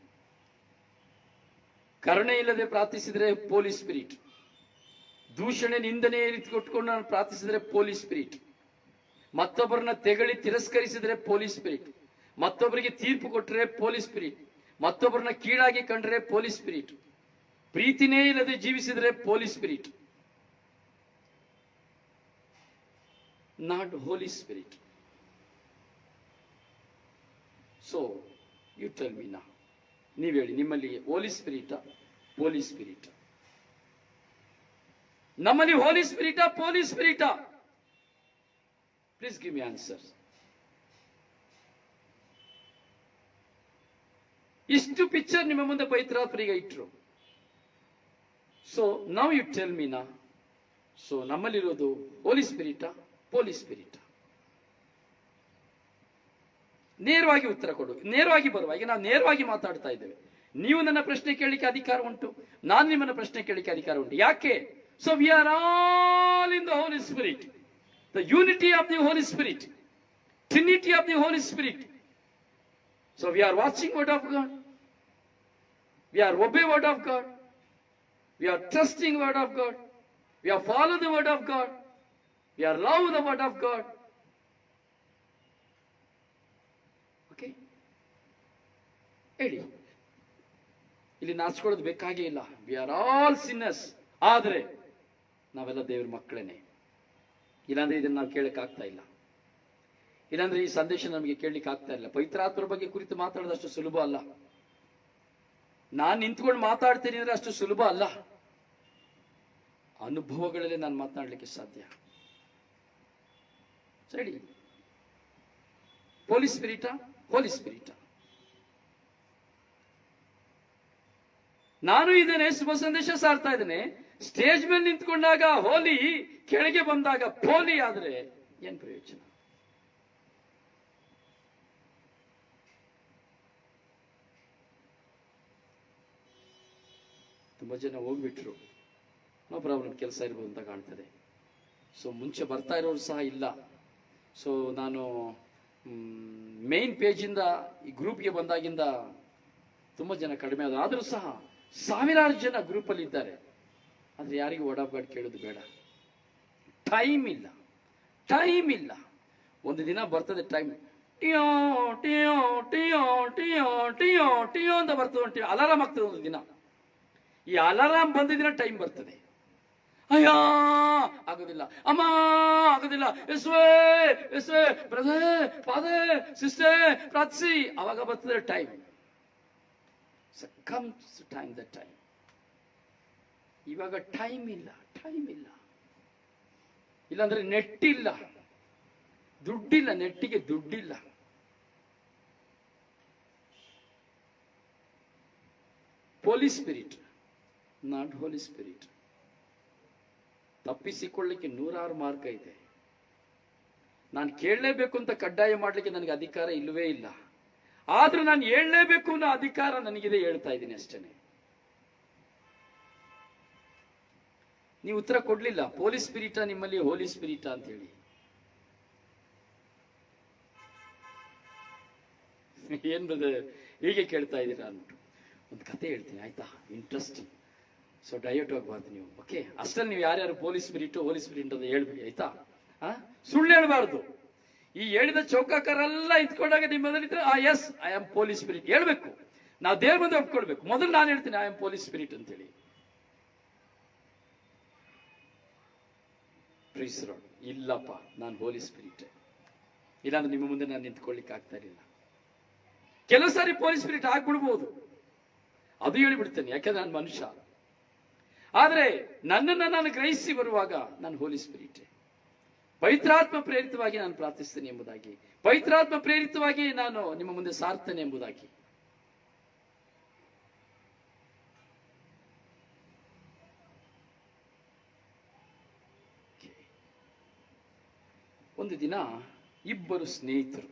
ಕರುಣೆ ಇಲ್ಲದೆ ಪ್ರಾರ್ಥಿಸಿದ್ರೆ ಪೊಲೀಸ್ ಸ್ಪಿರಿಟ್. ದೂಷಣೆ ನಿಂದನೆ ಕೊಟ್ಕೊಂಡು ನಾನು ಪ್ರಾರ್ಥಿಸಿದ್ರೆ ಪೊಲೀಸ್ ಸ್ಪಿರಿಟ್. ಮತ್ತೊಬ್ಬರನ್ನ ತೆಗಳಿ ತಿರಸ್ಕರಿಸಿದ್ರೆ ಪೊಲೀಸ್ ಸ್ಪಿರಿಟ್. ಮತ್ತೊಬ್ಬರಿಗೆ ತೀರ್ಪು ಕೊಟ್ಟರೆ ಪೊಲೀಸ್ ಸ್ಪಿರಿಟ್. ಮತ್ತೊಬ್ಬರನ್ನ ಕೀಳಾಗಿ ಕಂಡ್ರೆ ಪೊಲೀಸ್ ಸ್ಪಿರಿಟ್. ಪ್ರೀತಿನೇ ಇಲ್ಲದೆ ಜೀವಿಸಿದ್ರೆ police spirit. Not Holy spirit. So you tell me ನಾ, ನೀವು ಹೇಳಿ, ನಿಮ್ಮಲ್ಲಿ ಹೋಲಿ ಸ್ಪಿರಿಟಾ ಪೊಲೀಸ್ ಸ್ಪಿರಿಟ್? ನಮ್ಮಲ್ಲಿ ಹೋಲಿ ಸ್ಪಿರಿಟಾ ಪೊಲೀಸ್ ಸ್ಪಿರಿಟಾ? Please give me answer. ಇಷ್ಟು ಪಿಕ್ಚರ್ ನಿಮ್ಮ ಮುಂದೆ ಪವಿತ್ರಾತ್ಮರಿಗೆ ಇಟ್ರು. So now you tell me ನಾ, ಸೊ ನಮ್ಮಲ್ಲಿರೋದು ಹೋಲಿ ಸ್ಪಿರಿಟಾ ಪೊಲೀಸ್ ಸ್ಪಿರಿಟಾ? ನೇರವಾಗಿ ಉತ್ತರ ಕೊಡು, ನೇರವಾಗಿ ಬರುವ. ಈಗ ನಾವು ನೇರವಾಗಿ ಮಾತಾಡ್ತಾ ಇದ್ದೇವೆ. ನೀವು ನನ್ನ ಪ್ರಶ್ನೆ ಕೇಳಲಿಕ್ಕೆ ಅಧಿಕಾರ ಉಂಟು, ನಾನು ನಿಮ್ಮನ್ನ ಪ್ರಶ್ನೆ ಕೇಳಲಿಕ್ಕೆ ಅಧಿಕಾರ ಉಂಟು. ಯಾಕೆ? So we are all in the holy spirit, the unity of the holy spirit, trinity of the holy spirit. So we are watching word of God. We are obey word of God. We are trusting word of God. We are follow the word of God. We are love the word of God. Okay? ಹೇಳಿ, ಇಲ್ಲಿ ನಾಚಿಕೊಳ್ಳೋದು ಬೇಕಾಗೇ ಇಲ್ಲ. V are all sinners. ಆದರೆ ನಾವೆಲ್ಲ ದೇವರ ಮಕ್ಕಳೇನೆ. ಇಲ್ಲಾಂದ್ರೆ ಇದನ್ನ ನಾವು ಕೇಳಕ್ ಆಗ್ತಾ ಇಲ್ಲ. ಇಲ್ಲಾಂದ್ರೆ ಈ ಸಂದೇಶ ನಮಗೆ ಕೇಳಲಿಕ್ಕೆ ಆಗ್ತಾ ಇಲ್ಲ. ಪವಿತ್ರಾತ್ಮರ ಬಗ್ಗೆ ಕುರಿತು ಮಾತಾಡೋದಷ್ಟು ಸುಲಭ ಅಲ್ಲ. ನಾನು ನಿಂತ್ಕೊಂಡು ಮಾತಾಡ್ತೀನಿ ಅಂದ್ರೆ ಅಷ್ಟು ಸುಲಭ ಅಲ್ಲ. ಅನುಭವಗಳಲ್ಲಿ ನಾನು ಮಾತನಾಡಲಿಕ್ಕೆ ಸಾಧ್ಯ. ಸರಿ, ಹೋಲಿ ಸ್ಪಿರಿಟಾ ಹೋಲಿ ಸ್ಪಿರಿಟಾ? ನಾನು ಇದ್ದೇನೆ, ಶುಭ ಸಂದೇಶ ಸಾರ್ತಾ ಇದ್ದೇನೆ. ಸ್ಟೇಜ್ ಮೇಲೆ ನಿಂತ್ಕೊಂಡಾಗ ಹೋಲಿ, ಕೆಳಗೆ ಬಂದಾಗ ಪೋಲಿ ಆದ್ರೆ ಏನ್ ಪ್ರಯೋಜನ? ತುಂಬಾ ಜನ ಹೋಗ್ಬಿಟ್ರು, ನೋ ಪ್ರಾಬ್ಲಮ್, ಕೆಲಸ ಇರ್ಬೋದು ಅಂತ ಕಾಣ್ತದೆ. ಸೊ ಮುಂಚೆ ಬರ್ತಾ ಇರೋರು ಸಹ ಇಲ್ಲ. ಸೊ ನಾನು ಮೇನ್ ಪೇಜಿಂದ ಈ ಗ್ರೂಪ್ಗೆ ಬಂದಾಗಿಂದ ತುಂಬ ಜನ ಕಡಿಮೆ ಆದ, ಆದರೂ ಸಹ ಸಾವಿರಾರು ಜನ ಗ್ರೂಪಲ್ಲಿ ಇದ್ದಾರೆ. ಆದರೆ ಯಾರಿಗೂ ಒಡಾಬ್ಗಾಡ್ ಕೇಳೋದು ಬೇಡ. ಟೈಮ್ ಇಲ್ಲ, ಟೈಮ್ ಇಲ್ಲ. ಒಂದು ದಿನ ಬರ್ತದೆ ಟೈಮ್, ಟಿಯೋ ಟಿಯೋ ಟಿಯೋ ಟಿಯೋ ಟಿಯೋ ಟಿಯೋ ಅಂತ ಬರ್ತದೆ, ಅಲಾರಾಮ್ ಆಗ್ತದೆ ಒಂದು ದಿನ. ಈ ಅಲಾರಾಮ್ ಬಂದ ದಿನ ಟೈಮ್ ಬರ್ತದೆ. ಅಯ್ಯ ಆಗೋದಿಲ್ಲ, ಅಮ್ಮ ಆಗೋದಿಲ್ಲ, ಎಸ್ವೇ ಎಸ್ವೇ ಬ್ರದರ್ ಫಾದರ್ ಸಿಸ್ಟರ್ ಪ್ರಾರ್ಥಿಸಿ, ಅವಾಗ ಬರ್ತದೆ time. Comes time the time. ಇವಾಗ ಟೈಮ್ ಇಲ್ಲ, ಟೈಮ್ ಇಲ್ಲ. ಇಲ್ಲಾಂದ್ರೆ ನೆಟ್ ಇಲ್ಲ, ದುಡ್ಡಿಲ್ಲ, ನೆಟ್ಟಿಗೆ ದುಡ್ಡಿಲ್ಲ. ಹೋಲಿ ಸ್ಪಿರಿಟ್, ನಾಟ್ ಹೋಲಿ ಸ್ಪಿರಿಟ್. ತಪ್ಪಿಸಿಕೊಳ್ಳಿಕ್ಕೆ 100 ಮಾರ್ಗ ಇದೆ. ನಾನು ಕೇಳಲೇಬೇಕು ಅಂತ ಕಡ್ಡಾಯ ಮಾಡಲಿಕ್ಕೆ ನನಗೆ ಅಧಿಕಾರ ಇಲ್ಲವೇ ಇಲ್ಲ. ಆದ್ರೂ ನಾನು ಹೇಳಲೇಬೇಕು ಅನ್ನೋ ಅಧಿಕಾರ ನನಗಿದೆ, ಹೇಳ್ತಾ ಇದ್ದೀನಿ ಅಷ್ಟೇನೆ. ನೀವು ಉತ್ತರ ಕೊಡ್ಲಿಲ್ಲ, ಪೊಲೀಸ್ ಸ್ಪಿರಿಟಾ ನಿಮ್ಮಲ್ಲಿ ಹೋಲಿ ಸ್ಪಿರಿಟಾ ಅಂತ ಹೇಳಿ. ಏನ್ ಬ್ರದರ್ ಹೀಗೆ ಕೇಳ್ತಾ ಇದ್ದೀರಾ ಅಂದ್ಬಿಟ್ಟು ಒಂದು ಕತೆ ಹೇಳ್ತೀನಿ, ಆಯ್ತಾ? ಇಂಟ್ರೆಸ್ಟಿಂಗ್. ಸೊ ಡೈವರ್ಟ್ ಹೋಗ್ಬಾರ್ದು ನೀವು, ಓಕೆ? ಅಷ್ಟಲ್ಲಿ ನೀವು ಯಾರ್ಯಾರು ಪೊಲೀಸ್ ಸ್ಪಿರಿಟ್ ಹೋಲಿ ಸ್ಪಿರಿಟ್ ಅಂತ ಹೇಳ್ಬಿಡಿ, ಆಯ್ತಾ? ಸುಳ್ಳು ಹೇಳ್ಬಾರ್ದು. ಈ ಹೇಳಿದ ಚೌಕಾಕಾರೆಲ್ಲ ಇತ್ಕೊಂಡಾಗ ನಿಮ್ಮಲ್ಲಿದ್ರೆ yes I am police spirit ಹೇಳ್ಬೇಕು. ನಾವು ದೇವ್ರ ಮುಂದೆ ಒಪ್ಕೊಳ್ಬೇಕು. ಮೊದಲು ನಾನು ಹೇಳ್ತೀನಿ ಐ ಆಮ್ ಪೊಲೀಸ್ ಸ್ಪಿರಿಟ್ ಅಂತೇಳಿ. ಇಲ್ಲಪ್ಪ, ನಾನು ಹೋಲಿ ಸ್ಪಿರಿಟ್, ಇಲ್ಲಾಂದ್ರೆ ನಿಮ್ಮ ಮುಂದೆ ನಾನು ನಿಂತ್ಕೊಳ್ಳಿಕ್ಕೆ ಆಗ್ತಾ ಇರಲಿಲ್ಲ. ಕೆಲವು ಸಾರಿ ಪೊಲೀಸ್ ಸ್ಪಿರಿಟ್ ಆಗ್ಬಿಡ್ಬೋದು, ಅದು ಹೇಳಿಬಿಡ್ತೇನೆ, ಯಾಕೆಂದ್ರೆ ನಾನು ಮನುಷ್ಯ. ಆದ್ರೆ ನನ್ನನ್ನು ನಾನು ಗ್ರಹಿಸಿ ಬರುವಾಗ ನಾನು ಹೋಲಿ ಸ್ಪಿರಿಟ್, ಪವಿತ್ರಾತ್ಮ ಪ್ರೇರಿತವಾಗಿ ನಾನು ಪ್ರಾರ್ಥಿಸ್ತೇನೆ ಎಂಬುದಾಗಿ, ಪವಿತ್ರಾತ್ಮ ಪ್ರೇರಿತವಾಗಿ ನಾನು ನಿಮ್ಮ ಮುಂದೆ ಸಾರ್ತೇನೆ ಎಂಬುದಾಗಿ. ಒಂದು ದಿನ ಇಬ್ಬರು ಸ್ನೇಹಿತರು,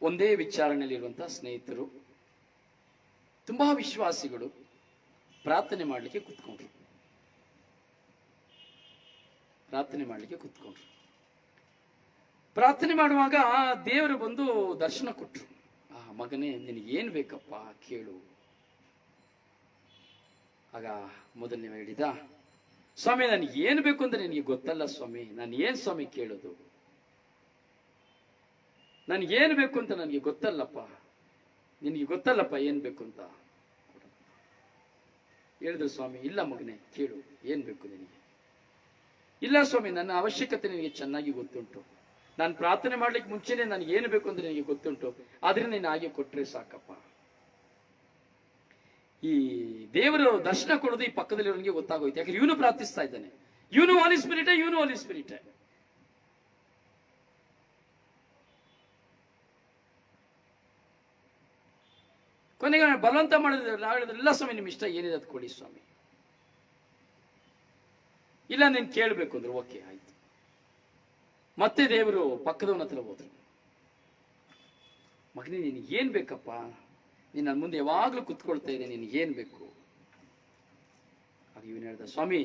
ಒಂದೇ ವಿಚಾರಣೆಯಲ್ಲಿರುವಂತಹ ಸ್ನೇಹಿತರು, ತುಂಬಾ ವಿಶ್ವಾಸಿಗಳು, ಪ್ರಾರ್ಥನೆ ಮಾಡಲಿಕ್ಕೆ ಕೂತ್ಕೊಂಡ್ರು. ಪ್ರಾರ್ಥನೆ ಮಾಡುವಾಗ ದೇವರು ಬಂದು ದರ್ಶನ ಕೊಟ್ರು. ಮಗನೇ, ನಿನಗೇನ್ ಬೇಕಪ್ಪ ಕೇಳು. ಆಗ ಮೊದಲನೇ ಹೇಳಿದ, ಸ್ವಾಮಿ ನನಗೆ ಏನು ಬೇಕು ಅಂದ್ರೆ ನಿನಗೆ ಗೊತ್ತಲ್ಲ ಸ್ವಾಮಿ, ನಾನು ಏನ್ ಸ್ವಾಮಿ ಕೇಳೋದು? ನನಗೇನು ಬೇಕು ಅಂತ ನನಗೆ ಗೊತ್ತಲ್ಲಪ್ಪ, ನಿನಗೆ ಗೊತ್ತಲ್ಲಪ್ಪ ಏನ್ ಬೇಕು ಅಂತ ಹೇಳಿದ್ರು. ಸ್ವಾಮಿ, ಇಲ್ಲ ಮಗನೇ ಕೇಳು, ಏನ್ ಬೇಕು ನಿನಗೆ? ಇಲ್ಲ ಸ್ವಾಮಿ, ನನ್ನ ಅವಶ್ಯಕತೆ ನಿನಗೆ ಚೆನ್ನಾಗಿ ಗೊತ್ತುಂಟು, ನಾನು ಪ್ರಾರ್ಥನೆ ಮಾಡ್ಲಿಕ್ಕೆ ಮುಂಚೆನೆ ನನಗೆ ಏನು ಬೇಕು ಅಂದ್ರೆ ನಿನಗೆ ಗೊತ್ತುಂಟು, ಆದ್ರೆ ನೀನು ಹಾಗೆ ಕೊಟ್ರೆ ಸಾಕಪ್ಪ. ಈ ದೇವರು ದರ್ಶನ ಕೊಡೋದು ಈ ಪಕ್ಕದಲ್ಲಿರೋನಿಗೆ ಗೊತ್ತಾಗೋಯ್ತು, ಯಾಕಂದ್ರೆ ಇವನು ಪ್ರಾರ್ಥಿಸ್ತಾ ಇದ್ದಾನೆ, ಇವನು ಹೋಲಿ ಸ್ಪಿರಿಟ್. ಕೊನೆಗೆ ಬಲವಂತ ಮಾಡಿದ್ರೆ ನಾವು ಹೇಳಿದ್ರೆ, ಇಲ್ಲ ಸ್ವಾಮಿ ನಿಮ್ ಇಷ್ಟ ಏನಿದೆ ಅದು ಕೊಡಿ ಸ್ವಾಮಿ. ಇಲ್ಲ ನೀನ್ ಕೇಳಬೇಕು ಅಂದ್ರೆ ಓಕೆ ಆಯ್ತು. ಮತ್ತೆ ದೇವರು ಪಕ್ಕದವನ ಹತ್ರ ಹೋದ್ರು. ಮಗನೇ, ನಿನಗೆ ಏನ್ ಬೇಕಪ್ಪ? ನೀನ್ ನನ್ನ ಮುಂದೆ ಯಾವಾಗ್ಲೂ ಕುತ್ಕೊಳ್ತಾ ಇದ್ದೆ, ನಿನಗೆ ಏನ್ ಬೇಕು? ಆಗ ಇವನು ಹೇಳ್ದ, ಸ್ವಾಮಿ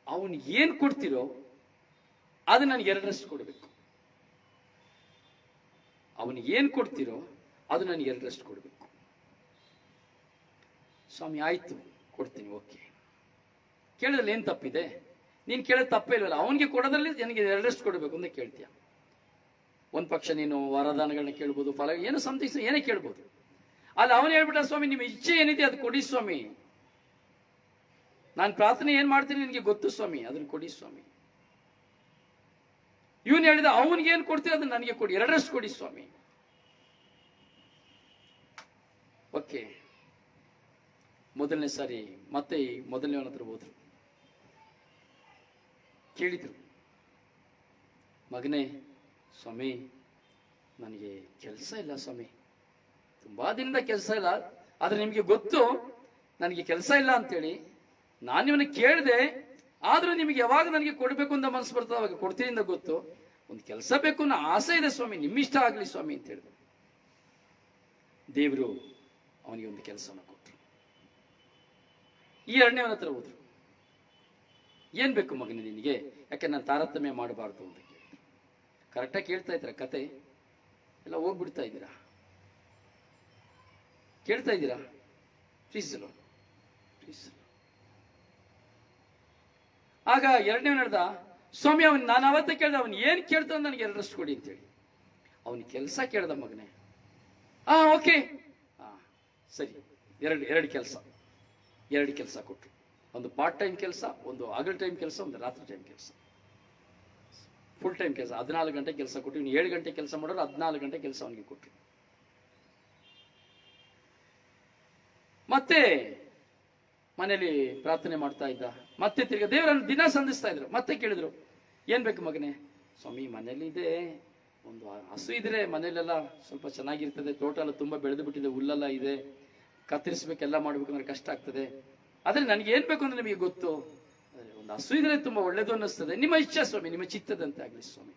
ಅವನು ಏನ್ ಕೊಡ್ತಿರೋ ಅದು ನನಗೆ 2ರಷ್ಟು ಕೊಡ್ಬೇಕು. ಅವನಿಗೆ ಏನ್ ಕೊಡ್ತಿರೋ ಅದು ನನಗೆ 2ರಷ್ಟು ಕೊಡ್ಬೇಕು. ಸ್ವಾಮಿ ಆಯ್ತು ಕೊಡ್ತೀನಿ, ಓಕೆ. ಕೇಳಿದ್ರಲ್ಲಿ ಏನ್ ತಪ್ಪಿದೆ? ನೀನ್ ಕೇಳೋದು ತಪ್ಪೇ ಇಲ್ವಲ್ಲ, ಅವನಿಗೆ ಕೊಡೋದ್ರಲ್ಲಿ ನನಗೆ 2ರಷ್ಟು ಕೊಡಬೇಕು ಅಂತ ಕೇಳ್ತೀಯ. ಒಂದ್ ಪಕ್ಷ ನೀನು ವರದಾನಗಳನ್ನ ಕೇಳ್ಬೋದು, ಫಲ ಏನು ಸಮಥಿಂಗ್ ಏನೇ ಕೇಳ್ಬೋದು. ಅಲ್ಲಿ ಅವನು ಹೇಳ್ಬಿಟ್ಟ, ಸ್ವಾಮಿ ನಿಮ್ಮ ಇಚ್ಛೆ ಏನಿದೆ ಅದು ಕೊಡಿ ಸ್ವಾಮಿ, ನಾನು ಪ್ರಾರ್ಥನೆ ಏನ್ ಮಾಡ್ತೀನಿ ನಿನಗೆ ಗೊತ್ತು ಸ್ವಾಮಿ, ಅದನ್ನ ಕೊಡಿ ಸ್ವಾಮಿ. ಇವನು ಹೇಳಿದ, ಅವನಿಗೆ ಏನ್ ಕೊಡ್ತೀರ ಅದನ್ನ ನನಗೆ ಕೊಡಿ, 2ರಷ್ಟು ಕೊಡಿ ಸ್ವಾಮಿ. ಓಕೆ. ಮೊದಲನೇ ಸಾರಿ ಮತ್ತೆ ಮೊದಲನೇವನ ಹತ್ರ ಹೋದ್ರು, ಕೇಳಿದ್ರು, ಮಗನೇ ಸ್ವಾಮಿ ನನಗೆ ಕೆಲಸ ಇಲ್ಲ ಸ್ವಾಮಿ, ತುಂಬಾ ದಿನದ ಕೆಲಸ ಇಲ್ಲ, ಆದ್ರೆ ನಿಮ್ಗೆ ಗೊತ್ತು ನನಗೆ ಕೆಲಸ ಇಲ್ಲ ಅಂತೇಳಿ ನಾನು ನಿಮ್ಮನ್ನ ಕೇಳಿದೆ, ಆದ್ರೂ ನಿಮಗೆ ಯಾವಾಗ ನನಗೆ ಕೊಡಬೇಕು ಅಂತ ಮನಸ್ಸು ಬರ್ತದೆ ಅವಾಗ ಕೊಡ್ತೀನಿ ಅಂತ ಗೊತ್ತು. ಒಂದು ಕೆಲಸ ಬೇಕು ಅನ್ನೋ ಆಸೆ ಇದೆ ಸ್ವಾಮಿ, ನಿಮ್ಮಿಷ್ಟ ಆಗಲಿ ಸ್ವಾಮಿ ಅಂತ ಹೇಳಿದ್ರು. ದೇವರು ಅವನಿಗೆ ಒಂದು ಕೆಲಸವನ್ನು ಕೊಟ್ಟರು. ಈ ಎರಡನೇವನ ಹತ್ರ ಹೋದ್ರು. ಏನ್ ಬೇಕು ಮಗನ ನಿನಗೆ, ಯಾಕೆ ನಾನು ತಾರತಮ್ಯ ಮಾಡಬಾರ್ದು ಅಂತ ಕೇಳಿದ್ರು. ಕರೆಕ್ಟಾಗಿ ಕೇಳ್ತಾ ಇದ್ದೀರಾ? ಕತೆ ಎಲ್ಲ ಹೋಗ್ಬಿಡ್ತಾ ಇದ್ದೀರಾ? ಕೇಳ್ತಾ ಇದ್ದೀರಾ? Please please. ಆಗ ಎರಡನೇ ನಡೆದ ಸ್ವಾಮಿ, ಅವನ್ ನಾನು ಅವತ್ತೇ ಕೇಳ್ದ, ಅವನ್ ಏನ್ ಕೇಳ್ತಾನ ನನಗೆ ಎರಡರಷ್ಟು ಕೊಡಿ ಅಂತೇಳಿ. ಅವನ್ ಕೆಲಸ ಕೇಳ್ದ ಮಗನೇ. ಓಕೆ, ಸರಿ, ಎರಡು ಕೆಲಸ ಕೊಟ್ಟರು. ಒಂದು ಪಾರ್ಟ್ ಟೈಮ್ ಕೆಲಸ, ಒಂದು ಹಗಲ್ ಟೈಮ್ ಕೆಲಸ, ಒಂದು ರಾತ್ರಿ ಟೈಮ್ ಕೆಲಸ. ಫುಲ್ ಟೈಮ್ ಕೆಲಸ 14 ಗಂಟೆ ಕೆಲಸ ಕೊಟ್ಟು, ಇನ್ನು 7 ಗಂಟೆ ಕೆಲಸ ಮಾಡೋರು 14 ಗಂಟೆ ಕೆಲಸ ಅವನಿಗೆ ಕೊಟ್ಟರು. ಮತ್ತೆ ಮನೇಲಿ ಪ್ರಾರ್ಥನೆ ಮಾಡ್ತಾ ಇದ್ದ. ಮತ್ತೆ ತಿರ್ಗಾ ದೇವರನ್ನು ದಿನ ಸಂಧಿಸ್ತಾ ಇದ್ರು. ಮತ್ತೆ ಕೇಳಿದ್ರು, ಏನ್ ಬೇಕು ಮಗನೇ? ಸ್ವಾಮಿ, ಮನೇಲಿ ಇದೆ, ಒಂದು ಹಸು ಇದ್ರೆ ಮನೇಲೆಲ್ಲ ಸ್ವಲ್ಪ ಚೆನ್ನಾಗಿರ್ತದೆ, ತೋಟ ಎಲ್ಲ ತುಂಬಾ ಬೆಳೆದು ಬಿಟ್ಟಿದೆ, ಹುಲ್ಲೆಲ್ಲ ಇದೆ, ಕತ್ತರಿಸ್ಬೇಕೆಲ್ಲ ಮಾಡ್ಬೇಕು ಅಂದ್ರೆ ಕಷ್ಟ ಆಗ್ತದೆ. ಆದ್ರೆ ನನಗೆ ಏನ್ ಬೇಕು ಅಂದ್ರೆ ನಿಮಗೆ ಗೊತ್ತು, ಒಂದು ಹಸು ಇದ್ರೆ ತುಂಬಾ ಒಳ್ಳೇದು ಅನ್ನಿಸ್ತದೆ. ನಿಮ್ಮ ಇಚ್ಛೆ ಸ್ವಾಮಿ, ನಿಮ್ಮ ಚಿತ್ತದಂತೆ ಆಗ್ಲಿ ಸ್ವಾಮಿ.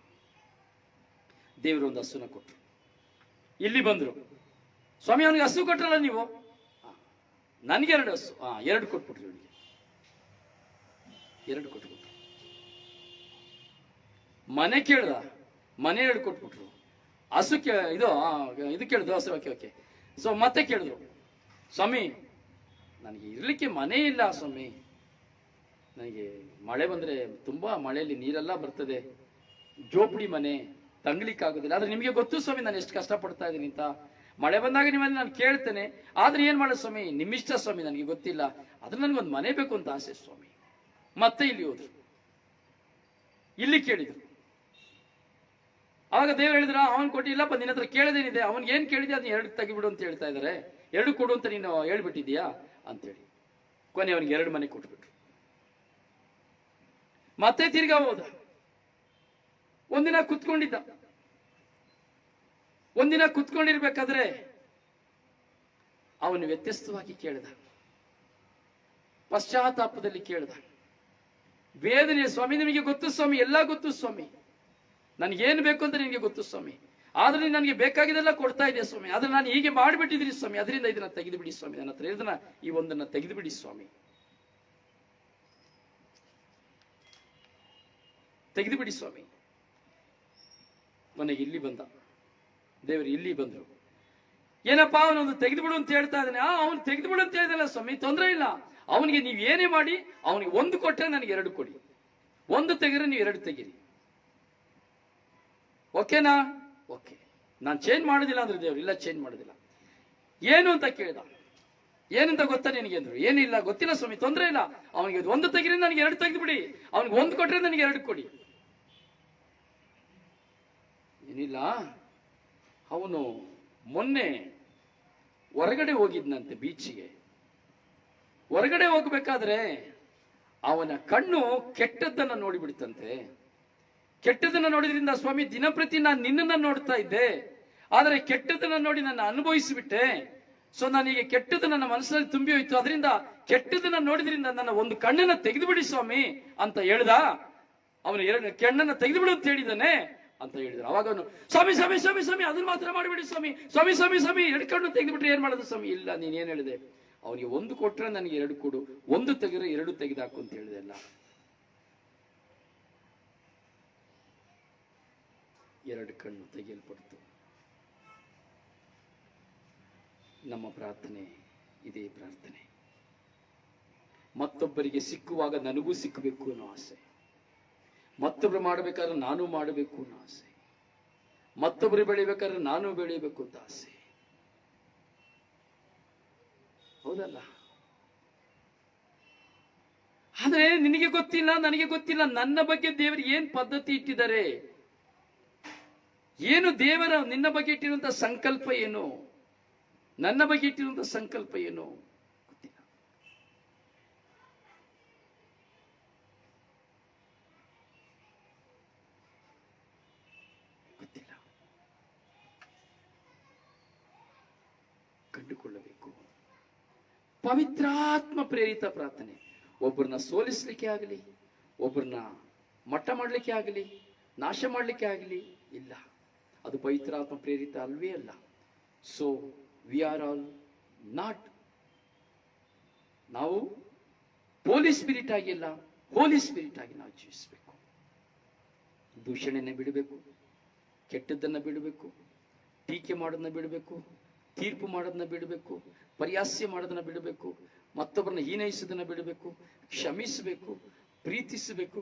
ದೇವರು ಒಂದು ಹಸುನ ಕೊಟ್ರು. ಇಲ್ಲಿ ಬಂದ್ರು. ಸ್ವಾಮಿ, ಅವನಿಗೆ ಹಸು ಕೊಟ್ರಲ್ಲ ನೀವು, ನನಗೆ 2 ಹಸು. 2 ಕೊಟ್ಬಿಟ್ರು ಇವನಿಗೆ. 2 ಕೊಟ್ಬಿಟ್ರು. ಮನೆ ಕೇಳ್ದ, ಮನೆ 2 ಕೊಟ್ಬಿಟ್ರು. ಹಸು ಇದು ಕೇಳಿದ್ರು, ಹಸು. ಓಕೆ. ಸೊ ಮತ್ತೆ ಕೇಳಿದ್ರು, ಸ್ವಾಮಿ ನನಗೆ ಇರ್ಲಿಕ್ಕೆ ಮನೆ ಇಲ್ಲ ಸ್ವಾಮಿ, ನನಗೆ ಮಳೆ ಬಂದ್ರೆ ತುಂಬಾ ಮಳೆಯಲ್ಲಿ ನೀರೆಲ್ಲ ಬರ್ತದೆ, ಜೋಪಡಿ ಮನೆ, ತಂಗ್ಲಿಕ್ಕಾಗೋದಿಲ್ಲ. ಆದ್ರೆ ನಿಮಗೆ ಗೊತ್ತು ಸ್ವಾಮಿ ನಾನು ಎಷ್ಟು ಕಷ್ಟಪಡ್ತಾ ಇದ್ದೀನಿ ಅಂತ. ಮಳೆ ಬಂದಾಗ ನಿಮ್ಮಲ್ಲಿ ನಾನು ಕೇಳ್ತೇನೆ, ಆದ್ರೆ ಏನ್ ಮಾಡೋದು ಸ್ವಾಮಿ, ನಿಮ್ಮಿಷ್ಟ ಸ್ವಾಮಿ, ನನಗೆ ಗೊತ್ತಿಲ್ಲ, ಆದ್ರೆ ನನಗೊಂದು ಮನೆ ಬೇಕು ಅಂತ ಆಸೆ ಸ್ವಾಮಿ. ಮತ್ತೆ ಇಲ್ಲಿ ಹೋದ್ರು. ಇಲ್ಲಿ ಕೇಳಿದ್ರು. ಆವಾಗ ದೇವ್ರು ಹೇಳಿದ್ರ, ಅವನ್ ಕೊಟ್ಟಿಲ್ಲಪ್ಪ, ನಿನ್ನ ಹತ್ರ ಕೇಳದೇನಿದೆ, ಅವನ್ ಏನ್ ಕೇಳಿದೆ ಅದನ್ನ 2 ತೆಗಿಬಿಡು ಅಂತ ಹೇಳ್ತಾ ಇದಾರೆ, 2 ಕೊಡು ಅಂತ ನೀನು ಹೇಳ್ಬಿಟ್ಟಿದ್ಯಾ ಅಂತೇಳಿ. ಕೊನೆ ಅವನಿಗೆ 2 ಮನೆ ಕೊಟ್ಬಿಟ್ರು. ಮತ್ತೆ ತಿರ್ಗಾ ಹೋದ. ಒಂದಿನ ಕುತ್ಕೊಂಡಿದ್ದ. ಒಂದಿನ ಕುತ್ಕೊಂಡಿರ್ಬೇಕಾದ್ರೆ ಅವನು ವ್ಯತ್ಯಸ್ತವಾಗಿ ಕೇಳಿದ, ಪಶ್ಚಾತ್ತಾಪದಲ್ಲಿ ಕೇಳಿದ. ವೇದನೆ, ಸ್ವಾಮಿ ನಿಮಗೆ ಗೊತ್ತು ಸ್ವಾಮಿ, ಎಲ್ಲ ಗೊತ್ತು ಸ್ವಾಮಿ, ನನಗೇನು ಬೇಕು ಅಂತ ನಿನಗೆ ಗೊತ್ತು ಸ್ವಾಮಿ, ಆದ್ರೆ ನನಗೆ ಬೇಕಾಗಿದೆಲ್ಲ ಕೊಡ್ತಾ ಇದೆ ಸ್ವಾಮಿ, ಆದ್ರೆ ನಾನು ಹೀಗೆ ಮಾಡಿಬಿಟ್ಟಿದ್ದೀನಿ ಸ್ವಾಮಿ, ಅದರಿಂದ ಇದನ್ನ ತೆಗೆದು ಬಿಡಿ ಸ್ವಾಮಿ, ನನ್ನ ಹತ್ರ ಇದನ್ನ ಈ ಒಂದನ್ನ ತೆಗೆದು ಬಿಡಿ ಸ್ವಾಮಿ, ತೆಗೆದು ಬಿಡಿ ಸ್ವಾಮಿ. ಕೊನೆಗೆ ಇಲ್ಲಿ ಬಂದ ದೇವರು. ಇಲ್ಲಿ ಬಂದ್ರು. ಏನಪ್ಪಾ, ಅವನೊಂದು ತೆಗೆದು ಬಿಡು ಅಂತ ಹೇಳ್ತಾ ಇದ್ದಾನೆ. ಅವನು ತೆಗೆದು ಬಿಡು ಅಂತ ಹೇಳಿದಲ್ಲ ಸ್ವಾಮಿ, ತೊಂದರೆ ಇಲ್ಲ, ಅವನಿಗೆ ನೀವು ಏನೇ ಮಾಡಿ ಅವನಿಗೆ 1 ಕೊಟ್ಟರೆ ನನಗೆ 2 ಕೊಡಿ, 1 ತೆಗೆದ್ರೆ ನೀವು 2 ತೆಗೀರಿ, ಓಕೆನಾ? ಓಕೆ, ನಾನು ಚೇಂಜ್ ಮಾಡೋದಿಲ್ಲ ಅಂದ್ರೆ ದೇವ್ರು, ಇಲ್ಲ ಚೇಂಜ್ ಮಾಡೋದಿಲ್ಲ. ಏನು ಅಂತ ಕೇಳಿದ. ಏನಂತ ಗೊತ್ತಾ ನಿನಗೆ ಅಂದ್ರು. ಏನಿಲ್ಲ, ಗೊತ್ತಿಲ್ಲ ಸ್ವಾಮಿ, ತೊಂದರೆ ಇಲ್ಲ, ಅವನಿಗೆ 1 ತೆಗಿರಿ, ನನಗೆ 2 ತೆಗೆದು ಬಿಡಿ, ಅವನಿಗೆ 1 ಕೊಟ್ರೆ ನನಗೆ 2 ಕೊಡಿ. ಏನಿಲ್ಲ, ಅವನು ಮೊನ್ನೆ ಹೊರಗಡೆ ಹೋಗಿದ್ನಂತೆ, ಬೀಚಿಗೆ. ಹೊರಗಡೆ ಹೋಗ್ಬೇಕಾದ್ರೆ ಅವನ ಕಣ್ಣು ಕೆಟ್ಟದ್ದನ್ನ ನೋಡಿಬಿಡ್ತಂತೆ. ಕೆಟ್ಟದನ್ನ ನೋಡಿದ್ರಿಂದ ಸ್ವಾಮಿ, ದಿನಪ್ರತಿ ನಾನು ನಿನ್ನನ್ನ ನೋಡ್ತಾ ಇದ್ದೆ, ಆದರೆ ಕೆಟ್ಟದನ್ನ ನೋಡಿ ನನ್ನ ಅನುಭವಿಸಿಬಿಟ್ಟೆ. ಸೊ ನಾನೀಗ ಕೆಟ್ಟದ್ದು ನನ್ನ ಮನಸ್ಸಿನಲ್ಲಿ ತುಂಬಿ ಹೋಯ್ತು, ಅದರಿಂದ ಕೆಟ್ಟದನ್ನ ನೋಡಿದ್ರಿಂದ ನನ್ನ 1 ಕಣ್ಣನ್ನ ತೆಗೆದು ಬಿಡಿ ಸ್ವಾಮಿ ಅಂತ ಹೇಳ್ದ. ಅವನು 2 ಕಣ್ಣನ್ನ ತೆಗೆದು ಬಿಡು ಅಂತ ಹೇಳಿದ್ದಾನೆ ಅಂತ ಹೇಳಿದ್ರು. ಅವಾಗ ಅವನು, ಸ್ವಾಮಿ ಸ್ವಾಮಿ ಸ್ವಾಮಿ ಸ್ವಾಮಿ ಅದನ್ನ ಮಾತ್ರ ಮಾಡಿಬಿಡಿ ಸ್ವಾಮಿ, ಸ್ವಾಮಿ ಸ್ವಾಮಿ ಸ್ವಾಮಿ 2 ಕಣ್ಣು ತೆಗೆದು ಬಿಟ್ರೆ ಏನ್ ಮಾಡೋದು ಸ್ವಾಮಿ? ಇಲ್ಲ, ನೀನೇನ್ ಹೇಳಿದೆ, ಅವನಿಗೆ 1 ಕೊಟ್ರೆ ನನಗೆ 2 ಕೊಡು, 1 ತೆಗೆದ್ರೆ 2 ತೆಗೆದಾಕು ಅಂತ ಹೇಳಿದೆ. ಅಲ್ಲ, 2 ಕಣ್ಣು ತೆಗೆಯಲ್ಪಡ್ತು. ನಮ್ಮ ಪ್ರಾರ್ಥನೆ ಇದೇ ಪ್ರಾರ್ಥನೆ. ಮತ್ತೊಬ್ಬರಿಗೆ ಸಿಕ್ಕುವಾಗ ನನಗೂ ಸಿಕ್ಕಬೇಕು ಅನ್ನೋ ಆಸೆ, ಮತ್ತೊಬ್ರು ಮಾಡಬೇಕಾದ್ರೆ ನಾನು ಮಾಡಬೇಕು ಅನ್ನೋ ಆಸೆ, ಮತ್ತೊಬ್ರು ಬೆಳಿಬೇಕಾದ್ರೆ ನಾನು ಬೆಳಿಬೇಕು ಅಂತ ಆಸೆ. ಹೌದಲ್ಲ? ಆದ್ರೆ ನಿನಗೆ ಗೊತ್ತಿಲ್ಲ, ನನಗೆ ಗೊತ್ತಿಲ್ಲ, ನನ್ನ ಬಗ್ಗೆ ದೇವರು ಏನ್ ಪದ್ಧತಿ ಇಟ್ಟಿದ್ದಾರೆ, ಏನು ದೇವರ ನಿನ್ನ ಬಗ್ಗೆ ಇಟ್ಟಿರುವಂತ ಸಂಕಲ್ಪ ಏನು, ನನ್ನ ಬಗ್ಗೆ ಇಟ್ಟಿರುವಂತ ಸಂಕಲ್ಪ ಏನು ಗೊತ್ತಿಲ್ಲ. ಗೊತ್ತಿಲ್ಲ. ಕಂಡುಕೊಳ್ಳಬೇಕು. ಪವಿತ್ರಾತ್ಮ ಪ್ರೇರಿತ ಪ್ರಾರ್ಥನೆ. ಒಬ್ಬರನ್ನ ಸೋಲಿಸ್ಲಿಕ್ಕೆ ಆಗಲಿ, ಒಬ್ಬರನ್ನ ಮಟ್ಟ ಮಾಡಲಿಕ್ಕೆ ಆಗಲಿ, ನಾಶ ಮಾಡಲಿಕ್ಕೆ ಆಗಲಿ ಇಲ್ಲ. ಅದು ಪವಿತ್ರಾತ್ಮ ಪ್ರೇರಿತ ಅಲ್ವೇ ಅಲ್ಲ. So we are all not, ನಾವು ಹೋಲಿ ಸ್ಪಿರಿಟ್ ಆಗಿಲ್ಲ, ಹೋಲಿ ಸ್ಪಿರಿಟ್ ಆಗಿ ನಾವು ಜೀವಿಸಬೇಕು. ದೂಷಣೆನ ಬಿಡಬೇಕು, ಕೆಟ್ಟದ್ದನ್ನ ಬಿಡಬೇಕು, ಟೀಕೆ ಮಾಡೋದನ್ನ ಬಿಡಬೇಕು, ತೀರ್ಪು ಮಾಡೋದನ್ನ ಬಿಡಬೇಕು, ಪರಿಹಾಸ್ಯ ಮಾಡೋದನ್ನ ಬಿಡಬೇಕು, ಮತ್ತೊಬ್ಬರನ್ನ ಹೀನೈಸೋದನ್ನ ಬಿಡಬೇಕು, ಕ್ಷಮಿಸಬೇಕು, ಪ್ರೀತಿಸಬೇಕು.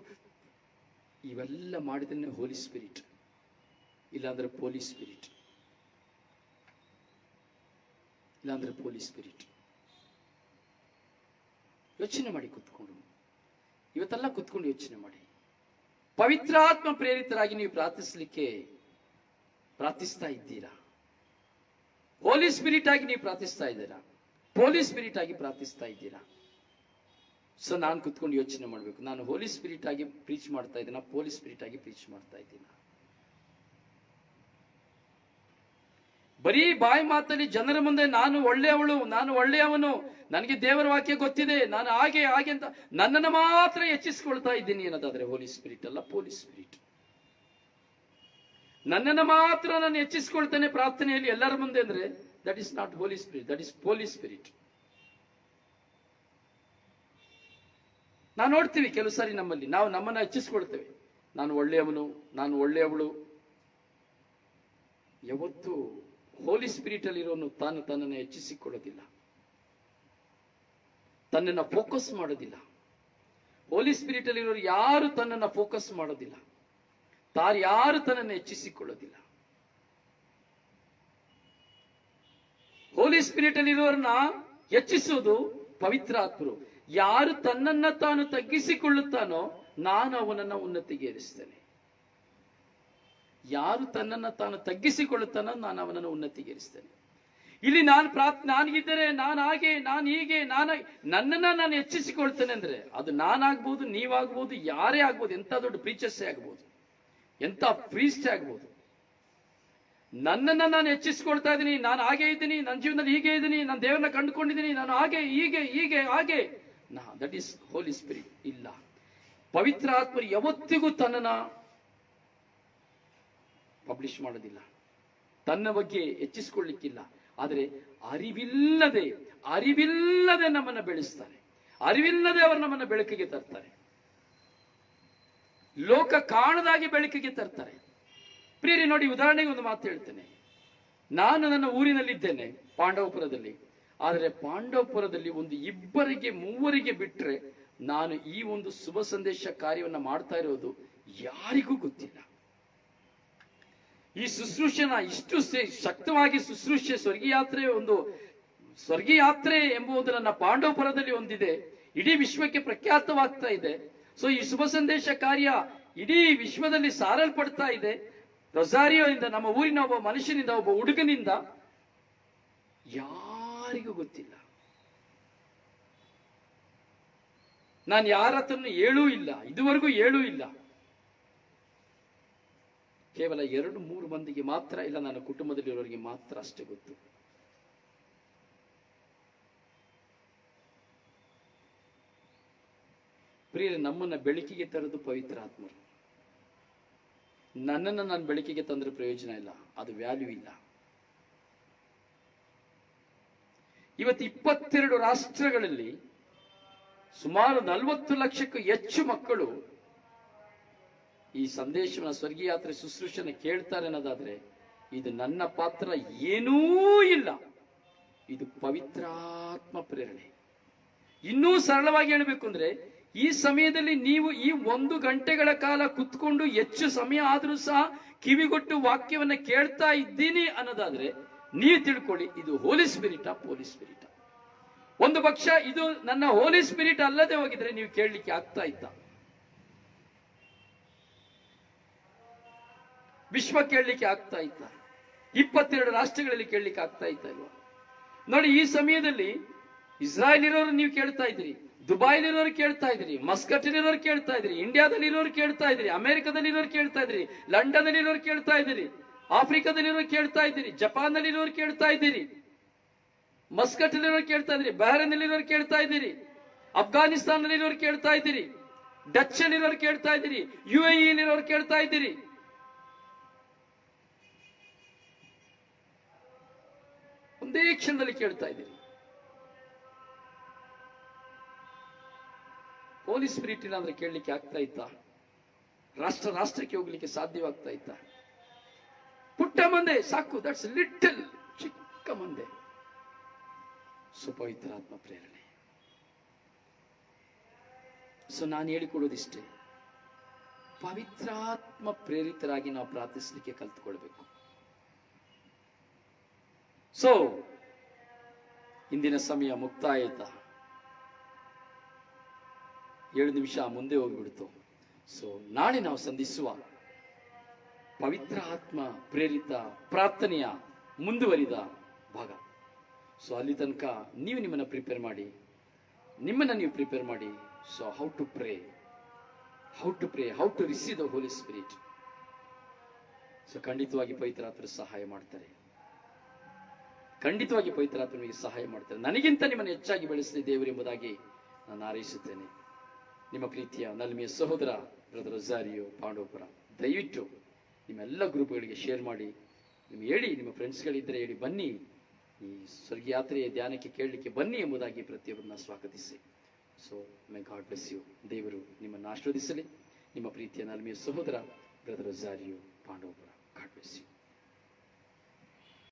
ಇವೆಲ್ಲ ಮಾಡಿದ್ರೆ ಹೋಲಿ ಸ್ಪಿರಿಟ್, ಇಲ್ಲಾಂದ್ರೆ ಪೋಲಿ ಸ್ಪಿರಿಟ್, ಇಲ್ಲಾಂದ್ರೆ ಪೋಲಿ ಸ್ಪಿರಿಟ್. ಯೋಚನೆ ಮಾಡಿ ಕೂತ್ಕೊಂಡು, ಇವತ್ತೆಲ್ಲ ಕೂತ್ಕೊಂಡು ಯೋಚನೆ ಮಾಡಿ. ಪವಿತ್ರಾತ್ಮ ಪ್ರೇರಿತರಾಗಿ ನೀವು ಪ್ರಾರ್ಥಿಸ್ತಾ ಇದ್ದೀರಾ? ಹೋಲಿ ಸ್ಪಿರಿಟ್ ಆಗಿ ನೀವು ಪ್ರಾರ್ಥಿಸ್ತಾ ಇದ್ದೀರಾ? ಹೋಲಿ ಸ್ಪಿರಿಟ್ ಆಗಿ ಪ್ರಾರ್ಥಿಸ್ತಾ ಇದ್ದೀರಾ? ಸೊ ನಾನು ಕೂತ್ಕೊಂಡು ಯೋಚನೆ ಮಾಡಬೇಕು, ನಾನು ಹೋಲಿ ಸ್ಪಿರಿಟ್ ಆಗಿ ಪ್ರೀಚ್ ಮಾಡ್ತಾ ಇದ್ದೀನ, ಹೋಲಿ ಸ್ಪಿರಿಟ್ ಆಗಿ ಪ್ರೀಚ್ ಮಾಡ್ತಾ ಇದ್ದೀನ? ಬರೀ ಬಾಯಿ ಮಾತಲ್ಲಿ ಜನರ ಮುಂದೆ ನಾನು ಒಳ್ಳೆಯವಳು, ನಾನು ಒಳ್ಳೆಯವನು, ನನಗೆ ದೇವರ ವಾಕ್ಯ ಗೊತ್ತಿದೆ, ನಾನು ಹಾಗೆ ಹಾಗೆ ಅಂತ ನನ್ನನ್ನು ಮಾತ್ರ ಹೆಚ್ಚಿಸಿಕೊಳ್ತಾ ಇದ್ದೀನಿ ಅನ್ನೋದಾದ್ರೆ ಹೋಲಿ ಸ್ಪಿರಿಟ್ ಅಲ್ಲ, ಪೋಲಿ ಸ್ಪಿರಿಟ್. ನನ್ನನ್ನು ಮಾತ್ರ ನಾನು ಹೆಚ್ಚಿಸಿಕೊಳ್ತೇನೆ ಪ್ರಾರ್ಥನೆಯಲ್ಲಿ ಎಲ್ಲರ ಮುಂದೆ ಅಂದ್ರೆ that is not Holy Spirit, that is ಪೋಲಿ ಸ್ಪಿರಿಟ್. ನಾವು ನೋಡ್ತೀವಿ ಕೆಲವು ಸಾರಿ ನಮ್ಮಲ್ಲಿ ನಾವು ನಮ್ಮನ್ನ ಹೆಚ್ಚಿಸ್ಕೊಳ್ತೇವೆ, ನಾನು ಒಳ್ಳೆಯವನು, ನಾನು ಒಳ್ಳೆಯವಳು. ಯಾವತ್ತು ಹೋಲಿ ಸ್ಪಿರಿಟ್ ಅಲ್ಲಿರೋನು ತಾನು ತನ್ನನ್ನು ಹೆಚ್ಚಿಸಿಕೊಳ್ಳೋದಿಲ್ಲ, ತನ್ನನ್ನು ಫೋಕಸ್ ಮಾಡೋದಿಲ್ಲ. ಹೋಲಿ ಸ್ಪಿರಿಟ್ ಅಲ್ಲಿರೋರು ಯಾರು ತನ್ನನ್ನು ಫೋಕಸ್ ಮಾಡೋದಿಲ್ಲ, ಯಾರು ತನ್ನನ್ನು ಹೆಚ್ಚಿಸಿಕೊಳ್ಳೋದಿಲ್ಲ. ಹೋಲಿ ಸ್ಪಿರಿಟ್ ಅಲ್ಲಿರೋರನ್ನ ಹೆಚ್ಚಿಸುವುದು ಪವಿತ್ರ ಆತ್ಮರು. ಯಾರು ತನ್ನನ್ನ ತಾನು ತಗ್ಗಿಸಿಕೊಳ್ಳುತ್ತಾನೋ ನಾನು ಅವನನ್ನ ಉನ್ನತಿಗೆ ಏರಿಸ್ತೇನೆ. ಯಾರು ತನ್ನನ್ನು ತಾನು ತಗ್ಗಿಸಿಕೊಳ್ಳುತ್ತಾನೋ ನಾನು ಅವನನ್ನು ಉನ್ನತಿಗೇರಿಸ್ತೇನೆ. ಇಲ್ಲಿ ನಾನಿದ್ದರೆ ನಾನು ಹಾಗೆ, ನಾನು ಹೀಗೆ, ನನ್ನನ್ನ ನಾನು ಹೆಚ್ಚಿಸಿಕೊಳ್ತೇನೆ ಅಂದ್ರೆ ಅದು ನಾನಾಗ್ಬೋದು, ನೀವಾಗ್ಬೋದು, ಯಾರೇ ಆಗ್ಬೋದು, ಎಂತ ದೊಡ್ಡ ಪ್ರೀಚರ್ಸೇ ಆಗ್ಬೋದು, ಎಂತ ಪ್ರೀಸ್ಟ್ ಆಗ್ಬೋದು. ನನ್ನನ್ನ ನಾನು ಹೆಚ್ಚಿಸಿಕೊಳ್ತಾ ಇದ್ದೀನಿ, ನಾನು ಹಾಗೆ ಇದ್ದೀನಿ, ನನ್ನ ಜೀವನದಲ್ಲಿ ಹೀಗೆ ಇದ್ದೀನಿ, ನಾನು ದೇವರನ್ನ ಕಂಡುಕೊಂಡಿದ್ದೀನಿ, ನಾನು ಹಾಗೆ ಹೀಗೆ ಹೀಗೆ ಹಾಗೆ, ದಟ್ ಈಸ್ ಹೋಲಿ ಸ್ಪಿರಿಟ್. ಇಲ್ಲ, ಪವಿತ್ರ ಆತ್ಮ ಯಾವತ್ತಿಗೂ ತನ್ನನ್ನ ಪಬ್ಲಿಷ್ ಮಾಡೋದಿಲ್ಲ, ತನ್ನ ಬಗ್ಗೆ ಹೆಚ್ಚಿಸಿಕೊಳ್ಳಿಕ್ಕಿಲ್ಲ. ಆದರೆ ಅರಿವಿಲ್ಲದೆ ನಮ್ಮನ್ನ ಬೆಳೆಸ್ತಾನೆ, ಅರಿವಿಲ್ಲದೆ ಅವರು ನಮ್ಮನ್ನ ಬೆಳಕಿಗೆ ತರ್ತಾರೆ, ಲೋಕ ಕಾಣದಾಗಿ ಬೆಳಕಿಗೆ ತರ್ತಾರೆ. ಪ್ರಿಯರಿ ನೋಡಿ, ಉದಾಹರಣೆಗೆ ಒಂದು ಮಾತು ಹೇಳ್ತೇನೆ. ನಾನು ನನ್ನ ಊರಿನಲ್ಲಿದ್ದೇನೆ ಪಾಂಡವಪುರದಲ್ಲಿ, ಆದರೆ ಪಾಂಡವಪುರದಲ್ಲಿ ಒಂದು 2-3 ಬಿಟ್ರೆ ನಾನು ಈ ಒಂದು ಶುಭ ಸಂದೇಶ ಕಾರ್ಯವನ್ನ ಮಾಡ್ತಾ ಇರೋದು ಯಾರಿಗೂ ಗೊತ್ತಿಲ್ಲ. ಈ ಶುಶ್ರೂಷೆನ ಇಷ್ಟು ಶಕ್ತವಾಗಿ ಶುಶ್ರೂಷೆ ಸ್ವರ್ಗೀಯ ಯಾತ್ರೆ ಎಂಬುದು ನನ್ನ ಪಾಂಡವಪುರದಲ್ಲಿ ಒಂದಿದೆ, ಇಡೀ ವಿಶ್ವಕ್ಕೆ ಪ್ರಖ್ಯಾತವಾಗ್ತಾ ಇದೆ. ಸೊ ಈ ಶುಭ ಸಂದೇಶ ಕಾರ್ಯ ಇಡೀ ವಿಶ್ವದಲ್ಲಿ ಸಾರಲ್ಪಡ್ತಾ ಇದೆ. ರೊಸಾರಿಯೋದಿಂದ, ನಮ್ಮ ಊರಿನ ಒಬ್ಬ ಮನುಷ್ಯನಿಂದ, ಒಬ್ಬ ಹುಡುಗನಿಂದ, ಯಾರಿಗೂ ಗೊತ್ತಿಲ್ಲ. ನಾನು ಯಾರ ಹತ್ರನೂ ಹೇಳೂ ಇಲ್ಲ, ಇದುವರೆಗೂ ಹೇಳೂ ಇಲ್ಲ. ಕೇವಲ 2-3 ಮಂದಿಗೆ ಮಾತ್ರ, ಇಲ್ಲ ನನ್ನ ಕುಟುಂಬದಲ್ಲಿರೋರಿಗೆ ಮಾತ್ರ ಅಷ್ಟೇ ಗೊತ್ತು. ಪ್ರಿಯರೇ, ನಮ್ಮನ್ನ ಬೆಳಕಿಗೆ ತರೋದು ಪವಿತ್ರ ಆತ್ಮರು. ನನ್ನನ್ನು ನಾನು ಬೆಳಕಿಗೆ ತಂದ್ರೆ ಪ್ರಯೋಜನ ಇಲ್ಲ, ಅದು ವ್ಯಾಲ್ಯೂ ಇಲ್ಲ. ಇವತ್ತು 22 ರಾಷ್ಟ್ರಗಳಲ್ಲಿ ಸುಮಾರು 40 ಲಕ್ಷಕ್ಕೂ ಹೆಚ್ಚು ಮಕ್ಕಳು ಈ ಸಂದೇಶವನ್ನ, ಸ್ವರ್ಗೀಯ ಯಾತ್ರೆ ಶುಶ್ರೂಷೆನ ಕೇಳ್ತಾರೆ ಅನ್ನೋದಾದ್ರೆ ಇದು ನನ್ನ ಪಾತ್ರ ಏನೂ ಇಲ್ಲ, ಇದು ಪವಿತ್ರಾತ್ಮ ಪ್ರೇರಣೆ. ಇನ್ನೂ ಸರಳವಾಗಿ ಹೇಳಬೇಕು ಅಂದ್ರೆ, ಈ ಸಮಯದಲ್ಲಿ ನೀವು ಈ 1 ಗಂಟೆಗಳ ಕಾಲ ಕುತ್ಕೊಂಡು ಹೆಚ್ಚು ಸಮಯ ಆದ್ರೂ ಸಹ ಕಿವಿಗೊಟ್ಟು ವಾಕ್ಯವನ್ನ ಕೇಳ್ತಾ ಇದ್ದೀನಿ ಅನ್ನೋದಾದ್ರೆ ನೀವು ತಿಳ್ಕೊಳ್ಳಿ, ಇದು ಹೋಲಿ ಸ್ಪಿರಿಟಾ, ಪೋಲಿ ಸ್ಪಿರಿಟಾ. ಒಂದು ಪಕ್ಷ ಇದು ನನ್ನ ಹೋಲಿ ಸ್ಪಿರಿಟ್ ಅಲ್ಲದೆ ಹೋಗಿದ್ರೆ ನೀವು ಕೇಳಲಿಕ್ಕೆ ಆಗ್ತಾ ಇತ್ತ? ವಿಶ್ವ ಕೇಳಲಿಕ್ಕೆ ಆಗ್ತಾ ಇತ್ತ? 22 ರಾಷ್ಟ್ರಗಳಲ್ಲಿ ಕೇಳಲಿಕ್ಕೆ ಆಗ್ತಾ ಇತ್ತ ಇಲ್ವಾ? ನೋಡಿ, ಈ ಸಮಯದಲ್ಲಿ ಇಸ್ರಾಯೇಲ್ ಇರೋರು ನೀವು ಕೇಳ್ತಾ ಇದ್ರಿ, ದುಬೈಲಿರೋರು ಕೇಳ್ತಾ ಇದ್ರಿ, ಮಸ್ಕಟ್ಲಿರೋರು ಕೇಳ್ತಾ ಇದ್ರಿ, ಇಂಡಿಯಾದಲ್ಲಿರೋರು ಕೇಳ್ತಾ ಇದ್ರಿ, ಅಮೆರಿಕದಲ್ಲಿರೋರು ಕೇಳ್ತಾ ಇದ್ರಿ, ಲಂಡನ್ ಅಲ್ಲಿರೋರು ಕೇಳ್ತಾ ಇದ್ದೀರಿ, ಆಫ್ರಿಕಾದಲ್ಲಿರೋರು ಕೇಳ್ತಾ ಇದ್ದೀರಿ, ಜಪಾನ್ ನಲ್ಲಿರೋರು ಕೇಳ್ತಾ ಇದ್ದೀರಿ. ಮಸ್ಕಟ್ನಲ್ಲಿರೋರು ಕೇಳ್ತಾ ಇದ್ದೀರಿ, ಬಹರೇನಲ್ಲಿರೋರು ಕೇಳ್ತಾ ಇದ್ದೀರಿ, ಅಫ್ಘಾನಿಸ್ತಾನದಲ್ಲಿರೋರು ಕೇಳ್ತಾ ಇದ್ದೀರಿ, ಡಚ್ ಅಲ್ಲಿರೋರು ಕೇಳ್ತಾ ಇದ್ದೀರಿ, UAE ಕೇಳ್ತಾ ಇದ್ದೀರಿ. ಒಂದೇ ಕ್ಷಣದಲ್ಲಿ ಕೇಳ್ತಾ ಇದ್ದೀರಿ. ಹೋಲಿ ಸ್ಪಿರಿಟ್ ಇಲ್ಲ ಅಂದ್ರೆ ಕೇಳಲಿಕ್ಕೆ ಆಗ್ತಾ ಇತ್ತಾ? ರಾಷ್ಟ್ರಕ್ಕೆ ಹೋಗ್ಲಿಕ್ಕೆ ಸಾಧ್ಯವಾಗ್ತಾ ಇತ್ತಾ? ಪುಟ್ಟ ಮಂದೆ ಸಾಕು, ದಟ್ಸ್ ಲಿಟಲ್, ಚಿಕ್ಕ ಮಂದೆ. ಪವಿತ್ರಾತ್ಮ ಪ್ರೇರಣೆ. ಸೊ ನಾನು ಹೇಳಿಕೊಡೋದಿಷ್ಟೇ, ಪವಿತ್ರಾತ್ಮ ಪ್ರೇರಿತರಾಗಿ ನಾವು ಪ್ರಾರ್ಥಿಸಲಿಕ್ಕೆ ಕಲ್ತ್ಕೊಳ್ಬೇಕು. ಸೊ ಇಂದಿನ ಸಮಯ ಮುಕ್ತಾಯ ಆಯ್ತಾ? 7 ನಿಮಿಷ ಮುಂದೆ ಹೋಗ್ಬಿಡ್ತು. ಸೊ ನಾಳೆ ನಾವು ಸಂಧಿಸುವ ಪವಿತ್ರ ಆತ್ಮ ಪ್ರೇರಿತ ಪ್ರಾರ್ಥನೆಯ ಮುಂದುವರಿದ ಭಾಗ. ಸೊ ಅಲ್ಲಿ ತನಕ ನೀವು ನಿಮ್ಮನ್ನು ಪ್ರಿಪೇರ್ ಮಾಡಿ, ನಿಮ್ಮನ್ನು ನೀವು ಪ್ರಿಪೇರ್ ಮಾಡಿ. So how to pray, how to receive the holy spirit. So ಖಂಡಿತವಾಗಿ ಪವಿತ್ರಾತ್ಮರು ಸಹಾಯ ಮಾಡ್ತಾರೆ, ಖಂಡಿತವಾಗಿ ಪವಿತ್ರಾತ್ಮನಿಗೆ ಸಹಾಯ ಮಾಡ್ತಾರೆ. ನನಗಿಂತ ನಿಮ್ಮನ್ನು ಹೆಚ್ಚಾಗಿ ಬೆಳೆಸಲಿ ದೇವರು ಎಂಬುದಾಗಿ ನಾನು ಹಾರೈಸುತ್ತೇನೆ. ನಿಮ್ಮ ಪ್ರೀತಿಯ ನಲ್ಮೆಯ ಸಹೋದರ ಬ್ರದರ್ ರೊಜಾರಿಯೋ ಪಾಂಡವಪುರ. ದಯವಿಟ್ಟು ನಿಮ್ಮೆಲ್ಲ ಗ್ರೂಪ್ಗಳಿಗೆ ಶೇರ್ ಮಾಡಿ, ನಿಮ್ಗೆ ಹೇಳಿ, ನಿಮ್ಮ ಫ್ರೆಂಡ್ಸ್ಗಳಿದ್ದರೆ ಹೇಳಿ, ಬನ್ನಿ ಈ ಸ್ವರ್ಗೀಯ ಯಾತ್ರೆಯ ಧ್ಯಾನಕ್ಕೆ ಕೇಳಲಿಕ್ಕೆ ಬನ್ನಿ ಎಂಬುದಾಗಿ ಪ್ರತಿಯೊಬ್ಬರನ್ನ ಸ್ವಾಗತಿಸಿ. So my God bless you. ದೇವರು ನಿಮ್ಮನ್ನು ಆಶೀರ್ವದಿಸಲಿ. ನಿಮ್ಮ ಪ್ರೀತಿಯ ನಲ್ಮೆಯ ಸಹೋದರ brother Rosario Pandavapura. God bless you.